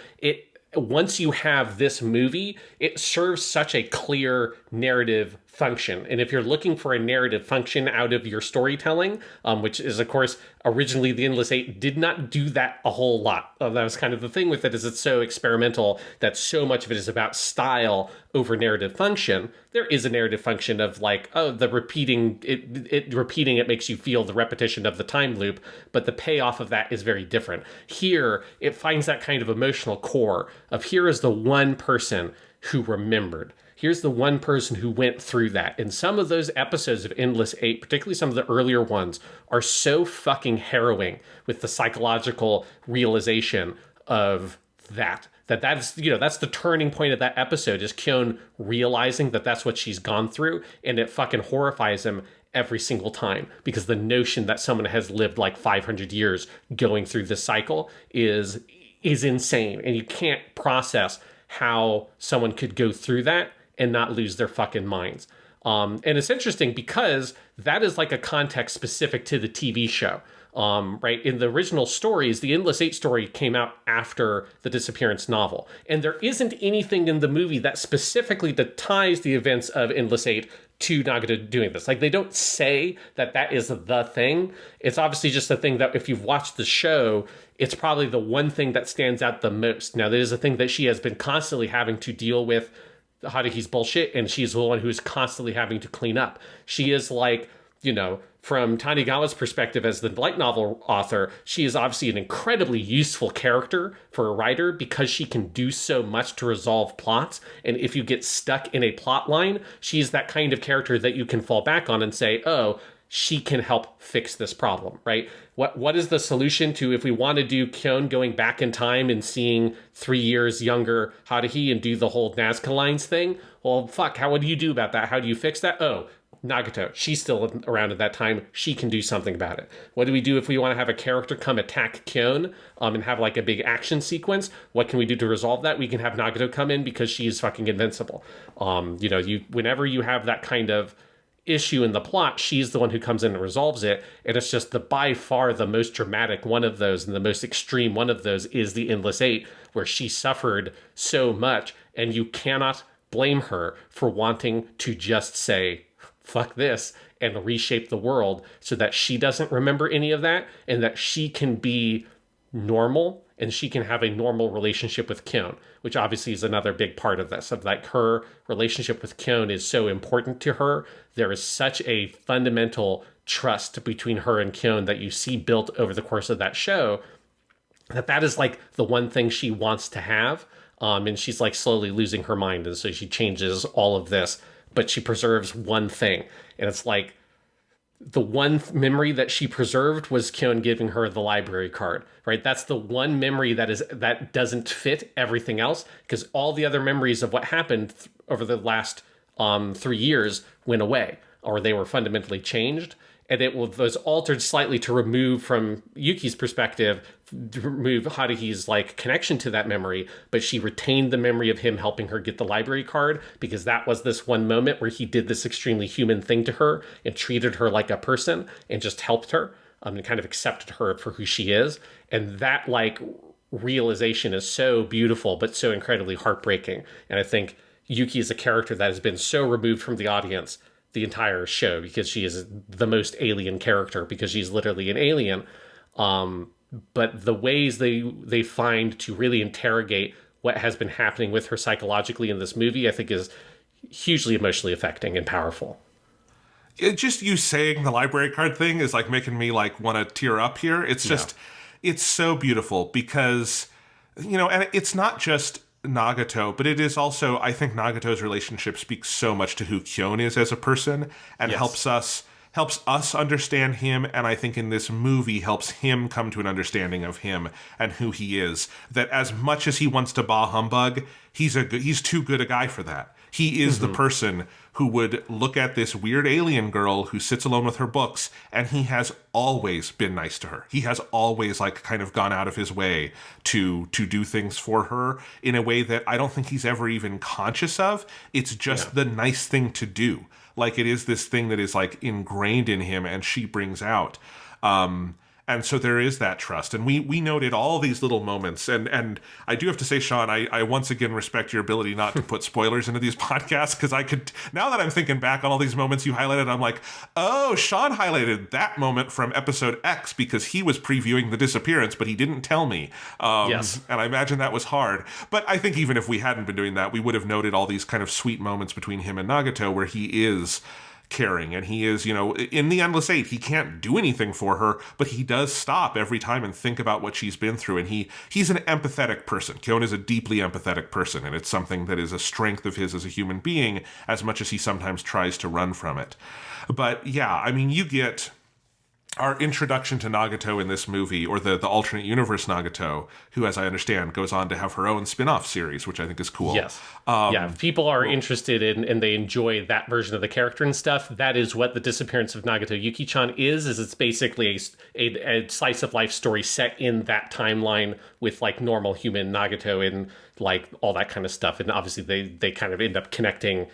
once you have this movie, it serves such a clear narrative function. And if you're looking for a narrative function out of your storytelling, which is, of course, originally the Endless Eight did not do that a whole lot. That was kind of the thing with it, is it's so experimental that so much of it is about style over narrative function. There is a narrative function of like, oh, the repeating it makes you feel the repetition of the time loop, but the payoff of that is very different. Here, it finds that kind of emotional core of here is the one person who remembered. Here's the one person who went through that. And some of those episodes of Endless Eight, particularly some of the earlier ones, are so fucking harrowing with the psychological realization of that's the turning point of that episode, is Kyon realizing that that's what she's gone through, and it fucking horrifies him every single time, because the notion that someone has lived like 500 years going through this cycle is insane, and you can't process how someone could go through that and not lose their fucking minds. And it's interesting because that is like a context specific to the TV show. Right? In the original stories, the Endless Eight story came out after the Disappearance novel. And there isn't anything in the movie that specifically ties the events of Endless Eight to Nagato doing this. Like, they don't say that that is the thing. It's obviously just a thing that if you've watched the show, it's probably the one thing that stands out the most. Now, that is a thing that she has been constantly having to deal with, Haruhi's bullshit, and she's the one who's constantly having to clean up. She is like, from Tanigawa's perspective as the light novel author, she is obviously an incredibly useful character for a writer because she can do so much to resolve plots. And if you get stuck in a plot line, she's that kind of character that you can fall back on and say, oh, she can help fix this problem, right? What is the solution to, if we want to do Kyon going back in time and seeing 3 years younger Haruhi and do the whole Nazca lines thing? Well, fuck, what do you do about that? How do you fix that? Oh, Nagato, she's still around at that time. She can do something about it. What do we do if we want to have a character come attack Kyon and have like a big action sequence? What can we do to resolve that? We can have Nagato come in because she is fucking invincible. Whenever you have that kind of issue in the plot, she's the one who comes in and resolves it. And it's just by far the most dramatic one of those, and the most extreme one of those is the Endless Eight, where she suffered so much, and you cannot blame her for wanting to just say, fuck this, and reshape the world so that she doesn't remember any of that, and that she can be normal and she can have a normal relationship with Kyon, which obviously is another big part of this, of like her relationship with Kyon is so important to her. There is such a fundamental trust between her and Kyon that you see built over the course of that show, that is like the one thing she wants to have. And she's like slowly losing her mind. And so she changes all of this, but she preserves one thing. And it's like the one memory that she preserved was Kyon giving her the library card, right? That's the one memory that doesn't fit everything else, because all the other memories of what happened over the last 3 years went away, or they were fundamentally changed. And it was altered slightly to remove, from Yuki's perspective, to remove Haruhi's like connection to that memory, but she retained the memory of him helping her get the library card, because that was this one moment where he did this extremely human thing to her and treated her like a person and just helped her and kind of accepted her for who she is. And that like realization is so beautiful, but so incredibly heartbreaking. And I think Yuki is a character that has been so removed from the audience the entire show, because she is the most alien character, because she's literally an alien. But the ways they find to really interrogate what has been happening with her psychologically in this movie, I think is hugely emotionally affecting and powerful. Just you saying the library card thing is like making me like want to tear up here. It's just, it's so beautiful because, and it's not just Nagato, but it is also, I think Nagato's relationship speaks so much to who Kyon is as a person, and helps us understand him, and I think in this movie helps him come to an understanding of him and who he is. That as much as he wants to bah humbug, he's too good a guy for that. He is the person who would look at this weird alien girl who sits alone with her books, and he has always been nice to her. He has always like kind of gone out of his way to do things for her in a way that I don't think he's ever even conscious of. It's just the nice thing to do. Like, it is this thing that is like ingrained in him and she brings out. And And so there is that trust. And we noted all these little moments. And I do have to say, Sean, I once again respect your ability not to put spoilers into these podcasts, because I could, now that I'm thinking back on all these moments you highlighted, I'm like, oh, Sean highlighted that moment from episode X because he was previewing the disappearance, but he didn't tell me. Yes. And I imagine that was hard. But I think even if we hadn't been doing that, we would have noted all these kind of sweet moments between him and Nagato where he is caring, and he is, in the Endless Eight, he can't do anything for her, but he does stop every time and think about what she's been through, and he's an empathetic person. Kyon is a deeply empathetic person, and it's something that is a strength of his as a human being, as much as he sometimes tries to run from it. But yeah, I mean, you get our introduction to Nagato in this movie, or the alternate universe Nagato, who, as I understand, goes on to have her own spin-off series, which I think is cool. Yes. If people are interested in and they enjoy that version of the character and stuff, that is what the Disappearance of Nagato Yuki-chan is it's basically a slice of life story set in that timeline with like normal human Nagato and like all that kind of stuff. And obviously they kind of end up connecting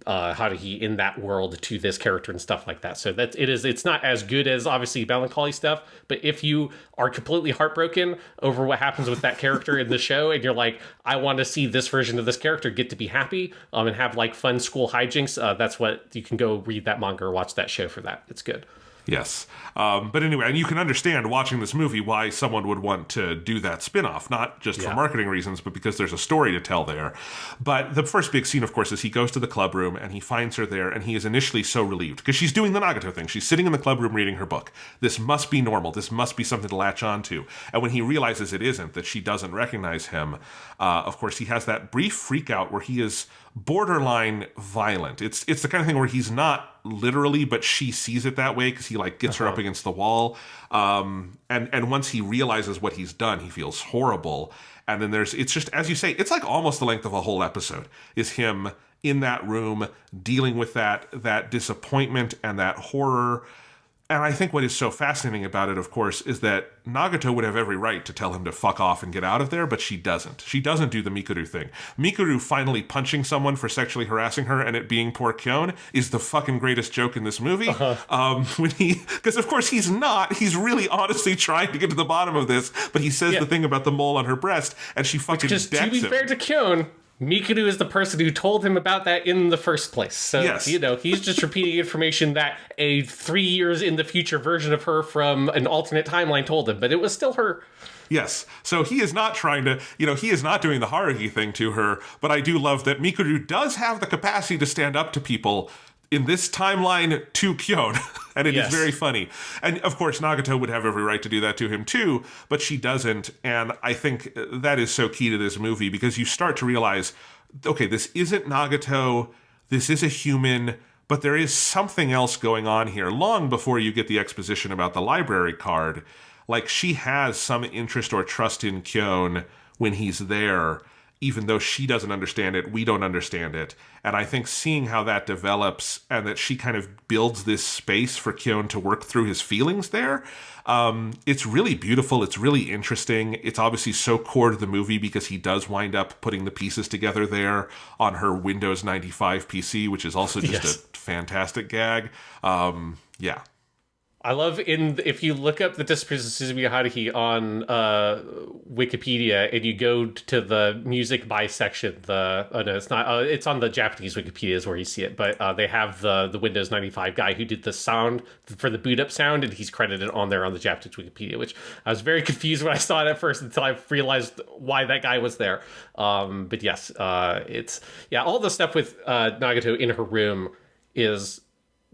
Haruhi in that world to this character and stuff like that. So it's not as good as obviously melancholy stuff, but if you are completely heartbroken over what happens with that character in the show and you're like, I want to see this version of this character get to be happy and have like fun school hijinks, that's what you can go read that manga or watch that show for that. It's good. Yes. But anyway, and you can understand watching this movie why someone would want to do that spin-off, not just for marketing reasons, but because there's a story to tell there. But the first big scene, of course, is he goes to the club room and he finds her there, and he is initially so relieved because she's doing the Nagato thing. She's sitting in the club room reading her book. This must be normal. This must be something to latch on to. And when he realizes it isn't, that she doesn't recognize him, of course, he has that brief freak out where he is borderline violent. It's the kind of thing where he's not literally, but she sees it that way because he like gets her up against the wall. And once he realizes what he's done, he feels horrible. And then it's just, as you say, it's like almost the length of a whole episode is him in that room dealing with that disappointment and that horror. And I think what is so fascinating about it, of course, is that Nagato would have every right to tell him to fuck off and get out of there, but she doesn't. She doesn't do the Mikuru thing. Mikuru finally punching someone for sexually harassing her and it being poor Kyon is the fucking greatest joke in this movie. Because of course he's not. He's really honestly trying to get to the bottom of this, but he says the thing about the mole on her breast and she fucking decks him. To be fair to Kyon, Mikuru is the person who told him about that in the first place. So, he's just repeating information that a 3 years in the future version of her from an alternate timeline told him, but it was still her. Yes. So he is not trying to, he is not doing the Haruhi thing to her, but I do love that Mikuru does have the capacity to stand up to people in this timeline to Kyon, and it is very funny. And of course, Nagato would have every right to do that to him too, but she doesn't. And I think that is so key to this movie because you start to realize, okay, this isn't Nagato, this is a human, but there is something else going on here long before you get the exposition about the library card. Like she has some interest or trust in Kyon when he's there, even though she doesn't understand it, we don't understand it. And I think seeing how that develops and that she kind of builds this space for Kyon to work through his feelings there, it's really beautiful. It's really interesting. It's obviously so core to the movie because he does wind up putting the pieces together there on her Windows 95 PC, which is also just a fantastic gag. I love if you look up the Disappearance of Suzumiya Haruhi on Wikipedia and you go to the music by section, it's not. It's on the Japanese Wikipedia is where you see it, but they have the Windows 95 guy who did the sound for the boot up sound, and he's credited on there on the Japanese Wikipedia, which I was very confused when I saw it at first until I realized why that guy was there. But yes, it's all the stuff with Nagato in her room is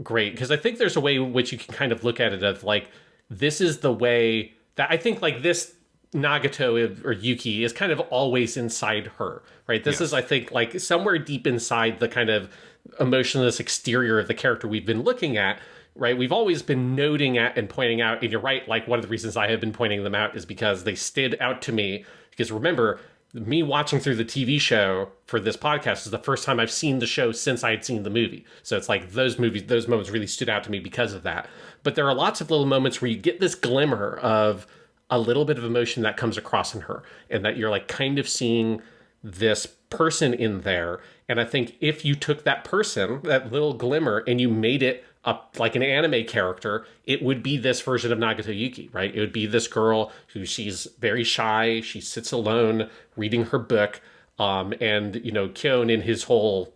great because I think there's a way in which you can kind of look at it of like, this is the way that I think like this Nagato or Yuki is kind of always inside her, right? This is, I think, like somewhere deep inside the kind of emotionless exterior of the character we've been looking at, right? We've always been noting at and pointing out, and you're right, like one of the reasons I have been pointing them out is because they stood out to me. Because remember, me watching through the TV show for this podcast is the first time I've seen the show since I had seen the movie. So it's like those moments really stood out to me because of that. But there are lots of little moments where you get this glimmer of a little bit of emotion that comes across in her, and that you're like kind of seeing this person in there. And I think if you took that person, that little glimmer, and you made it like an anime character, it would be this version of Nagato Yuki, right? It would be this girl who she's very shy. She sits alone reading her book. And, Kyon in his whole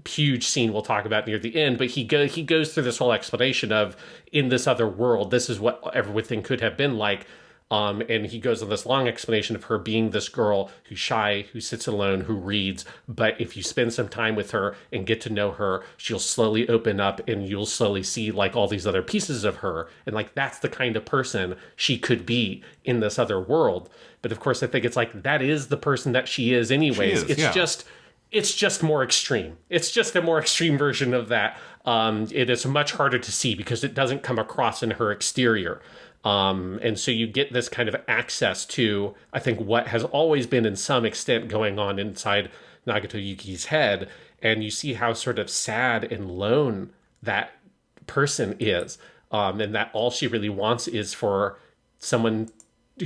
huge scene we'll talk about near the end, but he goes through this whole explanation of, in this other world, this is what everything could have been like. And he goes on this long explanation of her being this girl who's shy, who sits alone, who reads. But if you spend some time with her and get to know her, she'll slowly open up and you'll slowly see like all these other pieces of her. And like, that's the kind of person she could be in this other world. But of course, I think it's like, that is the person that she is anyways. It's just more extreme. It's just a more extreme version of that. It is much harder to see because it doesn't come across in her exterior. And so you get this kind of access to, I think, what has always been in some extent going on inside Nagato Yuki's head. And you see how sort of sad and lone that person is. And that all she really wants is for someone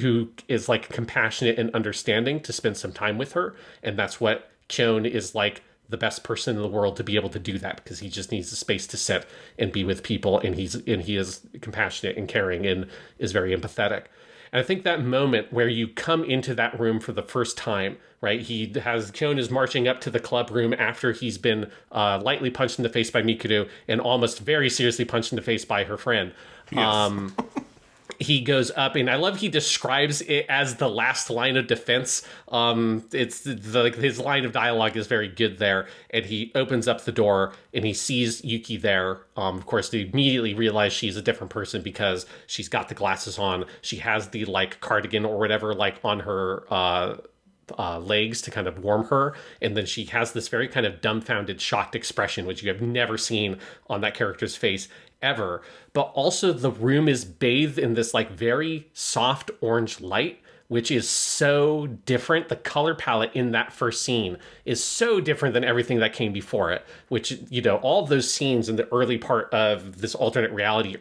who is like compassionate and understanding to spend some time with her. And that's what Kyon is like, the best person in the world to be able to do that, because he just needs the space to sit and be with people, and he is compassionate and caring and is very empathetic. And I think that moment where you come into that room for the first time, right? Kyon is marching up to the club room after he's been lightly punched in the face by Mikuru and almost very seriously punched in the face by her friend. Yes. He goes up, and I love he describes it as the last line of defense. His line of dialogue is very good there, and he opens up the door and he sees Yuki there. Of course, they immediately realize she's a different person because she's got the glasses on. She has the like cardigan or whatever like on her legs to kind of warm her, and then she has this very kind of dumbfounded, shocked expression, which you have never seen on that character's face ever. But also the room is bathed in this like very soft orange light, which is so different. The color palette in that first scene is so different than everything that came before it, which, all those scenes in the early part of this alternate reality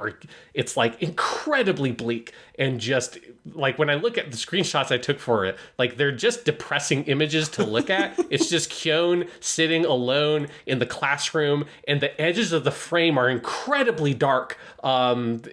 it's like incredibly bleak. And just like, when I look at the screenshots I took for it, like, they're just depressing images to look at. It's just Kyon sitting alone in the classroom, and the edges of the frame are incredibly dark. And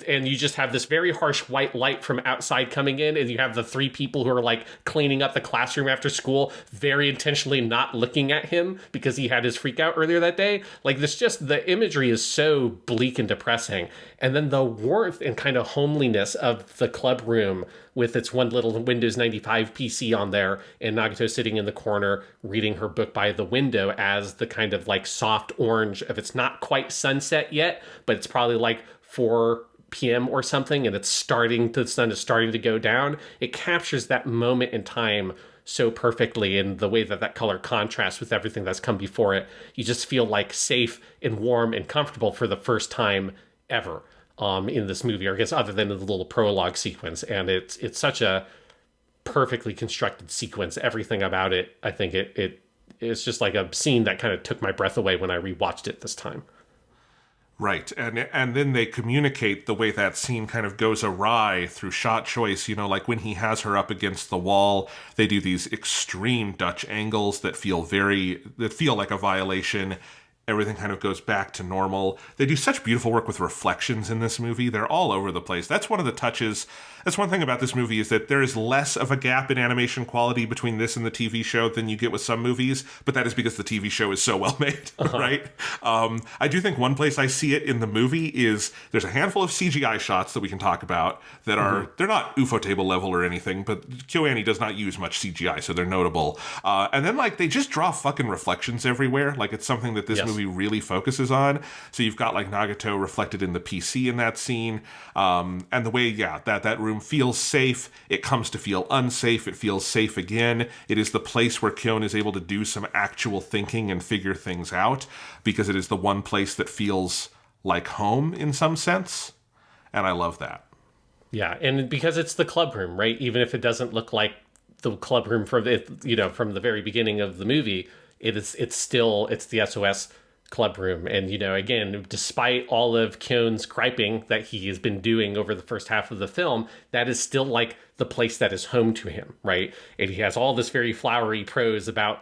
you just have this very harsh white light from outside coming in, and you have the three people who are like cleaning up the classroom after school, very intentionally not looking at him because he had his freak out earlier that day. Like, the imagery is so bleak and depressing. And then the warmth and kind of homeliness of the club room with its one little Windows 95 PC on there, and Nagato sitting in the corner reading her book by the window as the kind of like soft orange of, it's not quite sunset yet, but it's probably like 4 p.m. or something, and the sun is starting to go down. It captures that moment in time so perfectly, and the way that color contrasts with everything that's come before it. You just feel like safe and warm and comfortable for the first time ever in this movie, or I guess other than the little prologue sequence. And it's such a perfectly constructed sequence. Everything about it, I think it's just like a scene that kind of took my breath away when I rewatched it this time. Right, and then they communicate the way that scene kind of goes awry through shot choice. Like when he has her up against the wall, they do these extreme Dutch angles that feel like a violation. Everything kind of goes back to normal. They do such beautiful work with reflections in this movie. They're all over the place. That's one of the touches. That's one thing about this movie, is that there is less of a gap in animation quality between this and the TV show than you get with some movies, but that is because the TV show is so well made, right? I do think one place I see it in the movie is there's a handful of CGI shots that we can talk about that are, they're not UFO table level or anything, but KyoAni does not use much CGI, so they're notable. And then like they just draw fucking reflections everywhere. Like it's something that this movie really focuses on. So you've got like Nagato reflected in the PC in that scene. And the way, that room feels safe, it comes to feel unsafe, it feels safe again. It is the place where Kyon is able to do some actual thinking and figure things out, because it is the one place that feels like home in some sense. And I love that. Yeah, and because it's the club room, right? Even if it doesn't look like the club room from the very beginning of the movie, it's the SOS club room. And, again, despite all of Kyon's griping that he has been doing over the first half of the film, that is still like the place that is home to him, right? And he has all this very flowery prose about,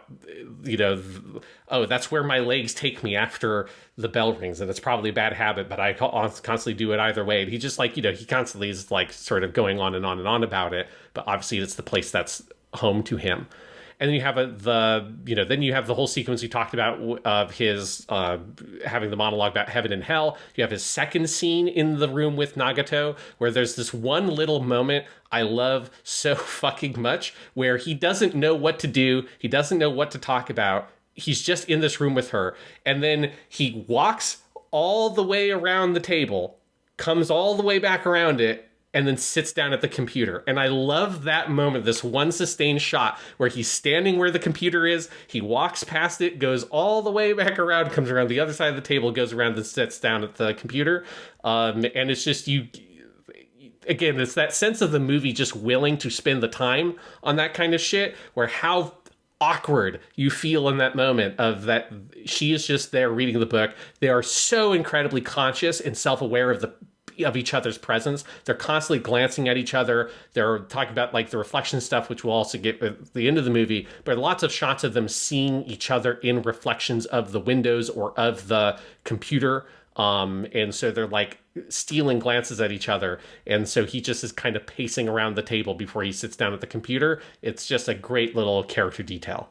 oh, that's where my legs take me after the bell rings. And it's probably a bad habit, but I constantly do it either way. And he just he constantly is like sort of going on and on and on about it. But obviously it's the place that's home to him. And then you have then you have the whole sequence you talked about of his having the monologue about heaven and hell. You have his second scene in the room with Nagato, where there's this one little moment I love so fucking much, where he doesn't know what to do. He doesn't know what to talk about. He's just in this room with her. And then he walks all the way around the table, comes all the way back around it, and then sits down at the computer. And I love that moment, this one sustained shot where he's standing where the computer is, he walks past it, goes all the way back around, comes around the other side of the table, goes around and sits down at the computer. And it's just, again, it's that sense of the movie just willing to spend the time on that kind of shit, where how awkward you feel in that moment of that she is just there reading the book. They are so incredibly conscious and self-aware of each other's presence. They're constantly glancing at each other. They're talking about like the reflection stuff, which we'll also get at the end of the movie, but lots of shots of them seeing each other in reflections of the windows or of the computer. And so they're like stealing glances at each other. And so he just is kind of pacing around the table before he sits down at the computer. It's just a great little character detail.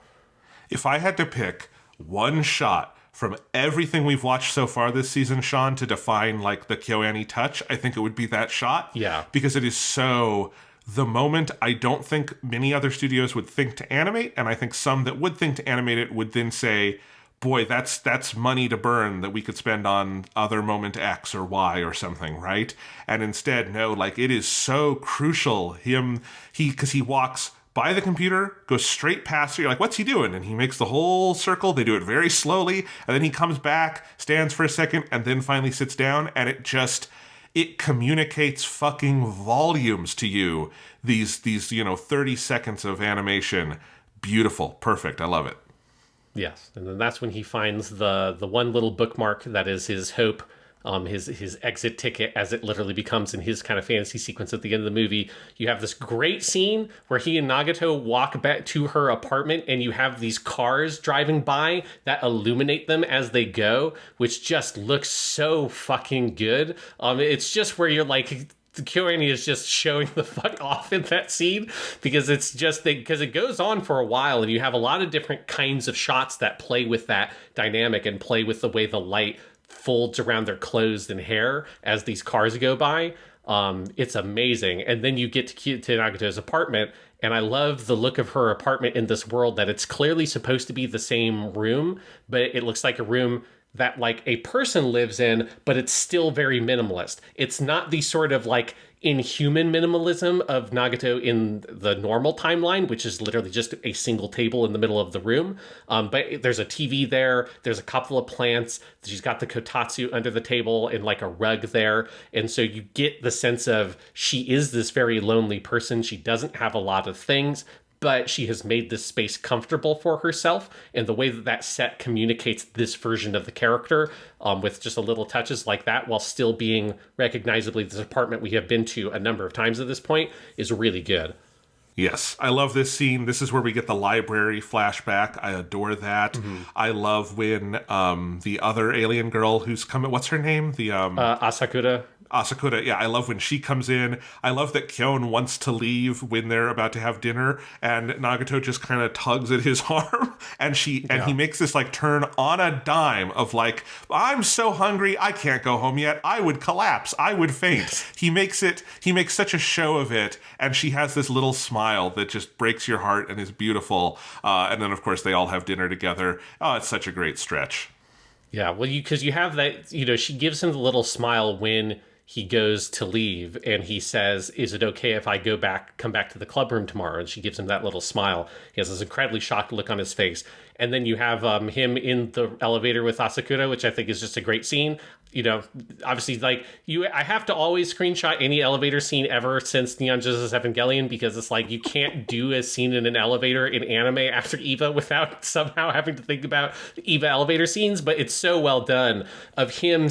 If I had to pick one shot from everything we've watched so far this season, Sean, to define like the KyoAni touch, I think it would be that shot. Yeah. Because it is so the moment I don't think many other studios would think to animate, and I think some that would think to animate it would then say, boy, that's money to burn that we could spend on other moment X or Y or something, right? And instead, no, like it is so crucial. Because he walks by the computer, goes straight past it. You're like, what's he doing? And he makes the whole circle. They do it very slowly. And then he comes back, stands for a second, and then finally sits down. And it communicates fucking volumes to you. These 30 seconds of animation. Beautiful. Perfect. I love it. Yes. And then that's when he finds the one little bookmark that is his hope, his exit ticket, as it literally becomes in his kind of fantasy sequence at the end of the movie. You have this great scene where he and Nagato walk back to her apartment, and you have these cars driving by that illuminate them as they go, which just looks so fucking good. It's just where you're like, the KyoAni is just showing the fuck off in that scene, because it's just because it goes on for a while, and you have a lot of different kinds of shots that play with that dynamic and play with the way the light folds around their clothes and hair as these cars go by. It's amazing. And then you get to Nagato's apartment, and I love the look of her apartment in this world that it's clearly supposed to be the same room, but it looks like a room that like a person lives in, but it's still very minimalist. It's not the sort of like inhuman minimalism of Nagato in the normal timeline, which is literally just a single table in the middle of the room. But there's a TV there. There's a couple of plants. She's got the kotatsu under the table and like a rug there. And so you get the sense of she is this very lonely person. She doesn't have a lot of things, but she has made this space comfortable for herself. And the way that set communicates this version of the character with just a little touches like that, while still being recognizably this apartment we have been to a number of times at this point, is really good. Yes, I love this scene. This is where we get the library flashback. I adore that. Mm-hmm. I love when the other alien girl who's coming, what's her name? The Asakura. Asakura, yeah, I love when she comes in. I love that Kyon wants to leave when they're about to have dinner, and Nagato just kind of tugs at his arm, and he makes this like turn on a dime of like, I'm so hungry, I can't go home yet. I would collapse. I would faint. He makes such a show of it, and she has this little smile that just breaks your heart and is beautiful. And then of course they all have dinner together. Oh, it's such a great stretch. Yeah, well, because you have that, she gives him the little smile when he goes to leave and he says, "Is it okay if I come back to the club room tomorrow?" And she gives him that little smile. He has this incredibly shocked look on his face. And then you have him in the elevator with Asakura, which I think is just a great scene. Obviously, I have to always screenshot any elevator scene ever since Neon Genesis Evangelion, because it's like you can't do a scene in an elevator in anime after EVA without somehow having to think about EVA elevator scenes. But it's so well done of him.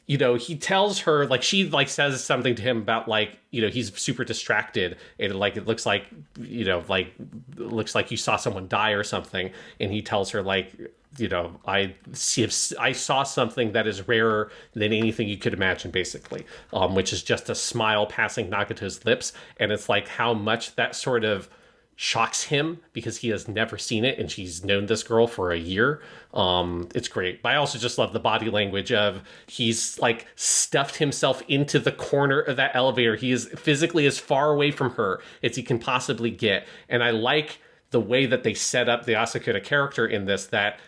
He tells her, she says something to him about he's super distracted and it looks like you saw someone die or something, and he tells her I saw something that is rarer than anything you could imagine, basically, which is just a smile passing Nagato's lips, and it's like how much that sort of shocks him because he has never seen it and she's known this girl for a year. It's great. But I also just love the body language of he's stuffed himself into the corner of that elevator. He is physically as far away from her as he can possibly get. And I like the way that they set up the Asakura character in this, that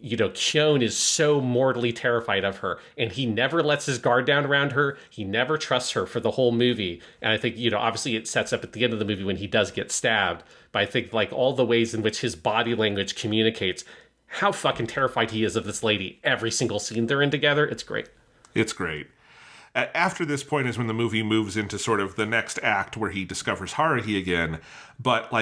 Kyon is so mortally terrified of her, and he never lets his guard down around her. He never trusts her for the whole movie. And I think, obviously it sets up at the end of the movie when he does get stabbed. But I think all the ways in which his body language communicates how fucking terrified he is of this lady every single scene they're in together. It's great. It's great. After this point is when the movie moves into sort of the next act where he discovers Haruhi again. But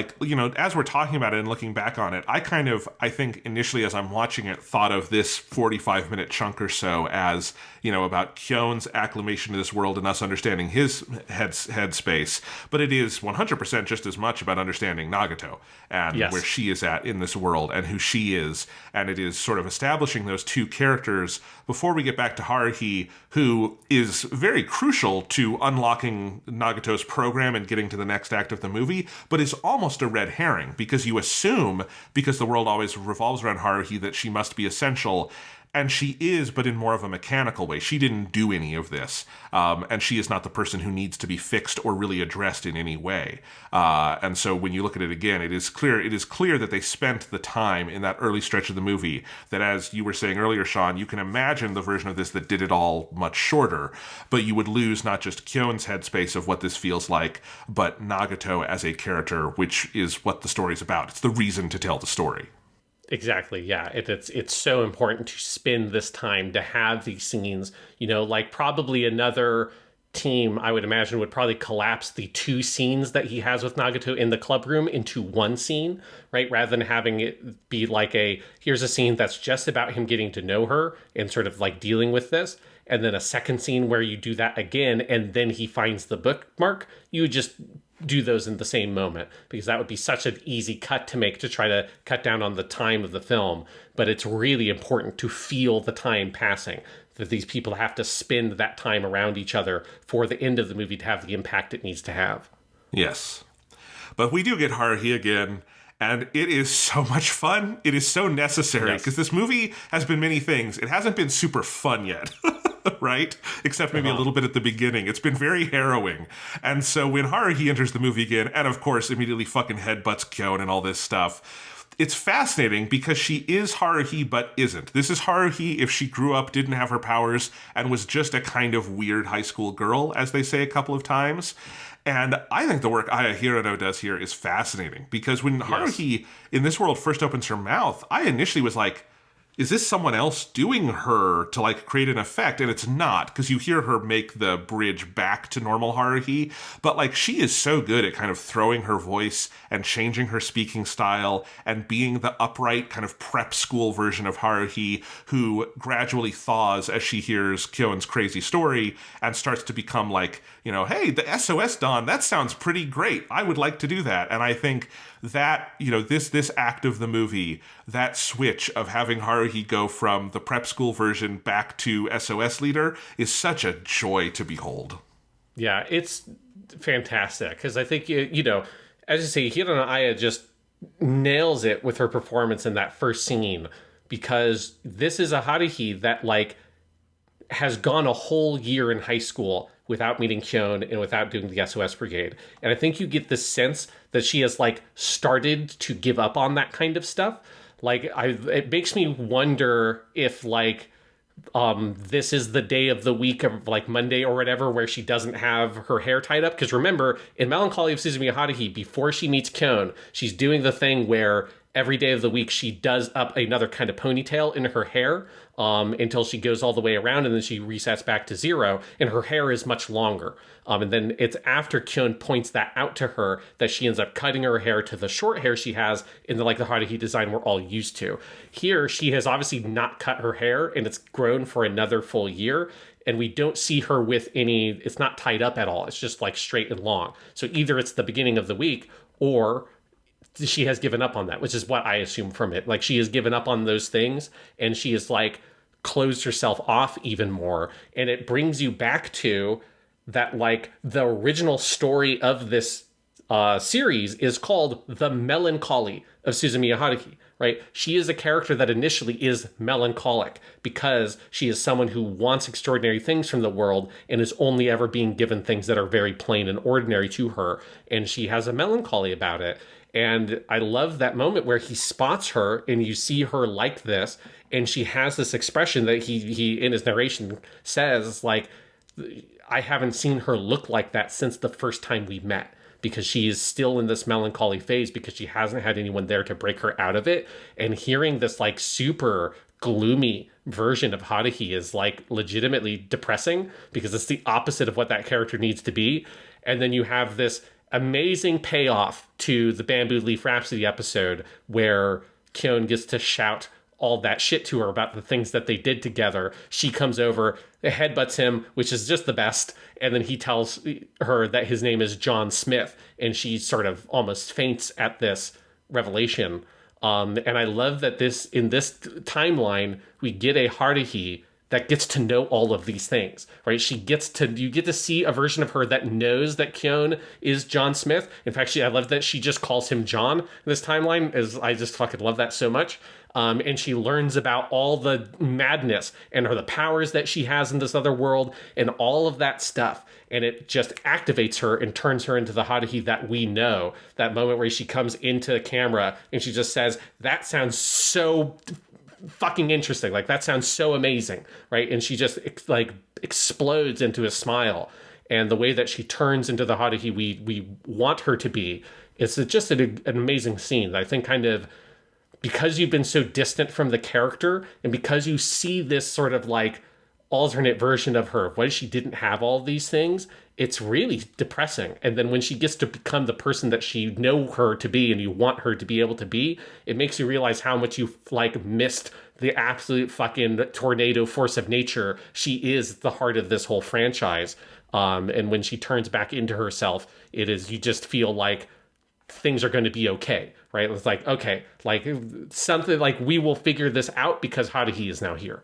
as we're talking about it and looking back on it, I think initially as I'm watching it, thought of this 45-minute chunk or so as, about Kyon's acclimation to this world and us understanding his headspace. But it is 100% just as much about understanding Nagato and where she is at in this world and who she is. And it is sort of establishing those two characters before we get back to Haruhi, who is very crucial to unlocking Nagato's program and getting to the next act of the movie, but is almost a red herring because you assume, because the world always revolves around Haruhi, that she must be essential. And she is, but in more of a mechanical way. She didn't do any of this. And she is not the person who needs to be fixed or really addressed in any way. And so when you look at it again, it is clear that they spent the time in that early stretch of the movie that, as you were saying earlier, Sean, you can imagine the version of this that did it all much shorter. But you would lose not just Kyon's headspace of what this feels like, but Nagato as a character, which is what the story's about. It's the reason to tell the story. Exactly, yeah. It's so important to spend this time to have these scenes. Probably another team, I would imagine, would probably collapse the two scenes that he has with Nagato in the club room into one scene, right? Rather than having it be here's a scene that's just about him getting to know her and sort of dealing with this, and then a second scene where you do that again, and then he finds the bookmark. You would just do those in the same moment, because that would be such an easy cut to make to try to cut down on the time of the film. But it's really important to feel the time passing, that these people have to spend that time around each other for the end of the movie to have the impact it needs to have. Yes. But we do get Haruhi again, and it is so much fun. It is so necessary, because this movie has been many things. It hasn't been super fun yet. Right? Except maybe a little bit at the beginning. It's been very harrowing. And so when Haruhi enters the movie again, and of course immediately fucking headbutts Kyon and all this stuff, it's fascinating because she is Haruhi but isn't. This is Haruhi if she grew up, didn't have her powers, and was just a kind of weird high school girl, as they say a couple of times. And I think the work Aya Hirano does here is fascinating, because when Haruhi in this world first opens her mouth, I initially was like, is this someone else doing her to create an effect? And it's not, because you hear her make the bridge back to normal Haruhi, but she is so good at kind of throwing her voice and changing her speaking style and being the upright kind of prep school version of Haruhi who gradually thaws as she hears Kyon's crazy story and starts to become hey, the SOS Dawn, that sounds pretty great. I would like to do that. And I think that, this act of the movie, that switch of having Haruhi go from the prep school version back to SOS leader is such a joy to behold. Yeah, it's fantastic, because I think, as you say, Hirano Aya just nails it with her performance in that first scene, because this is a Haruhi that, has gone a whole year in high school without meeting Kyon and without doing the SOS Brigade. And I think you get the sense that she has started to give up on that kind of stuff. It makes me wonder if this is the day of the week of like Monday or whatever where she doesn't have her hair tied up. Because remember, in Melancholy of Suzumiya Haruhi, before she meets Kyon, she's doing the thing where every day of the week she does up another kind of ponytail in her hair until she goes all the way around, and then she resets back to zero, and her hair is much longer. And then it's after Kyon points that out to her that she ends up cutting her hair to the short hair she has in the Haruhi design we're all used to. Here, she has obviously not cut her hair, and it's grown for another full year, and we don't see her with any, it's not tied up at all. It's just like straight and long. So either it's the beginning of the week, or she has given up on that, which is what I assume from it. Like, she has given up on those things, and she is like closed herself off even more. And it brings you back to that, like, the original story of this series is called The Melancholy of Suzumiya Haruhi, right? She is a character that initially is melancholic because she is someone who wants extraordinary things from the world and is only ever being given things that are very plain and ordinary to her. And she has a melancholy about it. And I love that moment where he spots her and you see her like this, and she has this expression that he in his narration says, like, I haven't seen her look like that since the first time we met, because she is still in this melancholy phase because she hasn't had anyone there to break her out of it. And hearing this like super gloomy version of Haruhi is like legitimately depressing because it's the opposite of what that character needs to be. And then you have this amazing payoff to the Bamboo Leaf Rhapsody episode where Kyon gets to shout all that shit to her about the things that they did together. She comes over, headbutts him, which is just the best, and then he tells her that his name is John Smith, and she sort of almost faints at this revelation. And I love that in this timeline, we get a Haruhi that gets to know all of these things, right? You get to see a version of her that knows that Kyon is John Smith. In fact, I love that she just calls him John in this timeline. I just fucking love that so much. And she learns about all the madness and the powers that she has in this other world and all of that stuff. And it just activates her and turns her into the Haruhi that we know. That moment where she comes into the camera and she just says, "That sounds so fucking interesting. Like, that sounds so amazing," right? And she just like explodes into a smile. And the way that she turns into the Haruhi we want her to be, it's just an amazing scene. I think kind of because you've been so distant from the character and because you see this sort of like alternate version of her, what if she didn't have all these things, it's really depressing. And then when she gets to become the person that she know her to be and you want her to be able to be, it makes you realize how much you like missed the absolute fucking tornado force of nature. She is the heart of this whole franchise. And when she turns back into herself, you just feel like things are going to be okay, right? It's like, okay, like something like we will figure this out because Haruhi is now here.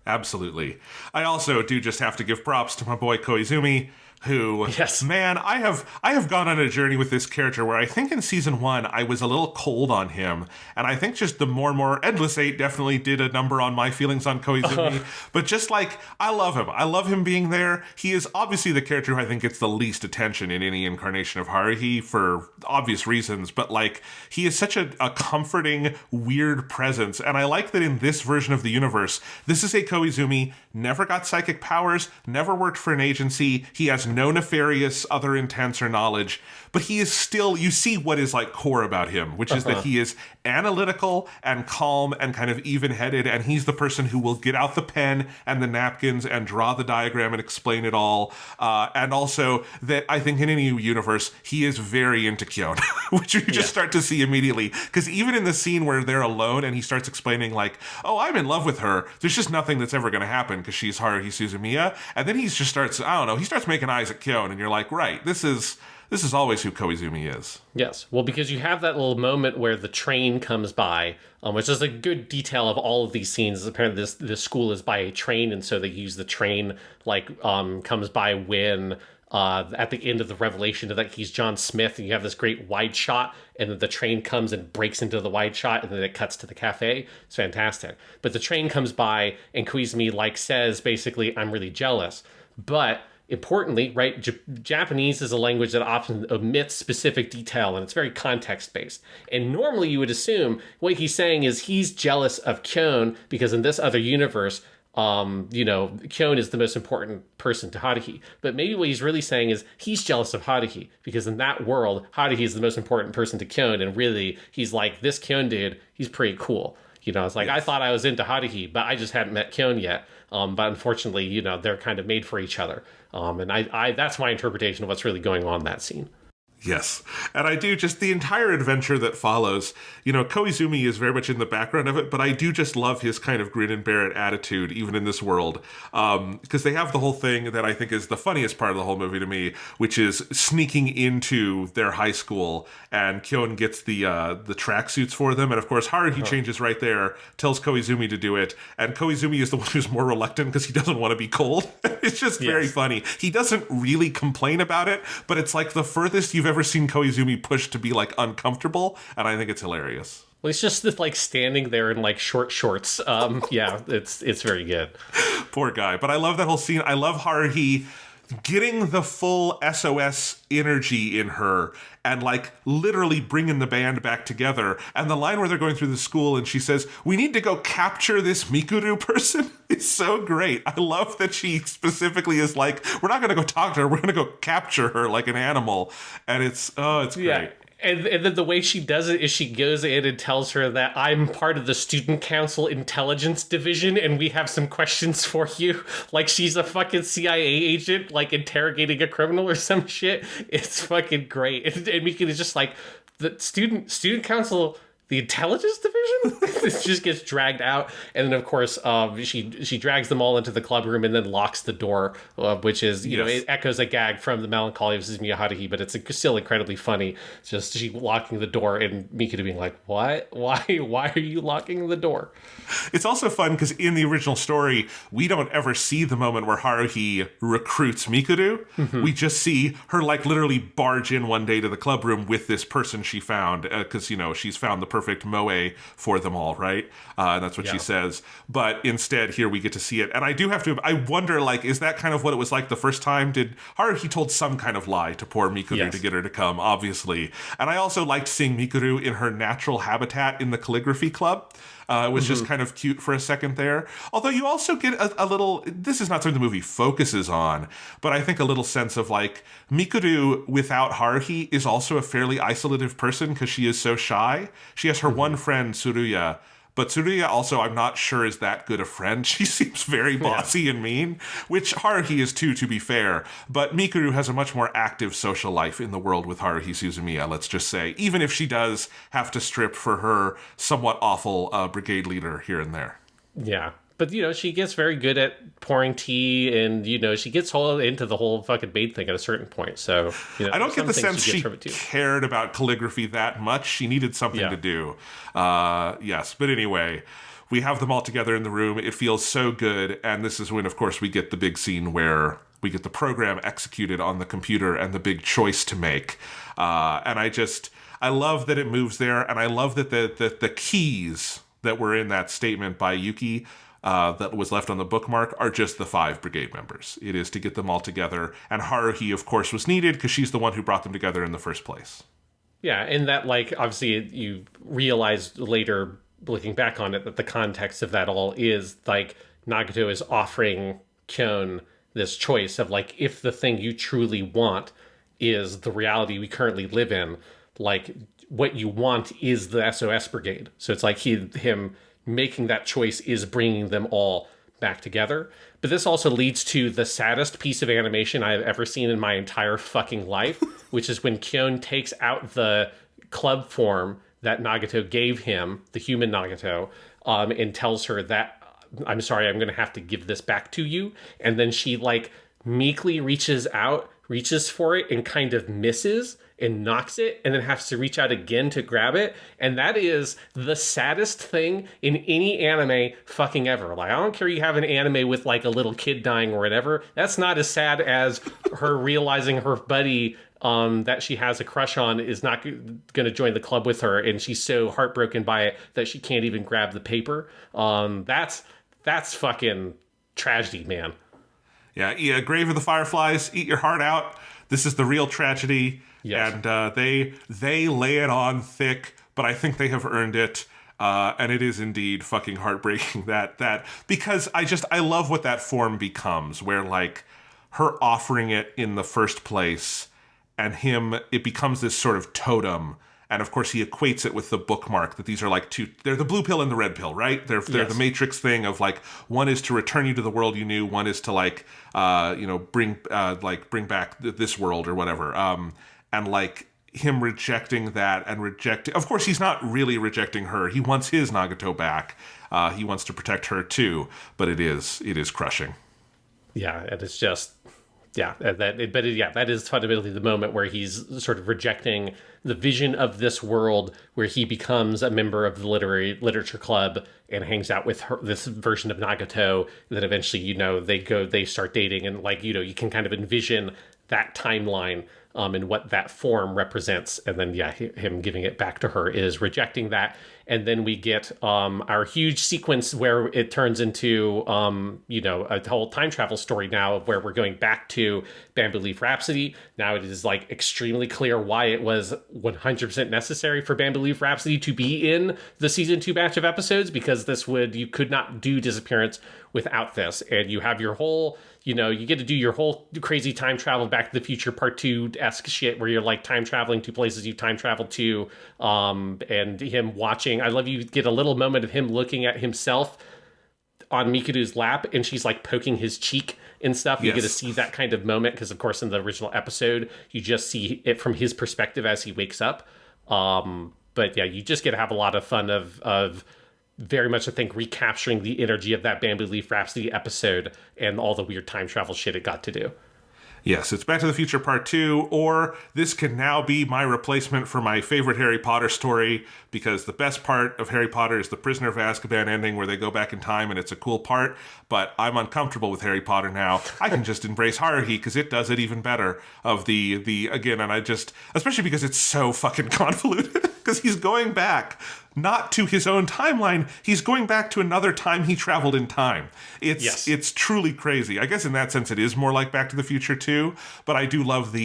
Absolutely. I also do just have to give props to my boy Koizumi, who, yes, man, I have gone on a journey with this character where I think in season 1 I was a little cold on him, and I think just the more and more Endless 8 definitely did a number on my feelings on Koizumi, but just like, I love him being there. He is obviously the character who I think gets the least attention in any incarnation of Haruhi for obvious reasons, but like, he is such a comforting, weird presence, and I like that in this version of the universe, this is a Koizumi, never got psychic powers, never worked for an agency, he has no nefarious other intents or knowledge, but he is still, you see what is like core about him, which is that he is analytical and calm and kind of even-headed, and he's the person who will get out the pen and the napkins and draw the diagram and explain it all. And also that I think in any universe, he is very into Kyon, which you just start to see immediately. Because even in the scene where they're alone and he starts explaining like, oh, I'm in love with her, there's just nothing that's ever going to happen because she's Haruhi Suzumiya. And then he just starts, I don't know, he starts making eyes at Kyon, and you're like, right, this is always who Koizumi is. Yes. Well, because you have that little moment where the train comes by, which is a good detail of all of these scenes. Apparently this school is by a train, and so they use the train, like, comes by when at the end of the revelation that he's John Smith, and you have this great wide shot, and then the train comes and breaks into the wide shot, and then it cuts to the cafe. It's fantastic. But the train comes by, and Koizumi, like, says, basically, I'm really jealous. But importantly, right, Japanese is a language that often omits specific detail, and it's very context-based. And normally you would assume what he's saying is he's jealous of Kyon because in this other universe, Kyon is the most important person to Haruhi. But maybe what he's really saying is he's jealous of Haruhi because in that world, Haruhi is the most important person to Kyon. And really, he's like, this Kyon dude, he's pretty cool. It's like, yes. I thought I was into Haruhi, but I just hadn't met Kyon yet. But unfortunately, they're kind of made for each other. And I that's my interpretation of what's really going on in that scene. Yes. And I do just the entire adventure that follows. Koizumi is very much in the background of it, but I do just love his kind of grin and bear it attitude, even in this world. Because they have the whole thing that I think is the funniest part of the whole movie to me, which is sneaking into their high school, and Kyon gets the tracksuits for them. And of course, Haruhi changes right there, tells Koizumi to do it. And Koizumi is the one who's more reluctant because he doesn't want to be cold. It's just very funny. He doesn't really complain about it, but it's like the furthest you've ever seen Koizumi pushed to be like uncomfortable, and I think it's hilarious. Well, it's just like standing there in like short shorts. It's very good. Poor guy. But I love that whole scene. I love Haruhi getting the full SOS energy in her and like literally bringing the band back together. And the line where they're going through the school and she says, "We need to go capture this Mikuru person," is so great. I love that she specifically is like, we're not going to go talk to her. We're going to go capture her like an animal. And it's great. Yeah. And then the way she does it is she goes in and tells her that I'm part of the Student Council Intelligence Division and we have some questions for you. Like she's a fucking CIA agent, like interrogating a criminal or some shit. It's fucking great. And Mika is just like, the Student Council, the Intelligence Division? It just gets dragged out. And then, of course, she drags them all into the club room and then locks the door, which is, it echoes a gag from The Melancholy of Suzumiya Haruhi, but it's still incredibly funny. It's just she locking the door and Mikuru being like, what? Why are you locking the door? It's also fun because in the original story, we don't ever see the moment where Haruhi recruits Mikuru. Mm-hmm. We just see her like literally barge in one day to the club room with this person she found because, she's found the perfect moe for them all, right? And that's what she says. But instead, here we get to see it. And I wonder, like, is that kind of what it was like the first time? Did Haruhi told some kind of lie to poor Mikuru to get her to come, obviously. And I also liked seeing Mikuru in her natural habitat in the calligraphy club. It was just kind of cute for a second there. Although you also get a little, this is not something the movie focuses on, but I think a little sense of like, Mikuru without Haruhi is also a fairly isolative person because she is so shy. She has her one friend, Tsuruya, but Tsuruya also, I'm not sure, is that good a friend. She seems very bossy and mean, which Haruhi is too, to be fair. But Mikuru has a much more active social life in the world with Haruhi Suzumiya, let's just say, even if she does have to strip for her somewhat awful brigade leader here and there. Yeah. But, she gets very good at pouring tea and, she gets all into the whole fucking maid thing at a certain point. So, I don't get the sense she cared about calligraphy that much. She needed something to do. Yes. But anyway, we have them all together in the room. It feels so good. And this is when, of course, we get the big scene where we get the program executed on the computer and the big choice to make. And I love that it moves there. And I love that the keys that were in that statement by Yuki that was left on the bookmark are just the 5 brigade members. It is to get them all together. And Haruhi, of course, was needed because she's the one who brought them together in the first place. Yeah, and that, like, obviously you realize later, looking back on it, that the context of that all is, like, Nagato is offering Kyon this choice of, like, if the thing you truly want is the reality we currently live in, like, what you want is the SOS Brigade. So it's like him making that choice is bringing them all back together. But this also leads to the saddest piece of animation I have ever seen in my entire fucking life, which is when Kyon takes out the club form that Nagato gave him, the human Nagato, and tells her that, I'm sorry, I'm going to have to give this back to you. And then she, like, meekly reaches for it and kind of misses and knocks it and then has to reach out again to grab it. And that is the saddest thing in any anime fucking ever. Like, I don't care you have an anime with like a little kid dying or whatever. That's not as sad as her realizing her buddy that she has a crush on is not going to join the club with her. And she's so heartbroken by it that she can't even grab the paper. That's fucking tragedy, man. Yeah, Grave of the Fireflies, eat your heart out. This is the real tragedy. Yes. And they lay it on thick, but I think they have earned it. And it is indeed fucking heartbreaking that because I love what that form becomes, where like her offering it in the first place and it becomes this sort of totem. And of course he equates it with the bookmark, that these are like they're the blue pill and the red pill, right? They're the Matrix thing of like, one is to return you to the world you knew, one is to like, bring back this world or whatever. And like, him rejecting that and of course he's not really rejecting her, he wants his Nagato back, he wants to protect her too, but it is crushing. Yeah, and it's just, that is fundamentally the moment where he's sort of rejecting the vision of this world, where he becomes a member of the literature club and hangs out with this version of Nagato. That eventually, they start dating, and like, you can kind of envision that timeline and what that form represents. And then, him giving it back to her is rejecting that. And then we get our huge sequence where it turns into, a whole time travel story now, where we're going back to Bamboo Leaf Rhapsody. Now it is like extremely clear why it was 100% necessary for Bamboo Leaf Rhapsody to be in the season 2 batch of episodes, because you could not do Disappearance without this. And you have your whole, you get to do your whole crazy time travel Back to the Future Part 2-esque shit, where you're like time traveling to places you time traveled to, and him watching. I love you get a little moment of him looking at himself on Mikuru's lap, and she's like poking his cheek and stuff. You get to see that kind of moment, because of course in the original episode you just see it from his perspective as he wakes up. But yeah, you just get to have a lot of fun of very much, I think, recapturing the energy of that Bamboo Leaf Rhapsody episode and all the weird time travel shit it got to do. Yes, it's Back to the Future Part 2, or this can now be my replacement for my favorite Harry Potter story, because the best part of Harry Potter is the Prisoner of Azkaban ending, where they go back in time, and it's a cool part, but I'm uncomfortable with Harry Potter now. I can just embrace Haruhi, because it does it even better, again, and I just, especially because it's so fucking convoluted, because he's going back not to his own timeline, he's going back to another time he traveled in time. It's truly crazy. I guess in that sense it is more like Back to the Future 2, but I do love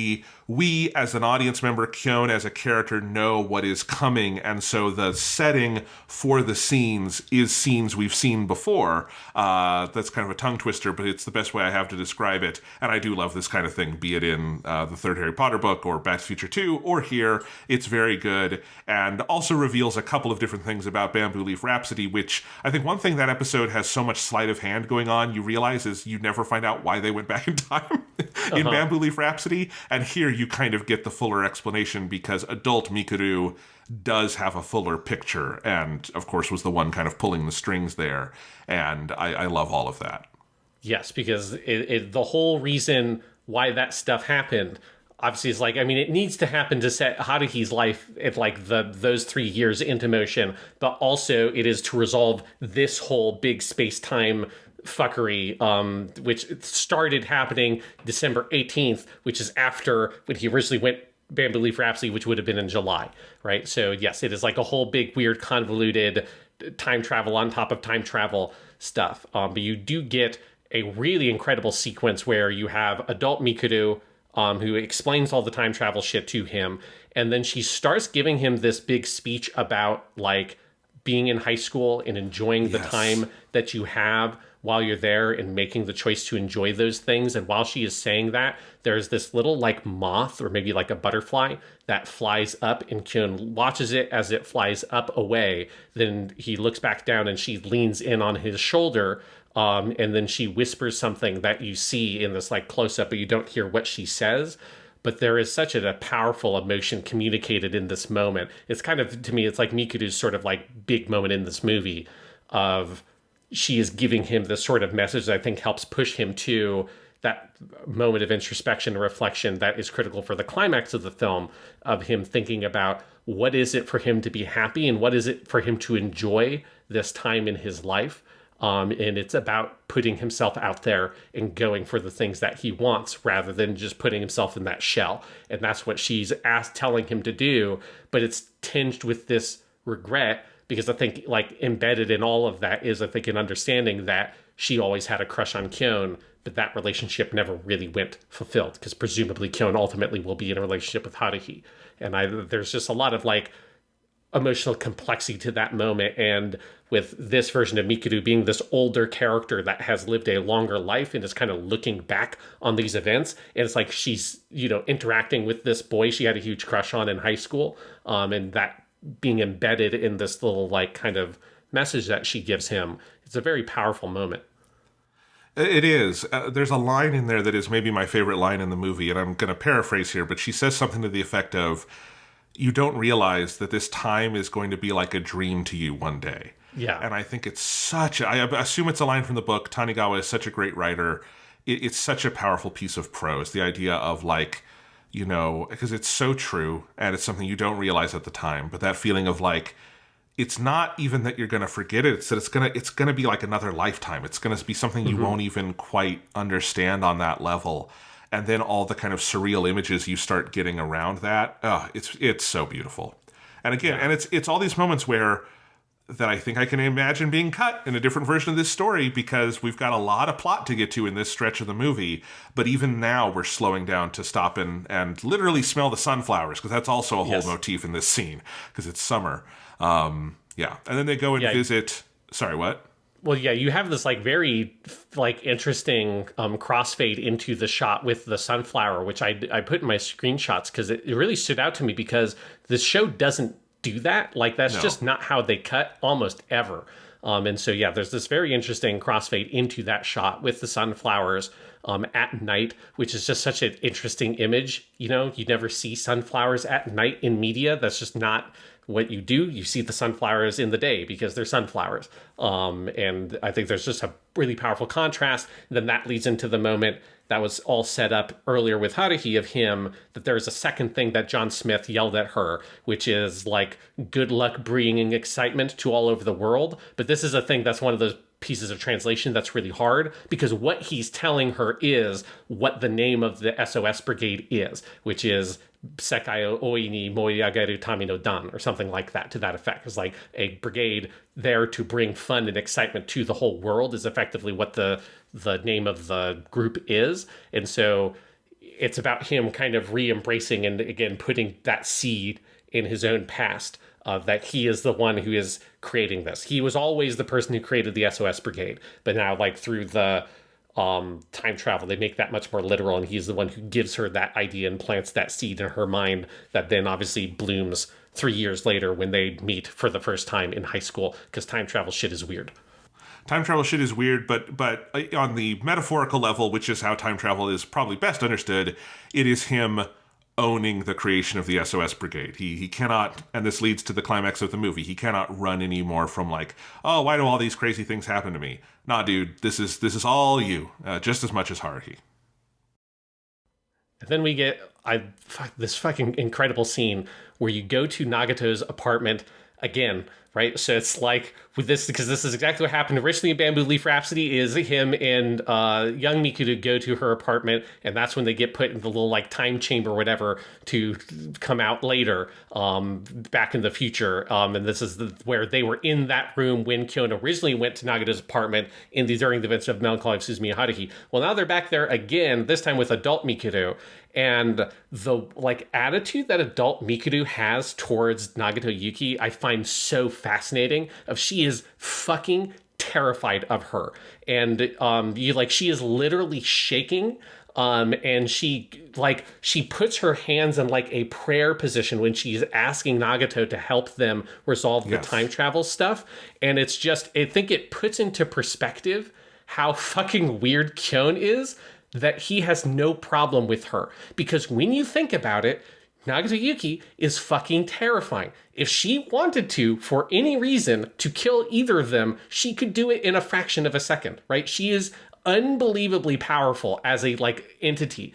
we as an audience member, Kyon as a character, know what is coming, and so the setting for the scenes is scenes we've seen before. That's kind of a tongue twister, but it's the best way I have to describe it, and I do love this kind of thing, be it in the third Harry Potter book, or Back to the Future 2, or here. It's very good, and also reveals a couple of different things about Bamboo Leaf Rhapsody, which I think one thing that episode has so much sleight of hand going on, you realize, is you never find out why they went back in time in Bamboo Leaf Rhapsody, and here you kind of get the fuller explanation, because adult Mikuru does have a fuller picture, and of course was the one kind of pulling the strings there, and I love all of that. Yes, because the whole reason why that stuff happened, obviously, is like, I mean, it needs to happen to set Haruhi's life at like those 3 years into motion, but also it is to resolve this whole big space-time fuckery, which started happening December 18th, which is after when he originally went Bamboo Leaf Rhapsody, which would have been in July, right? So yes, it is like a whole big weird convoluted time travel on top of time travel stuff. But you do get a really incredible sequence where you have adult Mikuru, who explains all the time travel shit to him, and then she starts giving him this big speech about like being in high school and enjoying the time that you have while you're there, and making the choice to enjoy those things. And while she is saying that, there's this little like moth, or maybe like a butterfly, that flies up, and Kyon watches it as it flies up away. Then he looks back down and she leans in on his shoulder, and then she whispers something that you see in this like close up, but you don't hear what she says. But there is such a powerful emotion communicated in this moment. It's kind of, to me, it's like Mikuru's sort of like big moment in this movie of, she is giving him this sort of message that I think helps push him to that moment of introspection and reflection that is critical for the climax of the film, of him thinking about what is it for him to be happy and what is it for him to enjoy this time in his life. And it's about putting himself out there and going for the things that he wants, rather than just putting himself in that shell. And that's what she's telling him to do. But it's tinged with this regret, because I think like embedded in all of that is, I think, an understanding that she always had a crush on Kyon, but that relationship never really went fulfilled, because presumably Kyon ultimately will be in a relationship with Haruhi. And there's just a lot of like emotional complexity to that moment. And with this version of Mikuru being this older character that has lived a longer life and is kind of looking back on these events, and it's like she's, interacting with this boy she had a huge crush on in high school, and that being embedded in this little like kind of message that she gives him. It's a very powerful moment. It is. There's a line in there that is maybe my favorite line in the movie, and I'm going to paraphrase here, but she says something to the effect of, you don't realize that this time is going to be like a dream to you one day. Yeah. And I think it's I assume it's a line from the book. Tanigawa is such a great writer. It's such a powerful piece of prose. The idea of like, because it's so true, and it's something you don't realize at the time, but that feeling of like, it's not even that you're going to forget it. It's that it's gonna be like another lifetime. It's going to be something you won't even quite understand on that level. And then all the kind of surreal images you start getting around that. It's so beautiful. And again, and it's all these moments where that I think I can imagine being cut in a different version of this story, because we've got a lot of plot to get to in this stretch of the movie. But even now we're slowing down to stop and literally smell the sunflowers, because that's also a whole motif in this scene, because it's summer. And then they go and visit. Sorry, what? Well, yeah, you have this like very like interesting crossfade into the shot with the sunflower, which I put in my screenshots because it really stood out to me, because this show doesn't do that. Like that's just not how they cut almost ever. And so, yeah, there's this very interesting crossfade into that shot with the sunflowers at night, which is just such an interesting image. You never see sunflowers at night in media. That's just not what you do. You see the sunflowers in the day because they're sunflowers. And I think there's just a really powerful contrast. And then that leads into the moment that was all set up earlier with Haruhi of him, that there's a second thing that John Smith yelled at her, which is like, good luck bringing excitement to all over the world. But this is a thing that's one of those pieces of translation that's really hard, because what he's telling her is what the name of the SOS Brigade is, which is Sekai o Oi ni Moriagaru Tami no Dan, or something like that, to that effect. It's like a brigade there to bring fun and excitement to the whole world is effectively what the name of the group is. And so it's about him kind of re-embracing and again putting that seed in his own past, that he is the one who is creating this. He was always the person who created the SOS Brigade, but now like through the time travel, they make that much more literal, and he's the one who gives her that idea and plants that seed in her mind that then obviously blooms 3 years later when they meet for the first time in high school, because time travel shit is weird. Time travel shit is weird, but on the metaphorical level, which is how time travel is probably best understood, it is him owning the creation of the SOS Brigade. He cannot, and this leads to the climax of the movie, he cannot run anymore from like, oh, why do all these crazy things happen to me? Nah, dude, this is all you, just as much as Haruhi. And then we get this fucking incredible scene where you go to Nagato's apartment again, right? So it's like with this, because this is exactly what happened originally in Bamboo Leaf Rhapsody, is him and young Mikuru go to her apartment, and that's when they get put in the little like time chamber or whatever to come out later, back in the future. And this is where they were in that room when Kyon originally went to Nagato's apartment during the events of Melancholy of Suzumiya Haruhi. Well, now they're back there again, this time with adult Mikuru. And the like attitude that adult Mikuru has towards Nagato Yuki, I find so fascinating. She is fucking terrified of her, and she is literally shaking. And she puts her hands in like a prayer position when she's asking Nagato to help them resolve the time travel stuff. And it's just, I think it puts into perspective how fucking weird Kyon is, that he has no problem with her. Because when you think about it, Nagato Yuki is fucking terrifying. If she wanted to, for any reason, to kill either of them, she could do it in a fraction of a second, right? She is unbelievably powerful as a entity.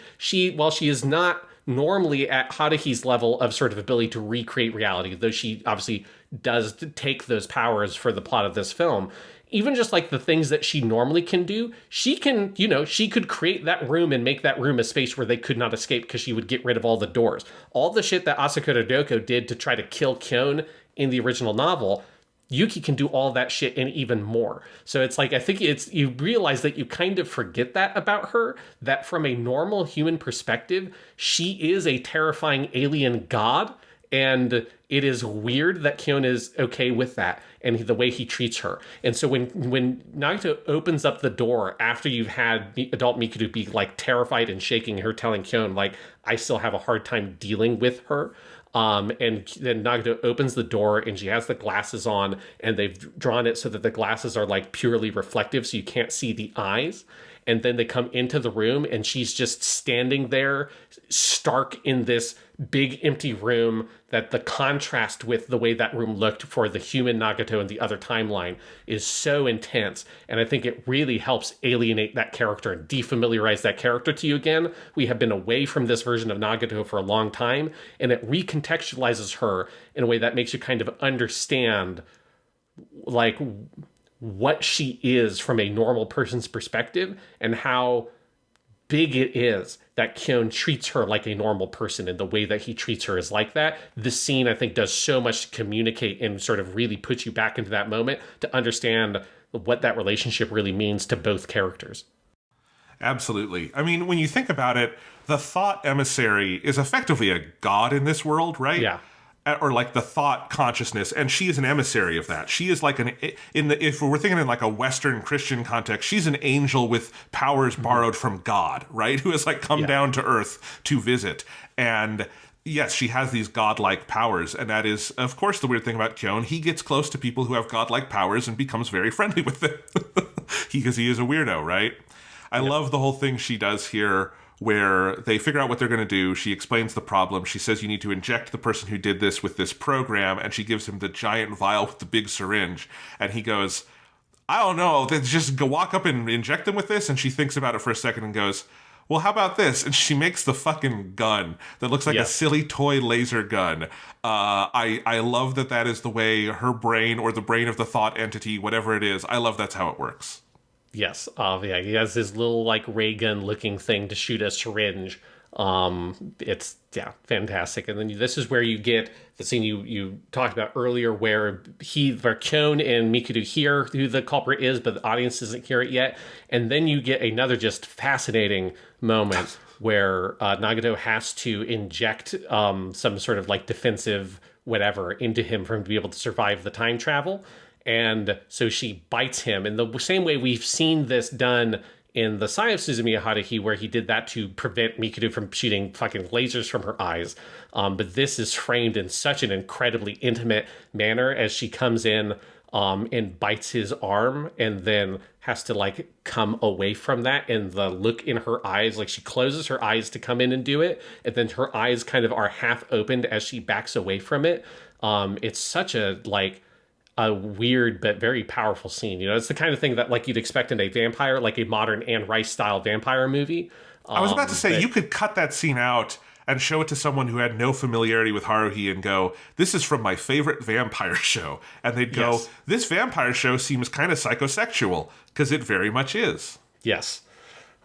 While she is not normally at Haruhi's level of sort of ability to recreate reality, though she obviously does take those powers for the plot of this film, even just like the things that she normally can do, she can, she could create that room and make that room a space where they could not escape, because she would get rid of all the doors. All the shit that Asakura Doko did to try to kill Kyon in the original novel, Yuki can do all that shit and even more. So it's like, I think you realize that you kind of forget that about her, that from a normal human perspective, she is a terrifying alien god. And it is weird that Kyon is okay with that and the way he treats her. And so when Nagato opens up the door after you've had adult Mikuru be like terrified and shaking, her telling Kyon, like, I still have a hard time dealing with her. And then Nagato opens the door and she has the glasses on, and they've drawn it so that the glasses are like purely reflective so you can't see the eyes. And then they come into the room and she's just standing there stark in this big empty room, that the contrast with the way that room looked for the human Nagato in the other timeline is so intense. And I think it really helps alienate that character and defamiliarize that character to you again. We have been away from this version of Nagato for a long time, and it recontextualizes her in a way that makes you kind of understand like what she is from a normal person's perspective, and how big it is that Kyon treats her like a normal person, and the way that he treats her is like that. This scene, I think, does so much to communicate and sort of really put you back into that moment to understand what that relationship really means to both characters. Absolutely. I mean, when you think about it, the thought emissary is effectively a god in this world, right? Yeah. Or like the thought consciousness, and she is an emissary of that. She is like if we're thinking in like a Western Christian context, she's an angel with powers borrowed from God, right? Who has like come down to earth to visit. And yes, she has these godlike powers, and that is, of course, the weird thing about Kyon. He gets close to people who have godlike powers and becomes very friendly with them because he is a weirdo, right? I love the whole thing she does here, where they figure out what they're going to do. She explains the problem. She says you need to inject the person who did this with this program, and she gives him the giant vial with the big syringe. And he goes, I don't know, then just go walk up and inject them with this? And she thinks about it for a second and goes, well, how about this? And she makes the fucking gun that looks like a silly toy laser gun. I love that is the way her brain, or the brain of the thought entity, whatever it is, I love that's how it works. Yes, yeah, he has his little like ray gun looking thing to shoot a syringe. It's fantastic. And then this is where you get the scene you talked about earlier, where Kyon and Mikuru hear who the culprit is, but the audience doesn't hear it yet. And then you get another just fascinating moment where Nagato has to inject some sort of like defensive whatever into him for him to be able to survive the time travel. And so she bites him in the same way we've seen this done in the Sai of Suzumiya Haruhi, where he did that to prevent Mikuru from shooting fucking lasers from her eyes. But this is framed in such an incredibly intimate manner as she comes in and bites his arm, and then has to like come away from that. And the look in her eyes, like she closes her eyes to come in and do it, and then her eyes kind of are half opened as she backs away from it. It's such a weird but very powerful scene. You know, it's the kind of thing that like you'd expect in a vampire, like a modern Anne Rice style vampire movie. I was about to say, you could cut that scene out and show it to someone who had no familiarity with Haruhi and go, this is from my favorite vampire show. And they'd go, this vampire show seems kind of psychosexual, because it very much is. Yes.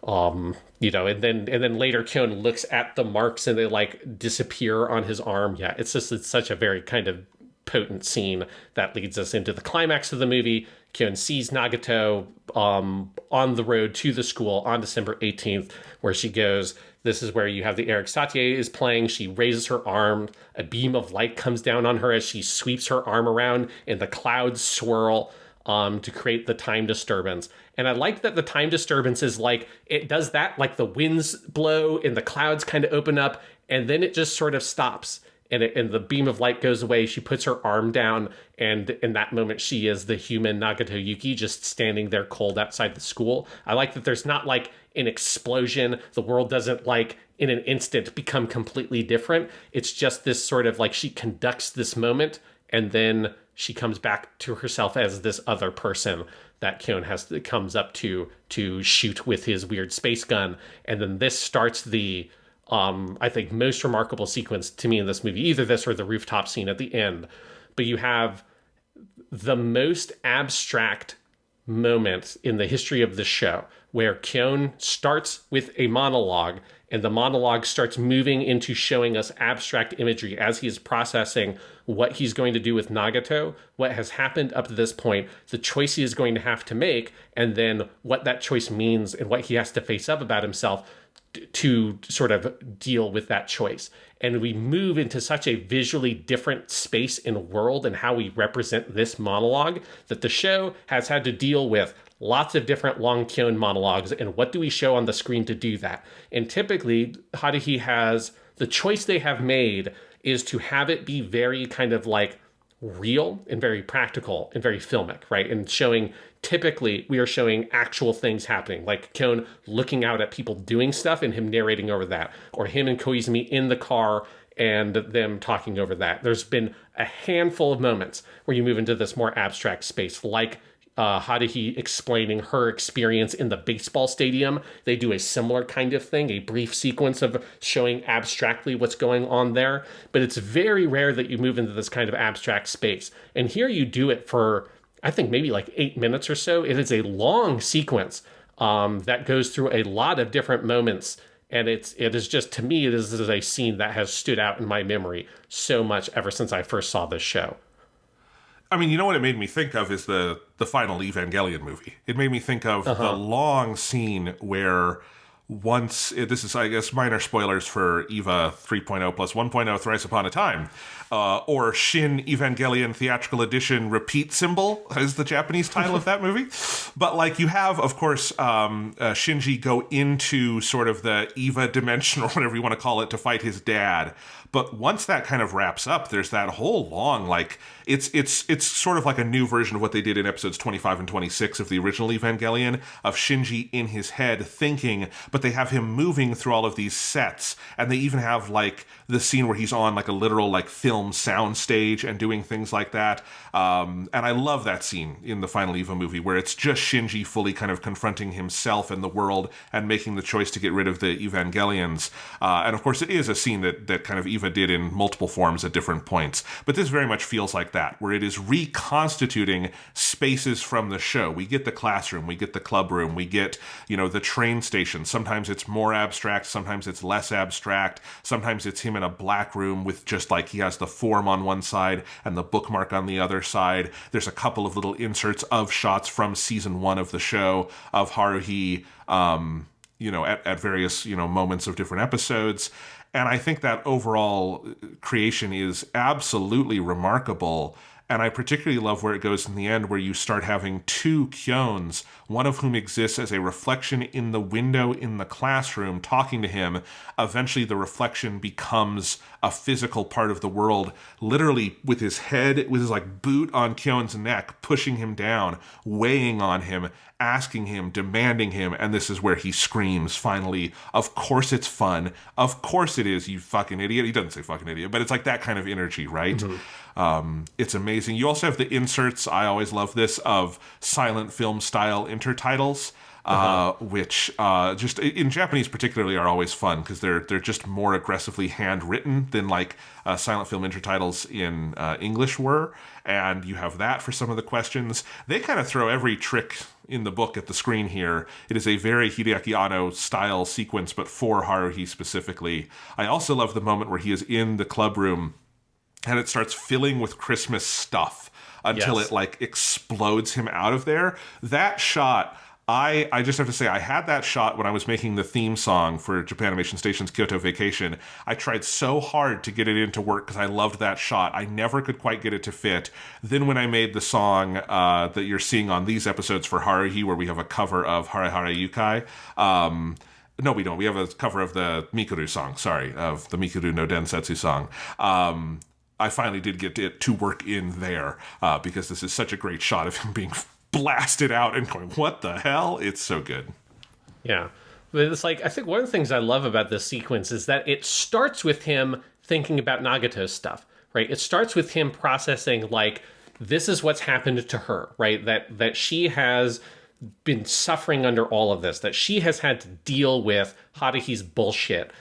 You know, and then later Kyon looks at the marks and they like disappear on his arm. Yeah, it's such a very kind of potent scene that leads us into the climax of the movie. Kyon sees Nagato on the road to the school on December 18th, where she goes. This is where you have the Eric Satie is playing. She raises her arm. A beam of light comes down on her as she sweeps her arm around, and the clouds swirl to create the time disturbance. And I like that the time disturbance is like, it does that, like the winds blow and the clouds kind of open up, and then it just sort of stops. And the beam of light goes away. She puts her arm down, and in that moment, she is the human Nagato Yuki, just standing there cold outside the school. I like that there's not like an explosion. The world doesn't like in an instant become completely different. It's just this sort of like she conducts this moment, and then she comes back to herself as this other person that Kyon comes up to shoot with his weird space gun. And then this starts the I think most remarkable sequence to me in this movie, either this or the rooftop scene at the end. But you have the most abstract moment in the history of the show, where Kyon starts with a monologue, and the monologue starts moving into showing us abstract imagery as he is processing what he's going to do with Nagato, what has happened up to this point, the choice he is going to have to make, and then what that choice means and what he has to face up about himself, to sort of deal with that choice. And we move into such a visually different space and world and how we represent this monologue that the show has had to deal with lots of different long Kyon monologues. And what do we show on the screen to do that? And typically, Haruhi has the choice they have made is to have it be very kind of like real and very practical and very filmic, right? And showing, typically we are showing actual things happening, like Kyon looking out at people doing stuff and him narrating over that, or him and Koizumi in the car and them talking over that. There's been a handful of moments where you move into this more abstract space, like Haruhi explaining her experience in the baseball stadium. They do a similar kind of thing, a brief sequence of showing abstractly what's going on there. But it's very rare that you move into this kind of abstract space. And here you do it for, I think, maybe like 8 minutes or so. It is a long sequence that goes through a lot of different moments. And it is just, to me, it is a scene that has stood out in my memory so much ever since I first saw this show. I mean, you know what it made me think of is the final Evangelion movie. It made me think of the long scene where this is, I guess, minor spoilers for EVA 3.0 plus 1.0 Thrice Upon a Time, or Shin Evangelion Theatrical Edition Repeat Symbol is the Japanese title of that movie. But like you have, of course, Shinji go into sort of the EVA dimension or whatever you want to call it to fight his dad. But once that kind of wraps up, there's that whole long, like, it's sort of like a new version of what they did in episodes 25 and 26 of the original Evangelion, of Shinji in his head thinking, but they have him moving through all of these sets, and they even have, like, the scene where he's on, like, a literal, like, film sound stage and doing things like that. And I love that scene in the final EVA movie, where it's just Shinji fully kind of confronting himself and the world and making the choice to get rid of the Evangelions. And, of course, it is a scene that kind of EVA did in multiple forms at different points. But this very much feels like that, where it is reconstituting spaces from the show. We get the classroom, we get the club room, we get, the train station. Sometimes it's more abstract, sometimes it's less abstract. Sometimes it's him in a black room with just like he has the form on one side and the bookmark on the other side. There's a couple of little inserts of shots from season 1 of the show of Haruhi, at various, moments of different episodes. And I think that overall creation is absolutely remarkable. And I particularly love where it goes in the end, where you start having 2 Kyons, one of whom exists as a reflection in the window in the classroom talking to him. Eventually the reflection becomes a physical part of the world, literally with his head, with his like boot on Kyon's neck, pushing him down, weighing on him, asking him, demanding him. And this is where he screams finally, "Of course it's fun. Of course it is, you fucking idiot." He doesn't say fucking idiot, but it's like that kind of energy, right? Mm-hmm. It's amazing. You also have the inserts, I always love this, of silent film style intertitles, which just in Japanese particularly are always fun because they're just more aggressively handwritten than like silent film intertitles in English were. And you have that for some of the questions. They kind of throw every trick in the book at the screen here. It is a very Hideaki Anno style sequence, but for Haruhi specifically. I also love the moment where he is in the club room and it starts filling with Christmas stuff until it like explodes him out of there. That shot, I just have to say, I had that shot when I was making the theme song for Japanimation Station's Kyoto Vacation. I tried so hard to get it into work because I loved that shot. I never could quite get it to fit. Then when I made the song that you're seeing on these episodes for Haruhi, where we have a cover of Hare Hare Yukai, no, we don't. We have a cover of the Mikuru song, of the Mikuru no Densetsu song. I finally did get it to work in there because this is such a great shot of him being blasted out and going, what the hell? It's so good. Yeah. But it's like, I think one of the things I love about this sequence is that it starts with him thinking about Nagato's stuff, right? It starts with him processing, like, this is what's happened to her, right? That she has been suffering under all of this, that she has had to deal with Haruhi's bullshit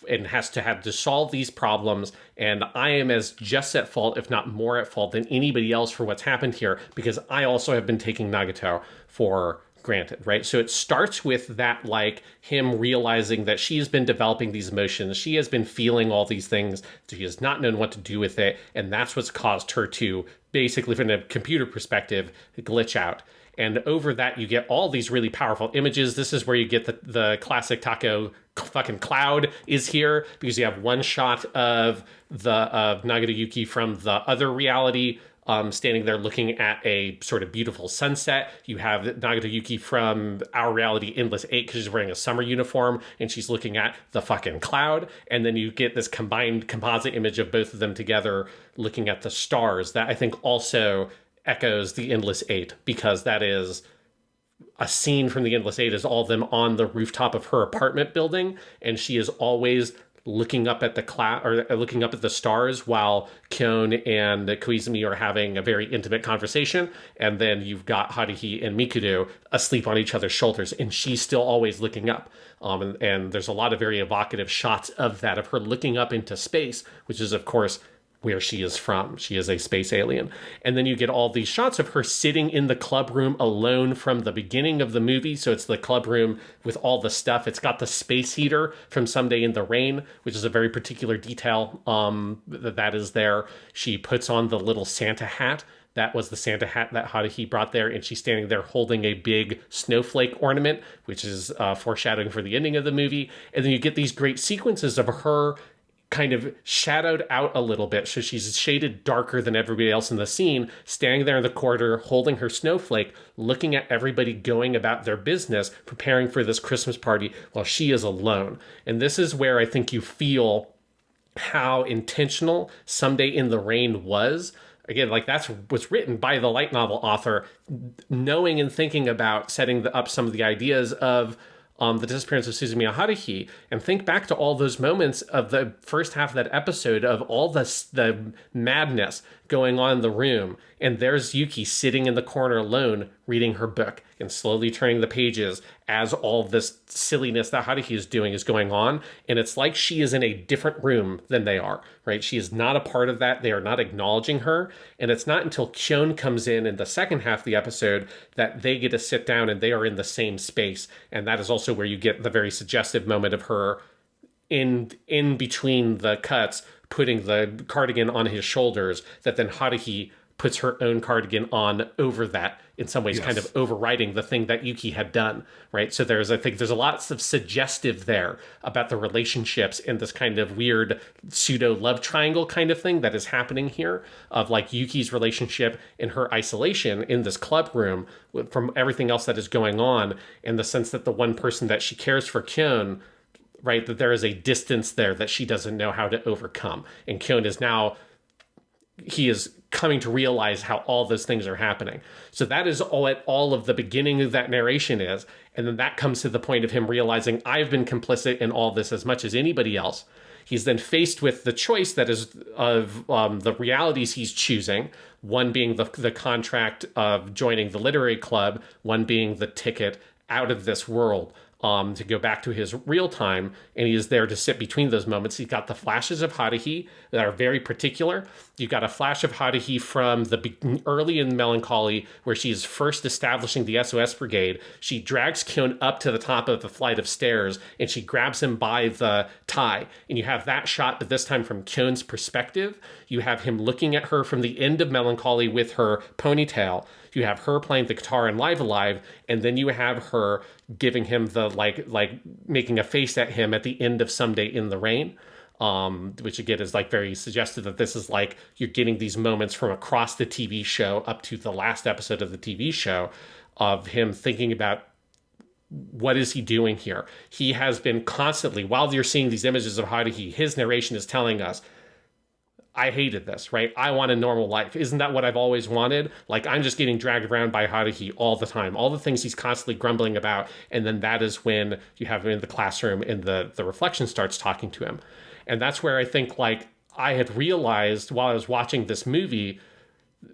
and has to have to solve these problems, and I am as just at fault, if not more at fault, than anybody else for what's happened here, because I also have been taking Nagato for granted, right? So it starts with that, like, him realizing that she's been developing these emotions, she has been feeling all these things, she has not known what to do with it, and that's what's caused her to, basically from a computer perspective, glitch out. And over that, you get all these really powerful images. This is where you get the classic Taco fucking cloud is here, because you have one shot of Nagaru Yuki from the other reality, standing there looking at a sort of beautiful sunset. You have Nagato Yuki from our reality, Endless 8, because she's wearing a summer uniform and she's looking at the fucking cloud. And then you get this combined composite image of both of them together looking at the stars that I think also echoes the Endless 8, because that is a scene from the Endless 8 is all of them on the rooftop of her apartment building, and she is always looking up at the cloud or looking up at the stars while Kyon and Koizumi are having a very intimate conversation. And then you've got Haruhi and Mikudo asleep on each other's shoulders, and she's still always looking up. And there's a lot of very evocative shots of that, of her looking up into space, which is, of course, where she is from. She is a space alien. And then you get all these shots of her sitting in the club room alone from the beginning of the movie. So it's the club room with all the stuff. It's got the space heater from Someday in the Rain, which is a very particular detail that is there. She puts on the little Santa hat. That was the Santa hat that Haruhi brought there, and she's standing there holding a big snowflake ornament, which is foreshadowing for the ending of the movie. And then you get these great sequences of her kind of shadowed out a little bit, so she's shaded darker than everybody else in the scene, standing there in the corridor holding her snowflake, looking at everybody going about their business, preparing for this Christmas party while she is alone. And this is where I think you feel how intentional Someday in the Rain was. Again, like, that's was written by the light novel author, knowing and thinking about setting up some of the ideas of the Disappearance of Suzumiya Haruhi, and think back to all those moments of the first half of that episode of all the madness going on in the room. And there's Yuki sitting in the corner alone, reading her book and slowly turning the pages as all this silliness that Haruhi is doing is going on. And it's like she is in a different room than they are, right? She is not a part of that. They are not acknowledging her. And it's not until Kyon comes in the second half of the episode that they get to sit down and they are in the same space. And that is also where you get the very suggestive moment of her in between the cuts, putting the cardigan on his shoulders, that then Haruhi puts her own cardigan on over that, in some ways, kind of overriding the thing that Yuki had done, right? So I think there's a lots of suggestive there about the relationships and this kind of weird pseudo love triangle kind of thing that is happening here, of like Yuki's relationship and her isolation in this club room from everything else that is going on, and the sense that the one person that she cares for, Kyon, right, that there is a distance there that she doesn't know how to overcome. And Kyon is now, he is coming to realize how all those things are happening. So that is all of the beginning of that narration is. And then that comes to the point of him realizing, I've been complicit in all this as much as anybody else. He's then faced with the choice that is of the realities he's choosing, one being the contract of joining the literary club, one being the ticket out of this world. To go back to his real time, and he is there to sit between those moments. He's got the flashes of Haruhi that are very particular. You've got a flash of Haruhi from early in Melancholy, where she is first establishing the SOS Brigade. She drags Kyon up to the top of the flight of stairs, and she grabs him by the tie. And you have that shot, but this time from Kyon's perspective. You have him looking at her from the end of Melancholy with her ponytail. You have her playing the guitar in Live Alive, and then you have her giving him the like making a face at him at the end of Someday in the Rain, which again is like very suggestive that this is like you're getting these moments from across the TV show up to the last episode of the TV show of him thinking about what is he doing here. He has been constantly, while you're seeing these images of Haruhi, his narration is telling us, I hated this, right? I want a normal life. Isn't that what I've always wanted? Like, I'm just getting dragged around by Haruhi all the time. All the things he's constantly grumbling about. And then that is when you have him in the classroom and the reflection starts talking to him. And that's where I think, like, I had realized while I was watching this movie,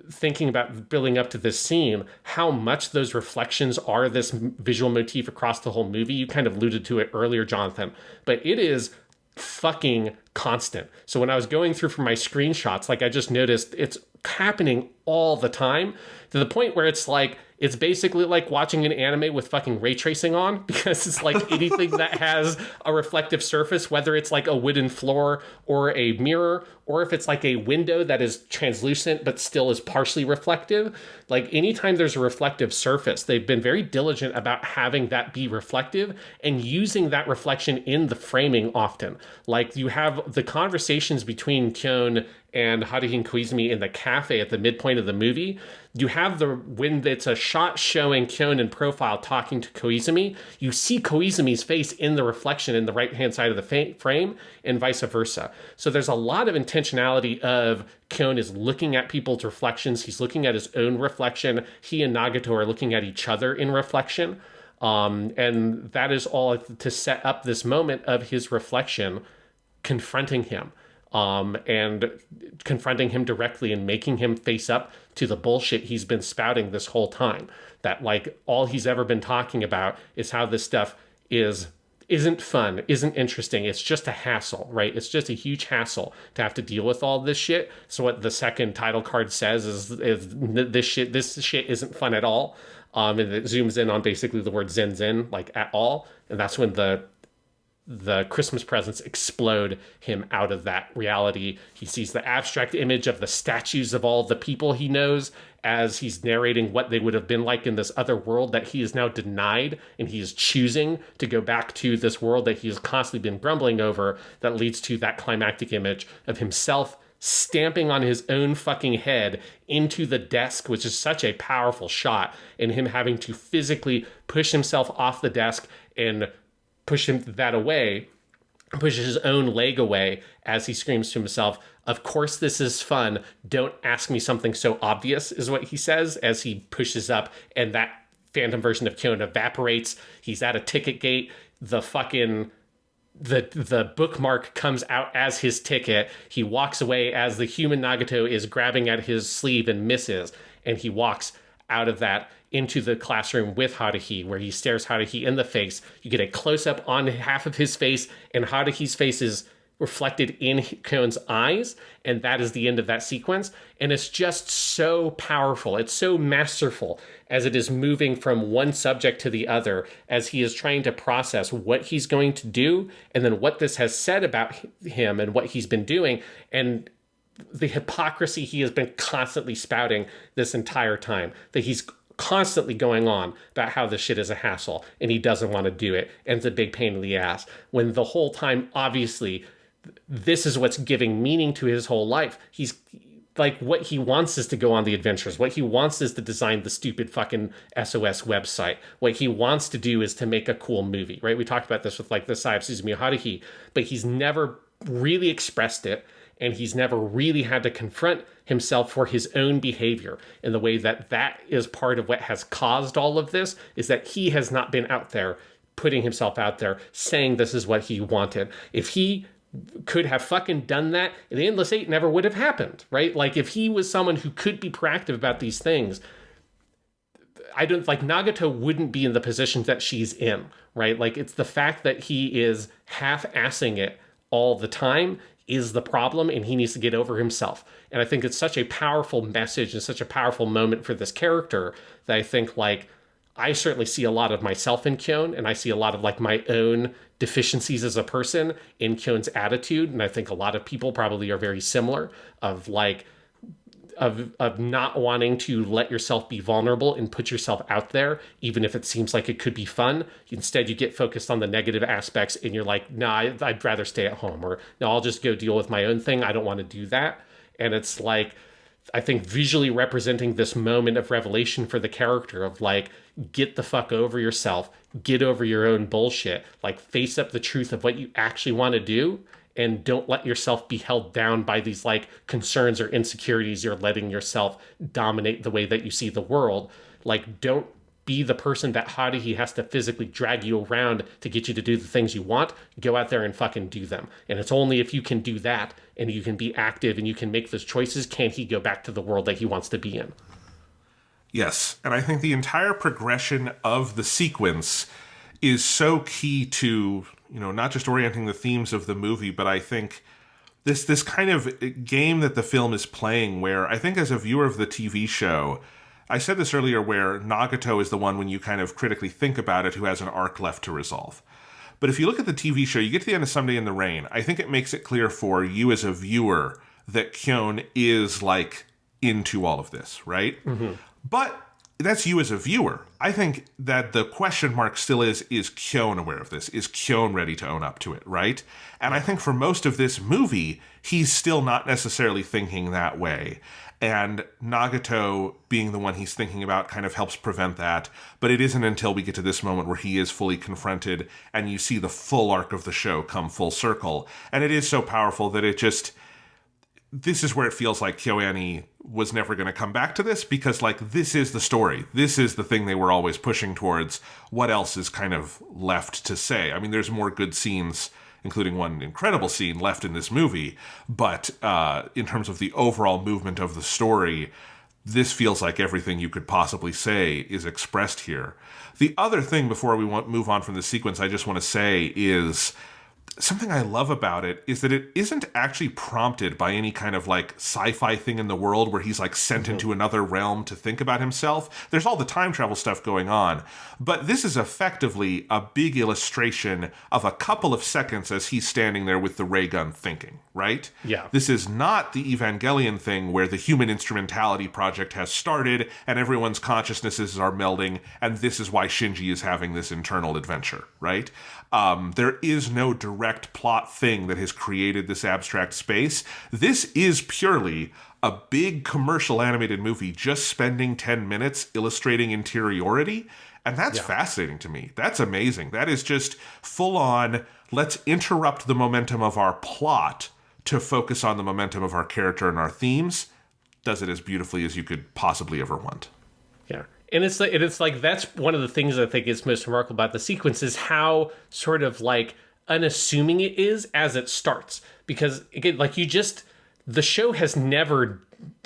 thinking about building up to this scene, how much those reflections are this visual motif across the whole movie. You kind of alluded to it earlier, Jonathan. But it is fucking constant. So when I was going through for my screenshots, like, I just noticed it's happening all the time, to the point where it's like, It's basically like watching an anime with fucking ray tracing on, because it's like anything that has a reflective surface, whether it's like a wooden floor or a mirror, or if it's like a window that is translucent but still is partially reflective. Like anytime there's a reflective surface, they've been very diligent about having that be reflective and using that reflection in the framing often. Like you have the conversations between Kyon and Haruhi and Koizumi in the cafe at the midpoint of the movie. You have when it's a shot showing Kyon in profile talking to Koizumi, you see Koizumi's face in the reflection in the right-hand side of the frame, and vice versa. So there's a lot of intentionality of Kyon is looking at people's reflections. He's looking at his own reflection. He and Nagato are looking at each other in reflection. And that is all to set up this moment of his reflection confronting him. And confronting him directly and making him face up to the bullshit he's been spouting this whole time. That like all he's ever been talking about is how this stuff isn't fun, isn't interesting. It's just a hassle, right? It's just a huge hassle to have to deal with all this shit. So what the second title card says is this shit isn't fun at all. And it zooms in on basically the word zen, like at all. And that's when the Christmas presents explode him out of that reality. He sees the abstract image of the statues of all the people he knows as he's narrating what they would have been like in this other world that he is now denied, and he is choosing to go back to this world that he has constantly been grumbling over, that leads to that climactic image of himself stamping on his own fucking head into the desk, which is such a powerful shot, and him having to physically push himself off the desk and push that away, pushes his own leg away as he screams to himself, "Of course this is fun. Don't ask me something so obvious," is what he says as he pushes up, and that phantom version of Kyon evaporates. He's at a ticket gate. The bookmark comes out as his ticket. He walks away as the human Nagato is grabbing at his sleeve and misses, and he walks out of that into the classroom with Haruhi, where he stares Haruhi in the face. You get a close-up on half of his face, and Haruhi's face is reflected in Kyon's eyes, and that is the end of that sequence. And it's just so powerful. It's so masterful as it is moving from one subject to the other, as he is trying to process what he's going to do, and then what this has said about him and what he's been doing, and the hypocrisy he has been constantly spouting this entire time, that he's constantly going on about how this shit is a hassle and he doesn't want to do it and it's a big pain in the ass, when the whole time, obviously, this is what's giving meaning to his whole life. He's like, what he wants is to go on the adventures. What he wants is to design the stupid fucking SOS website. What he wants to do is to make a cool movie, right? We talked about this with like the side of Suzumiya Haruhi, but he's never really expressed it. And he's never really had to confront himself for his own behavior. And the way that is part of what has caused all of this is that he has not been out there putting himself out there saying this is what he wanted. If he could have fucking done that, the Endless Eight never would have happened, right? Like if he was someone who could be proactive about these things, Nagato wouldn't be in the position that she's in, right? Like it's the fact that he is half-assing it all the time is the problem, and he needs to get over himself. And I think it's such a powerful message and such a powerful moment for this character that I think, like, I certainly see a lot of myself in Kyon, and I see a lot of, like, my own deficiencies as a person in Kyon's attitude, and I think a lot of people probably are very similar, of, like, of not wanting to let yourself be vulnerable and put yourself out there, even if it seems like it could be fun. Instead, you get focused on the negative aspects and you're like, nah, I'd rather stay at home, or no, I'll just go deal with my own thing. I don't want to do that. And it's like, I think visually representing this moment of revelation for the character of like, get the fuck over yourself, get over your own bullshit, like face up the truth of what you actually want to do. And don't let yourself be held down by these like concerns or insecurities. You're letting yourself dominate the way that you see the world. Like, don't be the person that Haruhi has to physically drag you around to get you to do the things you want. Go out there and fucking do them. And it's only if you can do that and you can be active and you can make those choices, can he go back to the world that he wants to be in. Yes, and I think the entire progression of the sequence is so key to, you know, not just orienting the themes of the movie, but I think this kind of game that the film is playing, where I think as a viewer of the TV show, I said this earlier where Nagato is the one, when you kind of critically think about it, who has an arc left to resolve. But if you look at the TV show, you get to the end of Someday in the Rain, I think it makes it clear for you as a viewer that Kyon is, like, into all of this, right? Mm-hmm. But that's you as a viewer. I think that the question mark still is Kyon aware of this? Is Kyon ready to own up to it, right? And I think for most of this movie, he's still not necessarily thinking that way. And Nagato, being the one he's thinking about, kind of helps prevent that. But it isn't until we get to this moment where he is fully confronted and you see the full arc of the show come full circle. And it is so powerful that it just... This is where it feels like KyoAni was never going to come back to this, because, like, this is the story. This is the thing they were always pushing towards. What else is kind of left to say? I mean, there's more good scenes, including one incredible scene left in this movie. But in terms of the overall movement of the story, this feels like everything you could possibly say is expressed here. The other thing, before we move on from this sequence, I just want to say is... Something I love about it is that it isn't actually prompted by any kind of, like, sci-fi thing in the world where he's, like, sent into another realm to think about himself. There's all the time travel stuff going on. But this is effectively a big illustration of a couple of seconds as he's standing there with the ray gun thinking, right? Yeah. This is not the Evangelion thing where the human instrumentality project has started and everyone's consciousnesses are melding, and this is why Shinji is having this internal adventure, right? There is no direct plot thing that has created this abstract space. This is purely a big commercial animated movie just spending 10 minutes illustrating interiority. And that's fascinating to me. That's amazing. That is just full on, let's interrupt the momentum of our plot to focus on the momentum of our character and our themes. Does it as beautifully as you could possibly ever want. Yeah. And it's like that's one of the things I think is most remarkable about the sequence is how sort of like unassuming it is as it starts. Because again, like the show has never,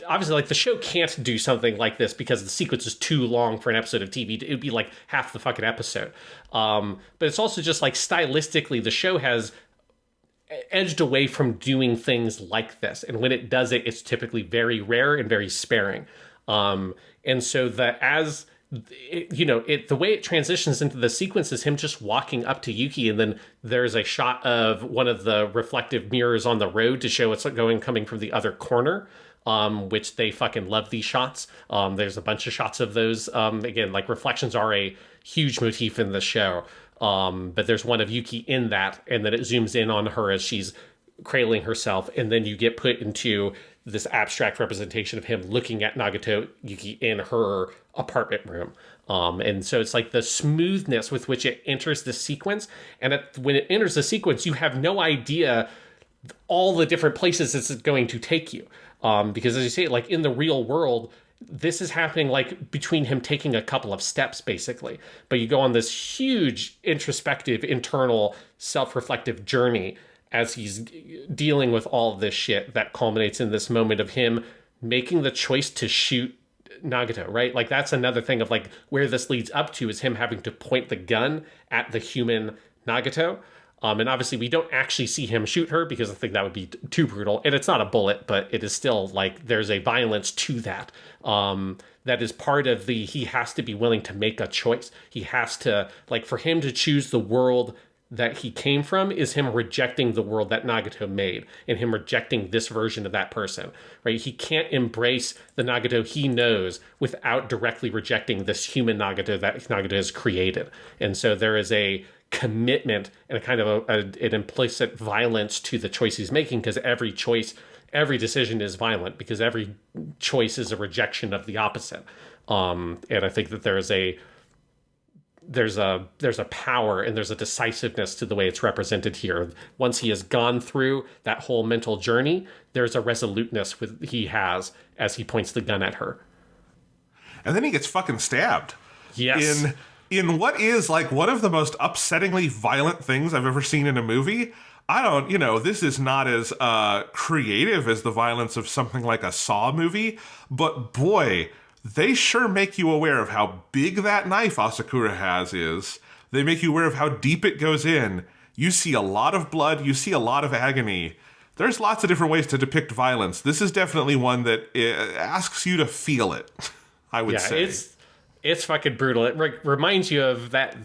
obviously, like the show can't do something like this because the sequence is too long for an episode of TV. It would be like half the fucking episode. But it's also just like stylistically, the show has edged away from doing things like this. And when it does it, it's typically very rare and very sparing. And so the way it transitions into the sequence is him just walking up to Yuki, and then there's a shot of one of the reflective mirrors on the road to show what's coming from the other corner, which they fucking love these shots. There's a bunch of shots of those. Again, like reflections are a huge motif in the show. But there's one of Yuki in that, and then it zooms in on her as she's cradling herself, and then you get put into this abstract representation of him looking at Nagato Yuki in her apartment room. And so it's like the smoothness with which it enters the sequence. And when it enters the sequence, you have no idea all the different places it's going to take you. Because as you say, like in the real world, this is happening like between him taking a couple of steps, basically. But you go on this huge introspective, internal, self-reflective journey as he's dealing with all of this shit that culminates in this moment of him making the choice to shoot Nagato, right? Like that's another thing of like where this leads up to is him having to point the gun at the human Nagato. And obviously we don't actually see him shoot her because I think that would be too brutal. And it's not a bullet, but it is still like there's a violence to that. That is part of he has to be willing to make a choice. He has to, like, for him to choose the world that he came from is him rejecting the world that Nagato made and him rejecting this version of that person, right? He can't embrace the Nagato he knows without directly rejecting this human Nagato that Nagato has created. And so there is a commitment and a kind of an implicit violence to the choice he's making, because every every decision is violent because every choice is a rejection of the opposite. And I think that there's a power and there's a decisiveness to the way it's represented here. Once he has gone through that whole mental journey, there's a resoluteness he has as he points the gun at her. And then he gets fucking stabbed. Yes. In what is like one of the most upsettingly violent things I've ever seen in a movie. This is not as creative as the violence of something like a Saw movie, but boy, they sure make you aware of how big that knife Asakura has is. They make you aware of how deep it goes in. You see a lot of blood. You see a lot of agony. There's lots of different ways to depict violence. This is definitely one that asks you to feel it. I would say. It's fucking brutal. It reminds you of that,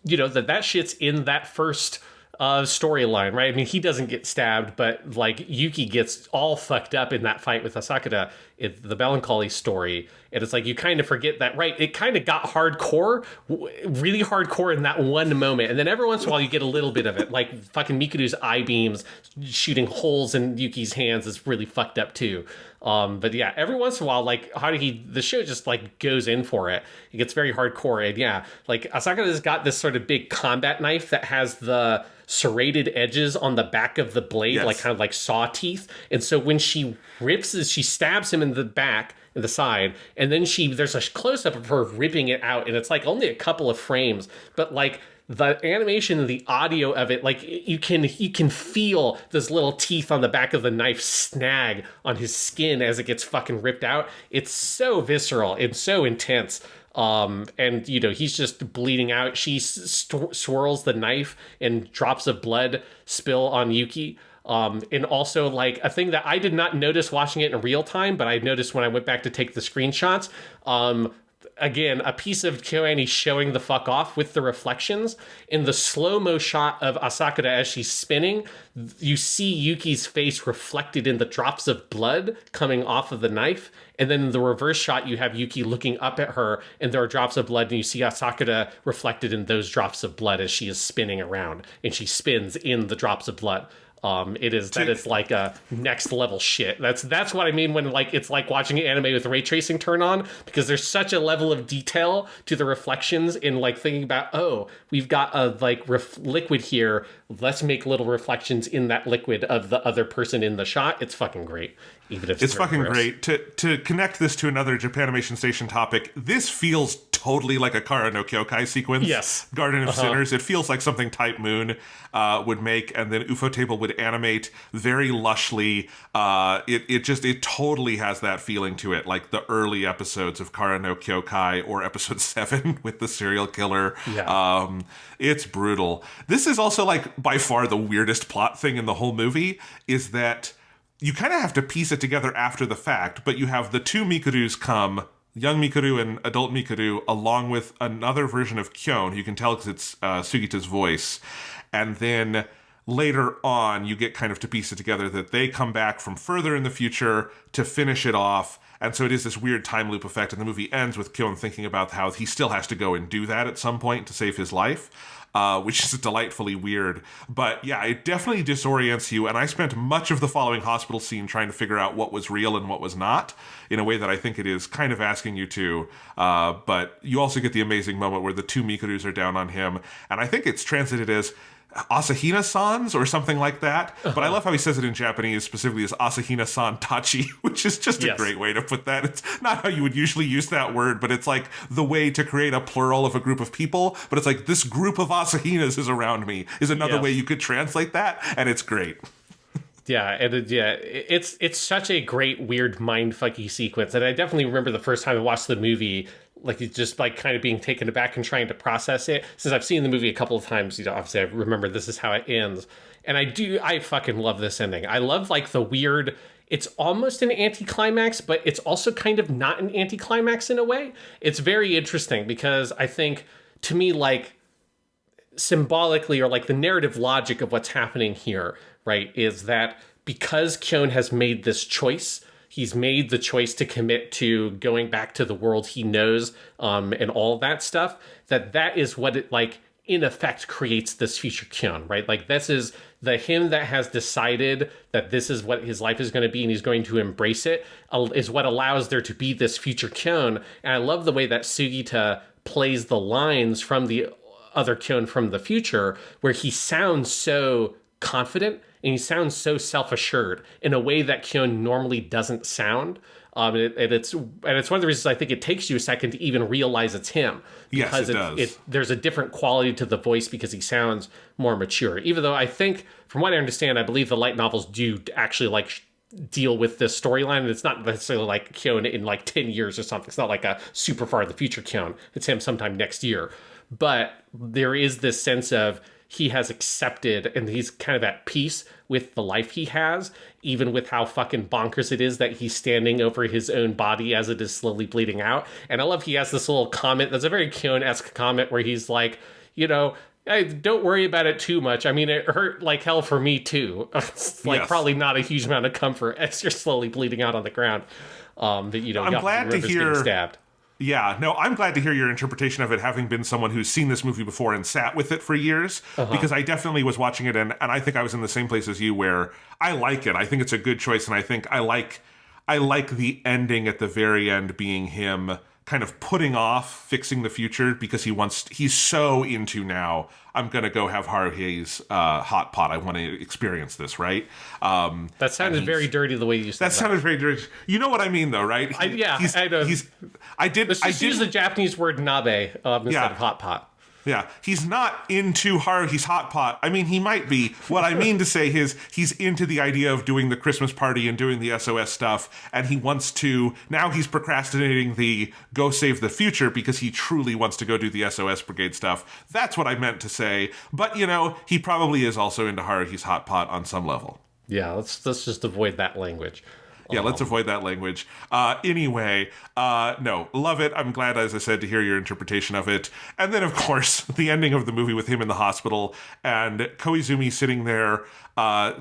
that shit's in that first storyline, right? I mean, he doesn't get stabbed, but like Yuki gets all fucked up in that fight with Asakura in the melancholy story. And it's like, you kind of forget that, right? It kind of got hardcore, really hardcore in that one moment. And then every once in a while you get a little bit of it. Like fucking Mikuru's eye beams shooting holes in Yuki's hands is really fucked up too. But yeah, every once in a while, like the show just like goes in for it. It gets very hardcore. And yeah, like Asakura's got this sort of big combat knife that has the serrated edges on the back of the blade, yes. like kind of like saw teeth. And so when she she stabs him in the back, in the side, and then there's a close-up of her ripping it out, and it's like only a couple of frames, but like the animation and the audio of it, like you can feel those little teeth on the back of the knife snag on his skin as it gets fucking ripped out. It's so visceral and so intense. And he's just bleeding out. She swirls the knife and drops of blood spill on Yuki. And also like a thing that I did not notice watching it in real time, but I noticed when I went back to take the screenshots. Again, a piece of KyoAni showing the fuck off with the reflections. In the slow-mo shot of Asakura as she's spinning, you see Yuki's face reflected in the drops of blood coming off of the knife. And then in the reverse shot, you have Yuki looking up at her, and there are drops of blood, and you see Asakura reflected in those drops of blood as she is spinning around, and she spins in the drops of blood. That is like a next level shit. That's what I mean when like it's like watching an anime with ray tracing turn on, because there's such a level of detail to the reflections in like thinking about, oh, we've got a like liquid here. Let's make little reflections in that liquid of the other person in the shot. It's fucking great. Even if it's fucking great. To connect this to another Japanimation Station topic, this feels totally like a Kara no Kyokai sequence. Yes. Garden of Sinners. It feels like something Type Moon would make, and then Ufotable would animate very lushly. It totally has that feeling to it, like the early episodes of Kara no Kyokai or episode 7 with the serial killer. Yeah. It's brutal. This is also like by far the weirdest plot thing in the whole movie, is that you kind of have to piece it together after the fact, but you have the two Mikurus come, young Mikuru and adult Mikuru, along with another version of Kyon. You can tell because it's Sugita's voice. And then later on, you get kind of to piece it together that they come back from further in the future to finish it off. And so it is this weird time loop effect, and the movie ends with Kyon thinking about how he still has to go and do that at some point to save his life. Which is delightfully weird. But yeah, it definitely disorients you, and I spent much of the following hospital scene trying to figure out what was real and what was not, in a way that I think it is kind of asking you to. But you also get the amazing moment where the two Mikurus are down on him, and I think it's translated as Asahina-sans or something like that. But I love how he says it in Japanese, specifically as Asahina-san Tachi, which is just a great way to put that. It's not how you would usually use that word, but it's like the way to create a plural of a group of people. But it's like, this group of Asahinas is around me, is another way you could translate that, and it's great. Yeah, and it's such a great, weird, mindfucky sequence. And I definitely remember the first time I watched the movie, like it's just like kind of being taken aback and trying to process it. Since I've seen the movie a couple of times, obviously I remember this is how it ends. And I fucking love this ending. I love like the weird, it's almost an anticlimax, but it's also kind of not an anticlimax in a way. It's very interesting because I think, to me, like symbolically, or like the narrative logic of what's happening here, right, is that because Kyon has made this choice, he's made the choice to commit to going back to the world he knows, and all of that stuff, that is what it, like, in effect creates this future Kyon, right? Like, this is him that has decided that this is what his life is going to be and he's going to embrace it, is what allows there to be this future Kyon. And I love the way that Sugita plays the lines from the other Kyon from the future, where he sounds so confident and he sounds so self-assured in a way that Kyon normally doesn't sound. And it's one of the reasons I think it takes you a second to even realize it's him. Because yes, it does. There's a different quality to the voice because he sounds more mature. Even though I think, from what I understand, I believe the light novels do actually like deal with this storyline, and it's not necessarily like Kyon in like 10 years or something. It's not like a super far in the future Kyon. It's him sometime next year. But there is this sense of he has accepted and he's kind of at peace with the life he has, even with how fucking bonkers it is that he's standing over his own body as it is slowly bleeding out. And I love he has this little comment that's a very Kyon-esque comment where he's like, you know, hey, don't worry about it too much. I mean, it hurt like hell for me too. It's like probably not a huge amount of comfort as you're slowly bleeding out on the ground. That you know, I'm glad to hear getting stabbed. Yeah, no, I'm glad to hear your interpretation of it, having been someone who's seen this movie before and sat with it for years, because I definitely was watching it, and I think I was in the same place as you, where I like it. I think it's a good choice, and I think I like the ending at the very end being him kind of putting off fixing the future because he's so into now, I'm going to go have Haruhi's hot pot. I want to experience this, right? That sounded very dirty the way you said that. That sounded very dirty. You know what I mean, though, right? I know. Let's just use the Japanese word nabe instead of hot pot. Yeah, he's not into Haruhi's hot pot. I mean, he might be. What I mean to say is he's into the idea of doing the Christmas party and doing the SOS stuff, and he wants to, now he's procrastinating the go save the future because he truly wants to go do the SOS Brigade stuff. That's what I meant to say. But, you know, he probably is also into Haruhi's hot pot on some level. Yeah, let's just avoid that language. Yeah, let's avoid that language. Anyway, no, love it. I'm glad, as I said, to hear your interpretation of it. And then, of course, the ending of the movie with him in the hospital and Koizumi sitting there,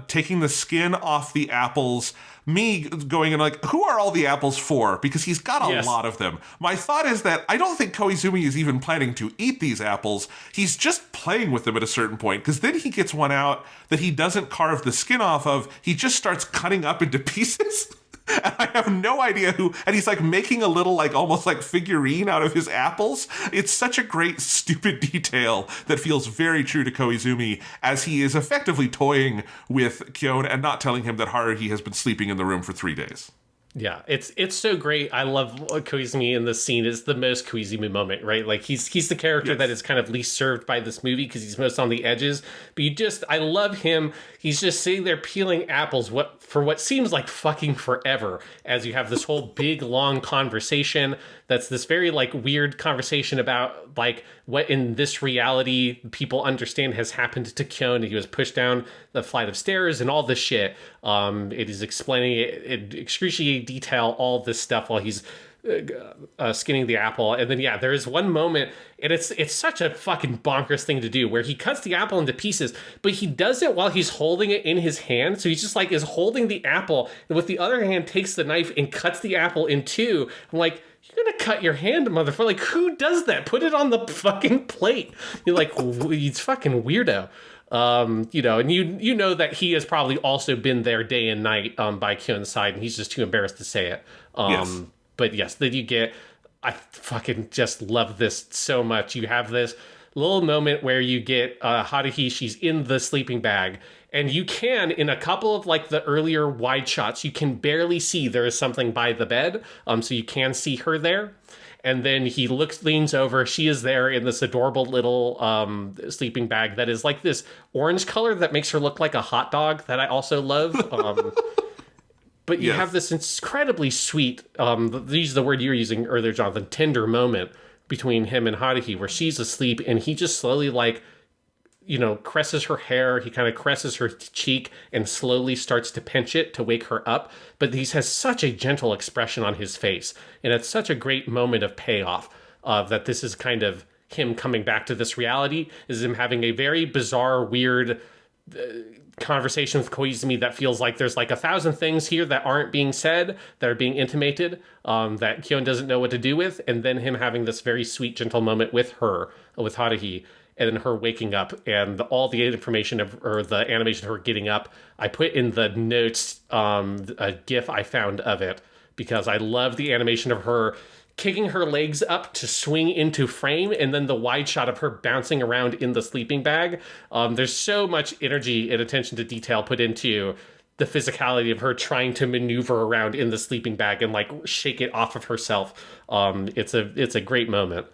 taking the skin off the apples. Me going and like, who are all the apples for? Because he's got a lot of them. My thought is that I don't think Koizumi is even planning to eat these apples. He's just playing with them at a certain point, because then he gets one out that he doesn't carve the skin off of. He just starts cutting up into pieces. And I have no idea who, and he's like making a little like almost like figurine out of his apples. It's such a great stupid detail that feels very true to Koizumi as he is effectively toying with Kyon and not telling him that Haruhi has been sleeping in the room for 3 days. Yeah, it's so great. I love Koizumi in this scene. It's the most Koizumi moment, right? Like he's the character that is kind of least served by this movie because he's most on the edges. But I love him. He's just sitting there peeling apples for what seems like fucking forever as you have this whole big long conversation that's this very like weird conversation about like what in this reality people understand has happened to Kyon. He was pushed down the flight of stairs and all this shit. It is explaining it in excruciating detail, all this stuff while he's skinning the apple. And then there is one moment, and it's such a fucking bonkers thing to do, where he cuts the apple into pieces, but he does it while he's holding it in his hand. So he's just like is holding the apple, and with the other hand takes the knife and cuts the apple in two. I'm like, you're gonna cut your hand, motherfucker. Like, who does that? Put it on the fucking plate. You're like, he's fucking weirdo. You know, and you know that he has probably also been there day and night by Kyon's side, and he's just too embarrassed to say it. Yes. But yes, then you get, I fucking just love this so much. You have this little moment where you get Haruhi, she's in the sleeping bag, and you can, in a couple of like the earlier wide shots, you can barely see there is something by the bed, so you can see her there. And then he leans over, she is there in this adorable little sleeping bag that is like this orange color that makes her look like a hot dog that I also love. But you have this incredibly sweet, these are the word you were using earlier, Jonathan, tender moment between him and Haruhi, where she's asleep and he just slowly, like, you know, caresses her hair. He kind of caresses her cheek and slowly starts to pinch it to wake her up. But he has such a gentle expression on his face. And it's such a great moment of payoff that this is kind of him coming back to this reality, is him having a very bizarre, weird conversation with Koizumi that feels like there's like 1,000 things here that aren't being said, that are being intimated, that Kyon doesn't know what to do with, and then him having this very sweet, gentle moment with her, with Haruhi, and then her waking up, and all the information or the animation of her getting up, I put in the notes a GIF I found of it, because I love the animation of her kicking her legs up to swing into frame, and then the wide shot of her bouncing around in the sleeping bag. There's so much energy and attention to detail put into the physicality of her trying to maneuver around in the sleeping bag and like shake it off of herself. It's a great moment.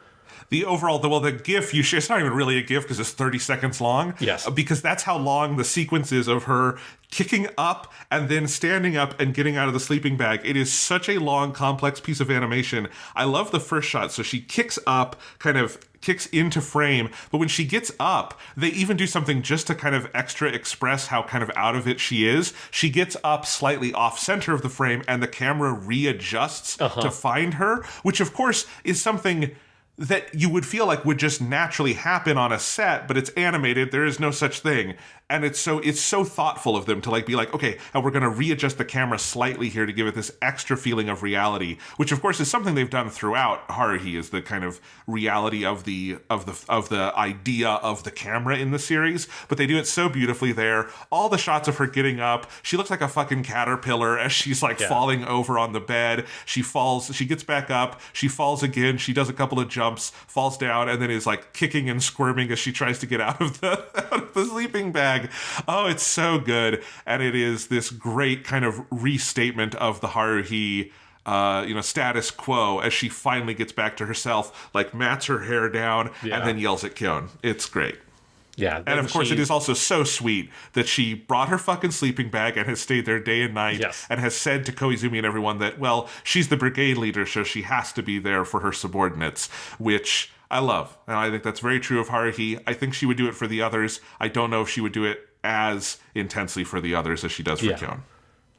the overall, the GIF you share, it's not even really a GIF because it's 30 seconds long. Yes. Because that's how long the sequence is of her kicking up and then standing up and getting out of the sleeping bag. It is such a long, complex piece of animation. I love the first shot. So she kicks up, kind of kicks into frame, but when she gets up, they even do something just to kind of extra express how kind of out of it she is. She gets up slightly off center of the frame and the camera readjusts to find her, which of course is something that you would feel like would just naturally happen on a set, but it's animated. There is no such thing. And it's so thoughtful of them to like be like, okay, and we're going to readjust the camera slightly here to give it this extra feeling of reality, which of course is something they've done throughout Haruhi, is the kind of reality of the idea of the camera in the series. But they do it so beautifully there. All the shots of her getting up, she looks like a fucking caterpillar as she's like falling over on the bed. She falls, she gets back up, she falls again, she does a couple of jumps, falls down, and then is like kicking and squirming as she tries to get out of the sleeping bag. Oh, it's so good. And it is this great kind of restatement of the Haruhi status quo as she finally gets back to herself, like mats her hair down and then yells at Kyon. It's great. Yeah. And of course, it is also so sweet that she brought her fucking sleeping bag and has stayed there day and night and has said to Koizumi and everyone that, well, she's the brigade leader, so she has to be there for her subordinates, which I love. And I think that's very true of Haruhi. I think she would do it for the others. I don't know if she would do it as intensely for the others as she does for Kyon.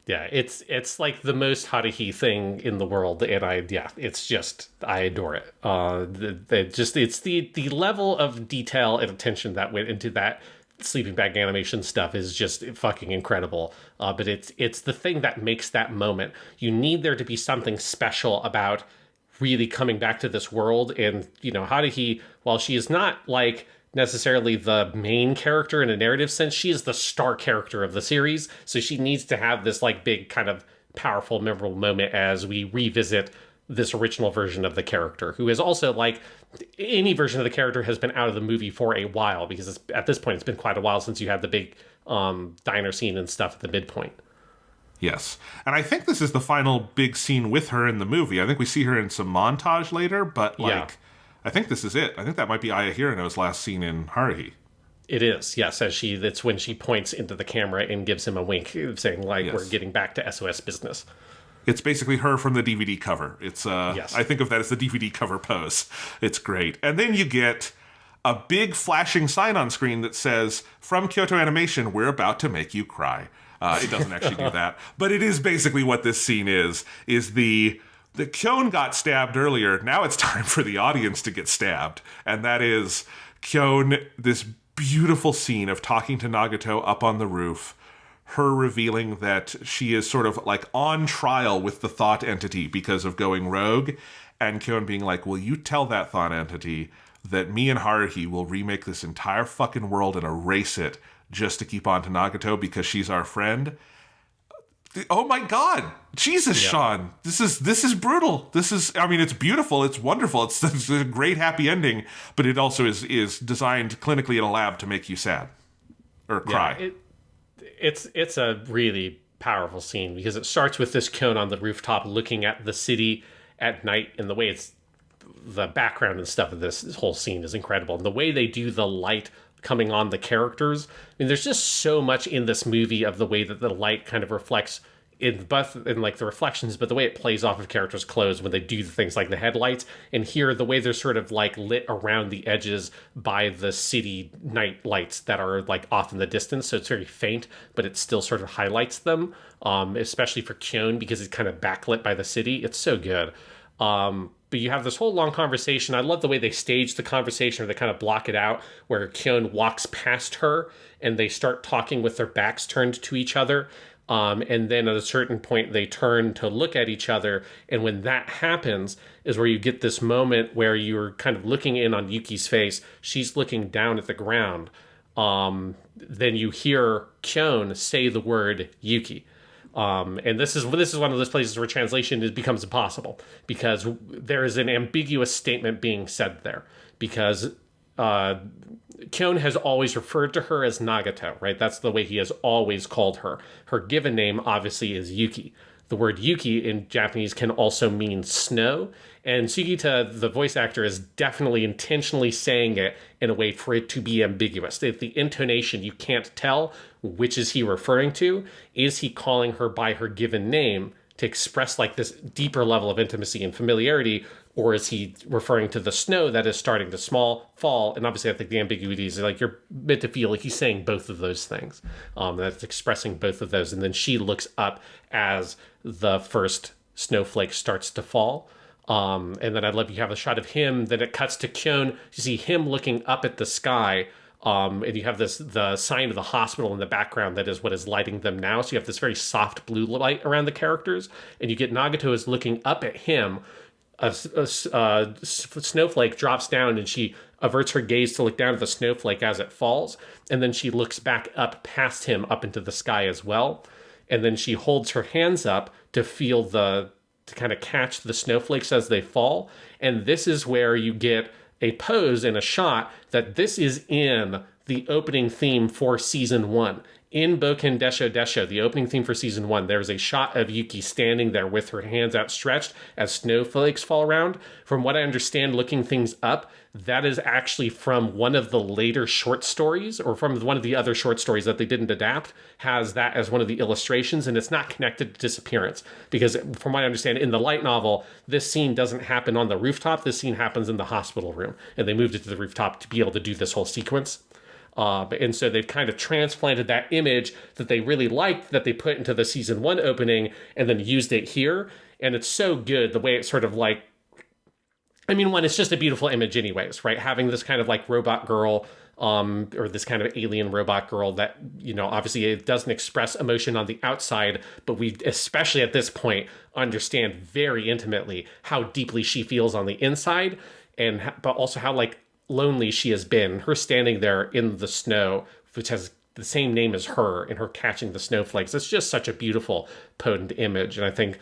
Yeah, it's like the most Haruhi thing in the world, and I adore it. It's the level of detail and attention that went into that sleeping bag animation stuff is just fucking incredible. But it's the thing that makes that moment. You need there to be something special about really coming back to this world, and Haruhi, while she is not like necessarily the main character in a narrative sense, she is the star character of the series, so she needs to have this like big kind of powerful memorable moment as we revisit this original version of the character, who is also like any version of the character has been out of the movie for a while, because at this point it's been quite a while since you had the big diner scene and stuff at the midpoint. Yes. And I think this is the final big scene with her in the movie. I think we see her in some montage later, but I think this is it. I think that might be Aya Hirano's last scene in Haruhi. It is, yes. That's when she points into the camera and gives him a wink, saying, like, we're getting back to SOS business. It's basically her from the DVD cover. It's I think of that as the DVD cover pose. It's great. And then you get a big flashing sign on screen that says, "From Kyoto Animation, we're about to make you cry." It doesn't actually do that. But it is basically what this scene is the Kyon got stabbed earlier. Now it's time for the audience to get stabbed. And that is Kyon, this beautiful scene of talking to Nagato up on the roof, her revealing that she is sort of like on trial with the thought entity because of going rogue, and Kyon being like, will you tell that thought entity that me and Haruhi will remake this entire fucking world and erase it just to keep on to Nagato because she's our friend? Oh my God. Jesus, Sean. This is brutal. It's beautiful. It's wonderful. It's a great happy ending, but it also is designed clinically in a lab to make you sad or cry. It's a really powerful scene because it starts with this Kyon on the rooftop looking at the city at night, and the way the background and stuff of this whole scene is incredible. And the way they do the light coming on the characters. I mean, there's just so much in this movie of the way that the light kind of reflects in like the reflections, but the way it plays off of characters' clothes when they do things like the headlights. And here, the way they're sort of like lit around the edges by the city night lights that are like off in the distance. So it's very faint, but it still sort of highlights them, especially for Kyon because it's kind of backlit by the city. It's so good. But you have this whole long conversation. I love the way they stage the conversation, or they kind of block it out, where Kyon walks past her and they start talking with their backs turned to each other. And then at a certain point, they turn to look at each other. And when that happens is where you get this moment where you're kind of looking in on Yuki's face. She's looking down at the ground. Then you hear Kyon say the word Yuki. And this is one of those places where translation becomes impossible, because there is an ambiguous statement being said there, because Kyon has always referred to her as Nagato, right? That's the way he has always called her. Her given name, obviously, is Yuki. the word Yuki in Japanese can also mean snow. And Sugita, the voice actor, is definitely intentionally saying it in a way for it to be ambiguous. The intonation, you can't tell which is he referring to. Is he calling her by her given name to express like this deeper level of intimacy and familiarity, or is he referring to the snow that is starting to fall? And obviously, I think the ambiguity is like you're meant to feel like he's saying both of those things. That's expressing both of those. And then she looks up as the first snowflake starts to fall. And then I love you have a shot of him. Then it cuts to Kyon. You see him looking up at the sky. And you have the sign of the hospital in the background that is what is lighting them now. So you have this very soft blue light around the characters. And you get Nagato is looking up at him. A snowflake drops down and she averts her gaze to look down at the snowflake as it falls. And then she looks back up past him up into the sky as well. And then she holds her hands up to feel to kind of catch the snowflakes as they fall. And this is where you get a pose and a shot that this is in the opening theme for season 1. In Boken Desho Desho, the opening theme for season 1, there's a shot of Yuki standing there with her hands outstretched as snowflakes fall around. From what I understand, looking things up, that is actually from one of the later short stories, or from one of the other short stories that they didn't adapt, has that as one of the illustrations, and it's not connected to Disappearance. Because from what I understand, in the light novel, this scene doesn't happen on the rooftop, this scene happens in the hospital room, and they moved it to the rooftop to be able to do this whole sequence. And so they've kind of transplanted that image that they really liked that they put into the season 1 opening and then used it here. And it's so good the way it's sort of like, I mean, one, it's just a beautiful image anyways, right? Having this kind of like robot girl, or this kind of alien robot girl that, you know, obviously it doesn't express emotion on the outside, but we, especially at this point, understand very intimately how deeply she feels on the inside, but also how like lonely she has been. Her standing there in the snow, which has the same name as her, and her catching the snowflakes. It's just such a beautiful, potent image. And I think,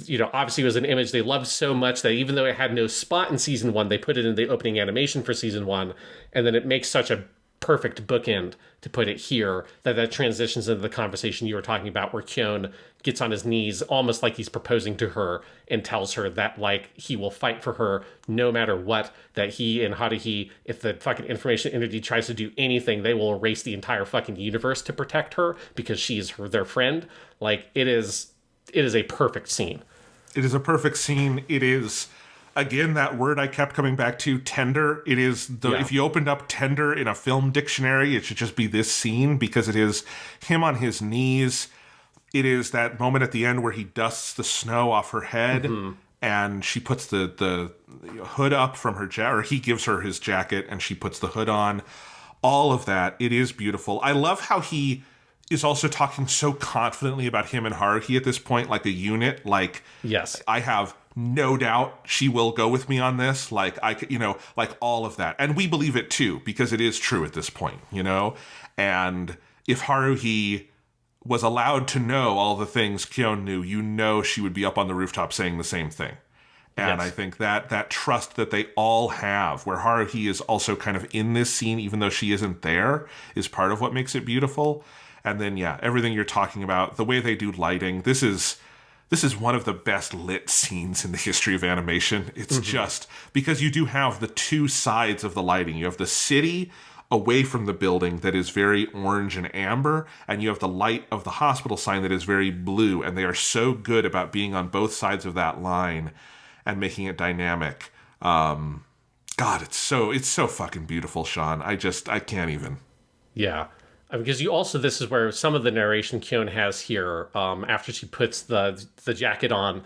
you know, obviously it was an image they loved so much that even though it had no spot in season 1, they put it in the opening animation for season 1. And then it makes such a perfect bookend to put it here that transitions into the conversation you were talking about, where Kyon gets on his knees almost like he's proposing to her and tells her that like he will fight for her no matter what, that he and Haruhi, if the fucking information entity tries to do anything, they will erase the entire fucking universe to protect her because she's their friend. Like it is a perfect scene. It is a perfect scene. It is, again, that word I kept coming back to, tender. It is if you opened up tender in a film dictionary, it should just be this scene, because it is him on his knees. It is that moment at the end where he dusts the snow off her head, and she puts the hood up from her jacket, or he gives her his jacket and she puts the hood on. All of that. It is beautiful. I love how he is also talking so confidently about him and Haruhi at this point, like a unit. Like, yes, I have no doubt she will go with me on this. Like, like all of that. And we believe it too, because it is true at this point, you know? And if Haruhi was allowed to know all the things Kyon knew, you know she would be up on the rooftop saying the same thing. And yes. I think that trust that they all have, where Haruhi is also kind of in this scene, even though she isn't there, is part of what makes it beautiful. And then, yeah, everything you're talking about, the way they do lighting, this is one of the best lit scenes in the history of animation. It's just because you do have the two sides of the lighting. You have the city away from the building that is very orange and amber, and you have the light of the hospital sign that is very blue, and they are so good about being on both sides of that line and making it dynamic. God, it's so fucking beautiful, Sean. I can't even. Yeah. Because this is where some of the narration Kyon has here, after she puts the jacket on,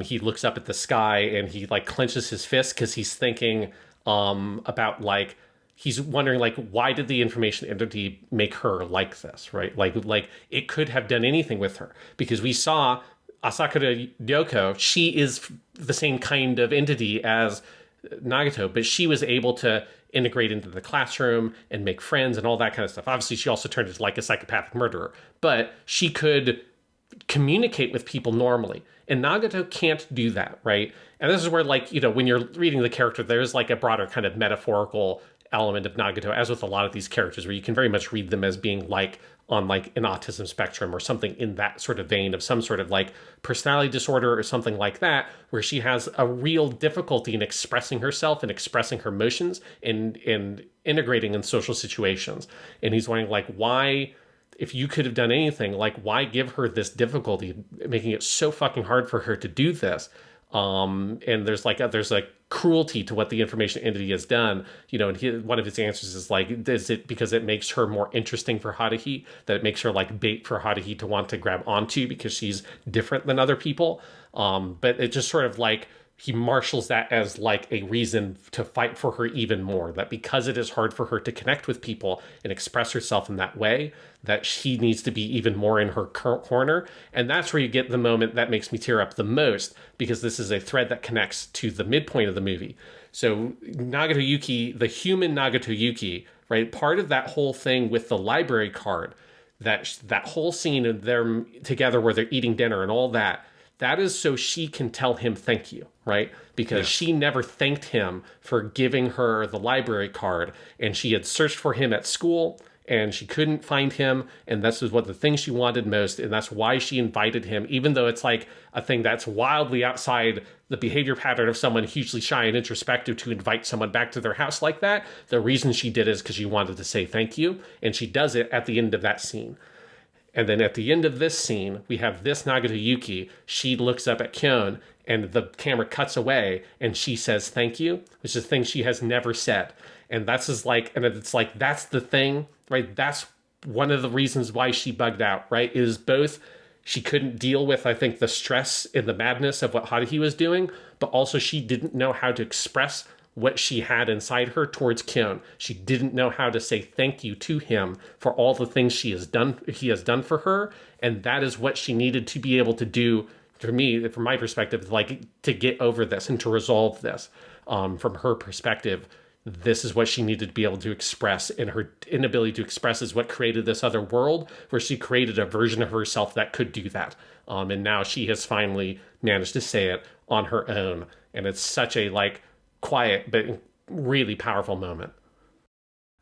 he looks up at the sky and he like clenches his fist because he's thinking about like, he's wondering like, why did the information entity make her like this, right? Like it could have done anything with her, because we saw Asakura Ryoko, she is the same kind of entity as Nagato, but she was able to integrate into the classroom and make friends and all that kind of stuff. Obviously, she also turned into like a psychopathic murderer, but she could communicate with people normally. And Nagato can't do that, right? And this is where, like, you know, when you're reading the character, there's like a broader kind of metaphorical element of Nagato, as with a lot of these characters, where you can very much read them as being like on like an autism spectrum or something in that sort of vein of some sort of like personality disorder or something like that, where she has a real difficulty in expressing herself and expressing her emotions and integrating in social situations. And he's wondering like, why, if you could have done anything, like why give her this difficulty, making it so fucking hard for her to do this? And there's a cruelty to what the information entity has done, and one of his answers is like, is it because it makes her more interesting for Haruhi, that it makes her like bait for Haruhi to want to grab onto because she's different than other people? But it just sort of like, he marshals that as like a reason to fight for her even more, that because it is hard for her to connect with people and express herself in that way, that she needs to be even more in her corner. And that's where you get the moment that makes me tear up the most, because this is a thread that connects to the midpoint of the movie. So Nagato Yuki, the human Nagato Yuki, right? Part of that whole thing with the library card, that whole scene of them together where they're eating dinner and all that, that is so she can tell him thank you, right? Because she never thanked him for giving her the library card, and she had searched for him at school and she couldn't find him, and this is what the thing she wanted most, and that's why she invited him, even though it's like a thing that's wildly outside the behavior pattern of someone hugely shy and introspective to invite someone back to their house like that. The reason she did it is because she wanted to say thank you, and she does it at the end of that scene. And then at the end of this scene, we have this Nagato Yuki. She looks up at Kyon, and the camera cuts away, and she says thank you, which is a thing she has never said. And that's just like, and it's like, that's the thing, right? That's one of the reasons why she bugged out, right? Is both she couldn't deal with, I think, the stress and the madness of what Haruhi was doing, but also she didn't know how to express what she had inside her towards Kyon. She didn't know how to say thank you to him for all the things he has done for her, and that is what she needed to be able to do, for me, from my perspective, like to get over this and to resolve this. From her perspective, this is what she needed to be able to express, and her inability to express is what created this other world where she created a version of herself that could do that. And now she has finally managed to say it on her own, and it's such a like quiet but really powerful moment.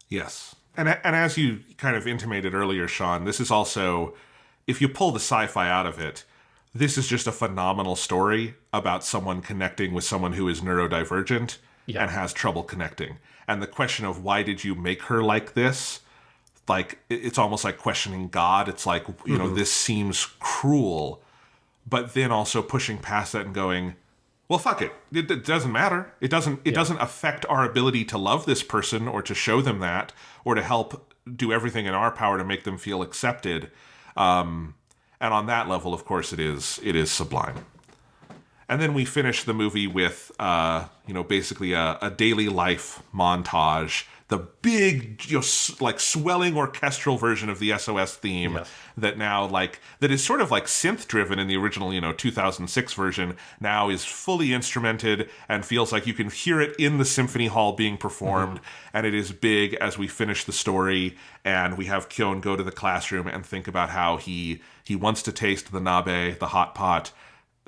Yes. And as you kind of intimated earlier, Sean, this is also, if you pull the sci-fi out of it, this is just a phenomenal story about someone connecting with someone who is neurodivergent and has trouble connecting. And the question of why did you make her like this? Like, it's almost like questioning God. It's like, you know, this seems cruel, but then also pushing past that and going, well, fuck it. It doesn't matter. It doesn't affect our ability to love this person or to show them that or to help do everything in our power to make them feel accepted. And on that level, of course, it is sublime. And then we finish the movie with, basically a daily life montage. The big, like swelling orchestral version of the SOS theme that now that is sort of like synth driven in the original, 2006 version, now is fully instrumented and feels like you can hear it in the symphony hall being performed. And it is big as we finish the story and we have Kyon go to the classroom and think about how he wants to taste the nabe, the hot pot,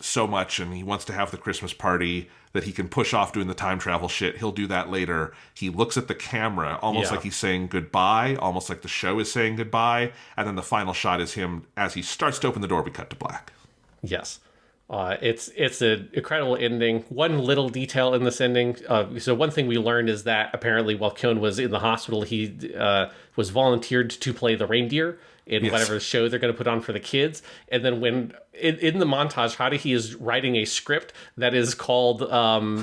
so much, and he wants to have the Christmas party that he can push off doing the time travel shit. He'll do that later. He looks at the camera almost like he's saying goodbye, almost like the show is saying goodbye, and then the final shot is him as he starts to open the door. We cut to black. Yes. It's an incredible ending. One little detail in this ending. So one thing we learned is that apparently while Kyon was in the hospital, he was volunteered to play the reindeer in whatever show they're going to put on for the kids. And then when in the montage, Haruhi is writing a script that is called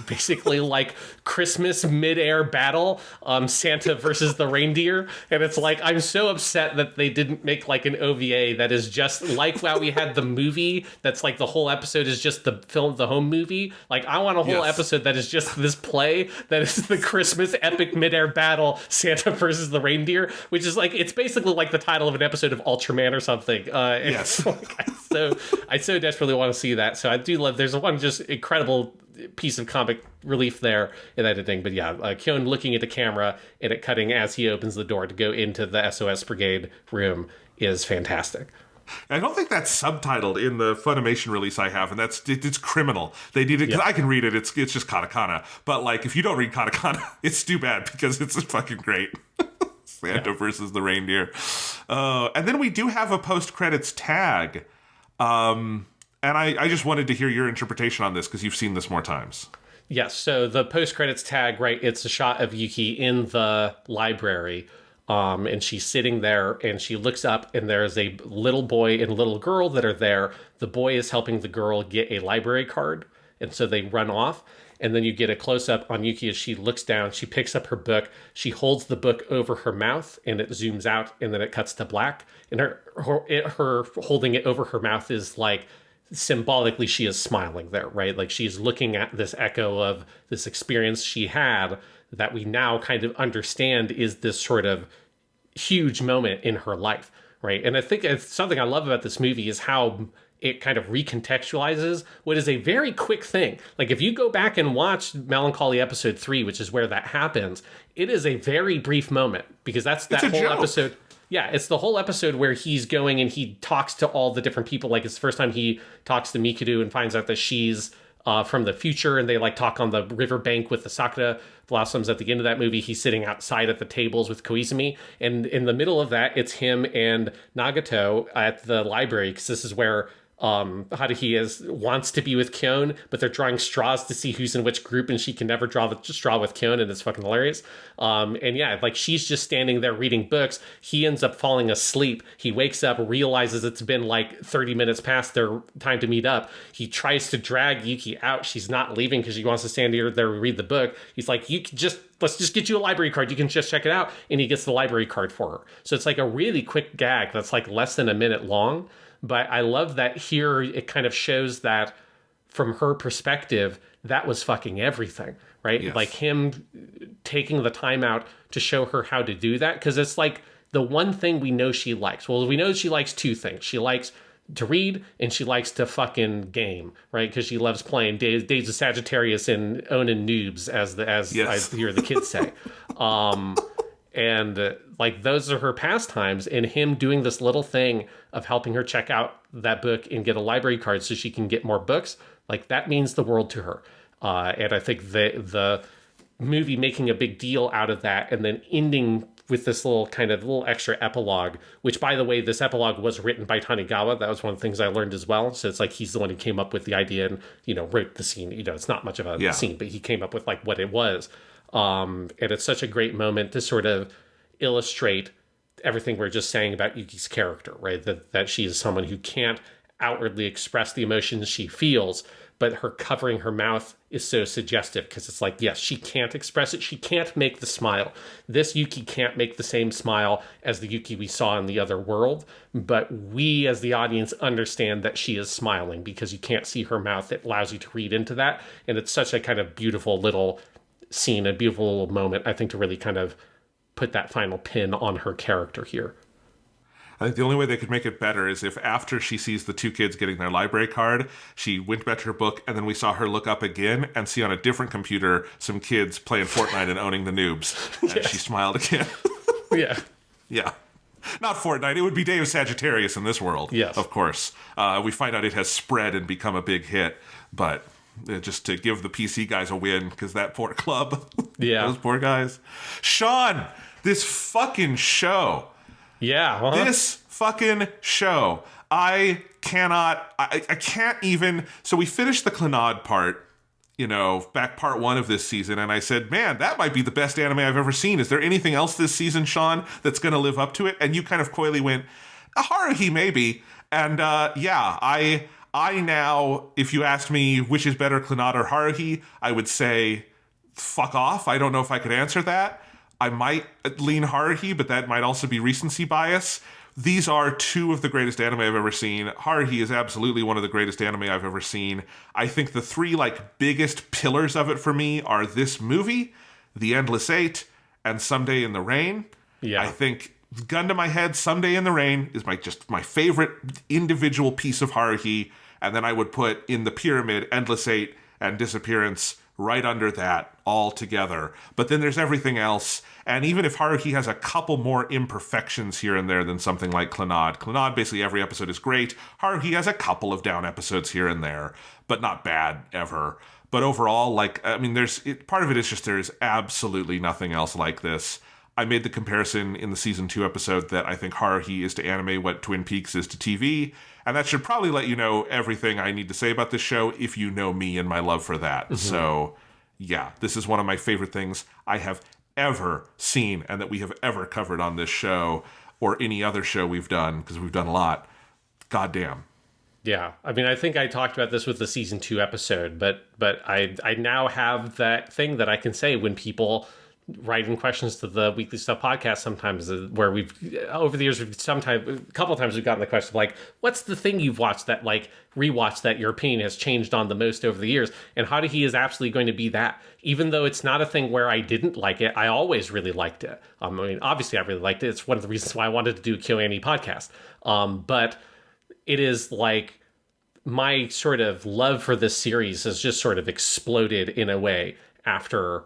basically like Christmas mid-air battle, Santa versus the reindeer. And it's like, I'm so upset that they didn't make like an OVA that is just like how we had the movie that's like the whole episode is just the home movie. Like I want a whole episode that is just this play that is the Christmas epic mid-air battle, Santa versus the reindeer, which is like, it's basically like the title of an episode of Ultraman or something. Yes. I so desperately want to see that. So I do love, there's one just incredible piece of comic relief there in that editing. But Kyon looking at the camera and it cutting as he opens the door to go into the SOS Brigade room is fantastic. I don't think that's subtitled in the Funimation release I have, and it's criminal. They did it because I can read it. It's just katakana. But like, if you don't read katakana, it's too bad because it's fucking great. Santa versus the reindeer. And then we do have a post-credits tag. And I just wanted to hear your interpretation on this because you've seen this more times. Yes, so the post-credits tag, right, it's a shot of Yuki in the library, and she's sitting there, and she looks up, and there's a little boy and little girl that are there. The boy is helping the girl get a library card, and so they run off, and then you get a close-up on Yuki as she looks down, she picks up her book, she holds the book over her mouth, and it zooms out, and then it cuts to black, and her holding it over her mouth is like, symbolically she is smiling there, right? Like she's looking at this echo of this experience she had that we now kind of understand is this sort of huge moment in her life, right? And I think it's something I love about this movie is how it kind of recontextualizes what is a very quick thing. Like if you go back and watch Melancholy episode 3, which is where that happens, it is a very brief moment because that's that whole episode. Yeah, it's the whole episode where he's going and he talks to all the different people. Like it's the first time he talks to Mikuru and finds out that she's from the future, and they like talk on the riverbank with the sakura blossoms. At the end of that movie, he's sitting outside at the tables with Koizumi, and in the middle of that, it's him and Nagato at the library because this is where Haruhi wants to be with Kyon, but they're drawing straws to see who's in which group, and she can never draw the straw with Kyon, and it's fucking hilarious. And yeah, like she's just standing there reading books. He ends up falling asleep. He wakes up, realizes it's been like 30 minutes past their time to meet up. He tries to drag Yuki out. She's not leaving because she wants to stand there and read the book. He's like, let's just get you a library card. You can just check it out. And he gets the library card for her. So it's like a really quick gag that's like less than a minute long. But I love that here it kind of shows that from her perspective, that was fucking everything, right? Yes. Like him taking the time out to show her how to do that. Because it's like the one thing we know she likes. Well, we know she likes two things. She likes to read and she likes to fucking game, right? Because she loves playing Days of Sagittarius and owning noobs, as Yes. I hear the kids say. And like those are her pastimes, and him doing this little thing of helping her check out that book and get a library card so she can get more books, like that means the world to her. And I think the movie making a big deal out of that and then ending with this little extra epilogue, which by the way, this epilogue was written by Tanigawa. That was one of the things I learned as well. So it's like he's the one who came up with the idea and, wrote the scene. It's not much of a scene, but he came up with like what it was. And it's such a great moment to sort of illustrate everything we're just saying about Yuki's character, right? That she is someone who can't outwardly express the emotions she feels, but her covering her mouth is so suggestive because it's like, yes, she can't express it. She can't make the smile. This Yuki can't make the same smile as the Yuki we saw in the other world, but we as the audience understand that she is smiling because you can't see her mouth. It allows you to read into that. And it's such a kind of beautiful little scene, a beautiful little moment, I think, to really kind of put that final pin on her character here. I think the only way they could make it better is if after she sees the two kids getting their library card, she went back to her book, and then we saw her look up again and see on a different computer some kids playing Fortnite and owning the noobs. And she smiled again. Yeah. Yeah. Not Fortnite. It would be Day of Sagittarius in this world. Yes. Of course. We find out it has spread and become a big hit, but just to give the PC guys a win, because that poor club. Yeah. Those poor guys. Sean, this fucking show. Yeah. Uh-huh. This fucking show. I can't even. So we finished the Clannad part, back part 1 of this season, and I said, man, that might be the best anime I've ever seen. Is there anything else this season, Sean, that's going to live up to it? And you kind of coyly went, Haruhi, maybe. And I now, if you asked me which is better, Clannad or Haruhi, I would say, fuck off. I don't know if I could answer that. I might lean Haruhi, but that might also be recency bias. These are two of the greatest anime I've ever seen. Haruhi is absolutely one of the greatest anime I've ever seen. I think the three biggest pillars of it for me are this movie, The Endless Eight, and Someday in the Rain. Yeah. I think, gun to my head, Someday in the Rain is my favorite individual piece of Haruhi. And then I would put in the pyramid Endless Eight and Disappearance right under that all together. But then there's everything else. And even if Haruhi has a couple more imperfections here and there than something like Clannad basically every episode is great. Haruhi has a couple of down episodes here and there, but not bad ever. But overall, part of it is just there's absolutely nothing else like this. I made the comparison in the season 2 episode that I think Haruhi is to anime what Twin Peaks is to TV, and that should probably let you know everything I need to say about this show if you know me and my love for that. Mm-hmm. So, yeah, this is one of my favorite things I have ever seen and that we have ever covered on this show or any other show we've done, because we've done a lot. Goddamn. Yeah, I mean, I think I talked about this with the season 2 episode, but I now have that thing that I can say when people write in questions to the Weekly Stuff podcast sometimes, where we've, over the years, a couple of times we've gotten the question of like, what's the thing you've watched that, like, rewatched that your opinion has changed on the most over the years? And Haruhi is absolutely going to be that. Even though it's not a thing where I didn't like it, I always really liked it. I mean, obviously I really liked it. It's one of the reasons why I wanted to do a Kyoto podcast. But it is like my sort of love for this series has just sort of exploded in a way after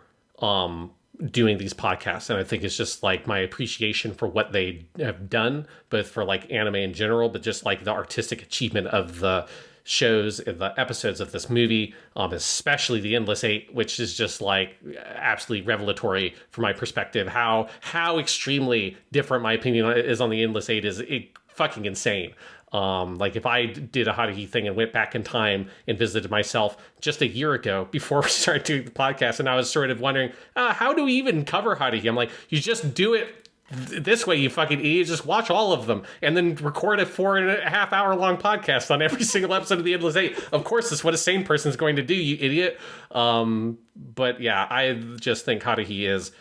doing these podcasts. And I think it's just like my appreciation for what they have done, both for like anime in general, but just like the artistic achievement of the shows and the episodes of this movie, especially the Endless Eight, which is just like absolutely revelatory from my perspective. How extremely different my opinion is on the Endless Eight is fucking insane. Like if I did a Haruhi thing and went back in time and visited myself just a year ago before we started doing the podcast, and I was sort of wondering, how do we even cover Haruhi? I'm like, you just do it this way, you fucking idiot. Just watch all of them and then record a 4.5 hour long podcast on every single episode of the Endless Eight. Of course, that's what a sane person is going to do, you idiot. But yeah, I just think Haruhi is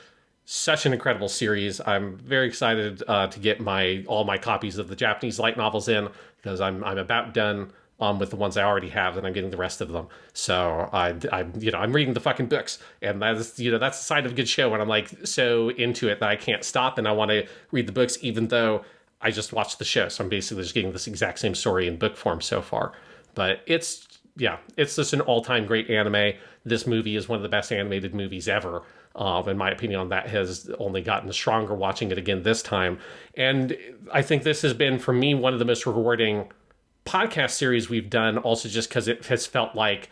such an incredible series. I'm very excited to get all my copies of the Japanese light novels in, because I'm about done with the ones I already have, and I'm getting the rest of them. So I'm reading the fucking books, and that's the sign of a good show when I'm like so into it that I can't stop and I want to read the books, even though I just watched the show. So I'm basically just getting this exact same story in book form so far. But it's just an all-time great anime. This movie is one of the best animated movies ever. In my opinion on that has only gotten stronger watching it again this time. And I think this has been, for me, one of the most rewarding podcast series we've done, also just because it has felt like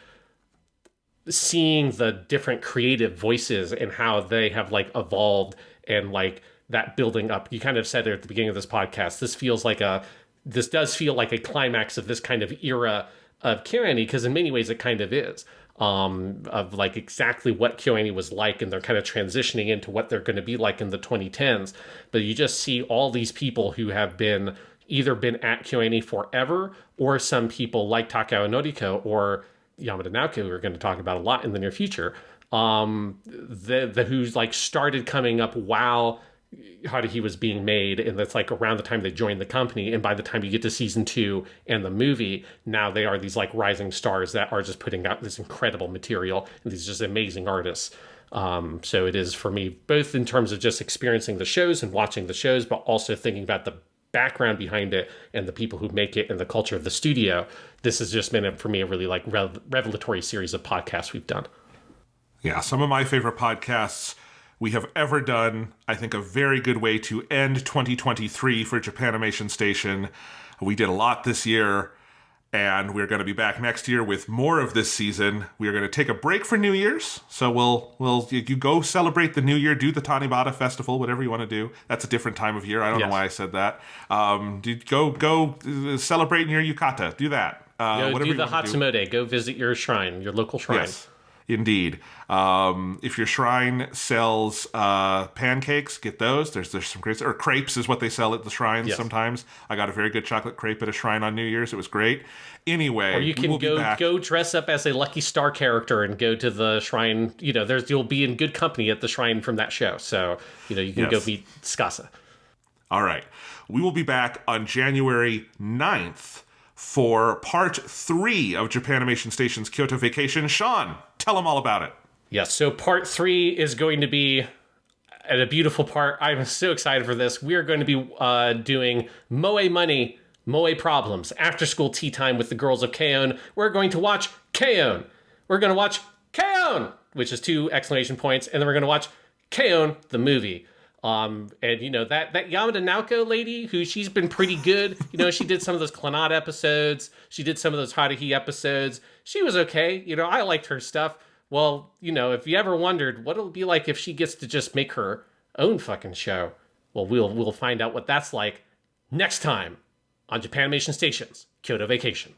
seeing the different creative voices and how they have like evolved and like that building up. You kind of said it at the beginning of this podcast, this does feel like a climax of this kind of era of Kyoani, because in many ways it kind of is. Of like exactly what Kyoani was like, and they're kind of transitioning into what they're going to be like in the 2010s. But you just see all these people who have either been at Kyoani forever, or some people like Takao Noriko or Yamada Naoko, who we're going to talk about a lot in the near future, who's like started coming up while Haruhi was being made, and that's like around the time they joined the company, and by the time you get to season 2 and the movie, now they are these like rising stars that are just putting out this incredible material, and these just amazing artists. So it is for me, both in terms of just experiencing the shows and watching the shows, but also thinking about the background behind it and the people who make it and the culture of the studio. This has just been for me a really like revelatory series of podcasts we've done. Yeah, some of my favorite podcasts we have ever done. I think a very good way to end 2023 for Japanimation Station. We did a lot this year, and we're going to be back next year with more of this season. We are going to take a break for New Year's, so you go celebrate the New Year, do the Tanibata Festival, whatever you want to do. That's a different time of year. I don't know why I said that. Go celebrate in your yukata. Do that. Do the Hatsumode. Go visit your shrine, your local shrine. Yes. Indeed. If your shrine sells pancakes, get those. There's some great, or crepes is what they sell at the shrines sometimes. I got a very good chocolate crepe at a shrine on New Year's. It was great. Anyway, or you can go dress up as a Lucky Star character and go to the shrine. You'll be in good company at the shrine from that show. So you can go meet Skasa. All right, we will be back on January 9th. For part 3 of Japanimation Station's Kyoto Vacation. Sean, tell them all about it. Yes, so part 3 is going to be a beautiful part. I'm so excited for this. We are going to be doing Moe Money, Moe Problems, after school tea time with the girls of Kyon. We're going to watch Kyon. We're going to watch Kyon, which is 2 exclamation points, and then we're going to watch Kyon, the movie. And that Yamada Naoko lady, she's been pretty good. She did some of those Clannad episodes. She did some of those Haruhi episodes. She was okay. I liked her stuff. Well, if you ever wondered what it'll be like if she gets to just make her own fucking show. Well, we'll find out what that's like next time on Japanimation Station's Kyoto Vacation.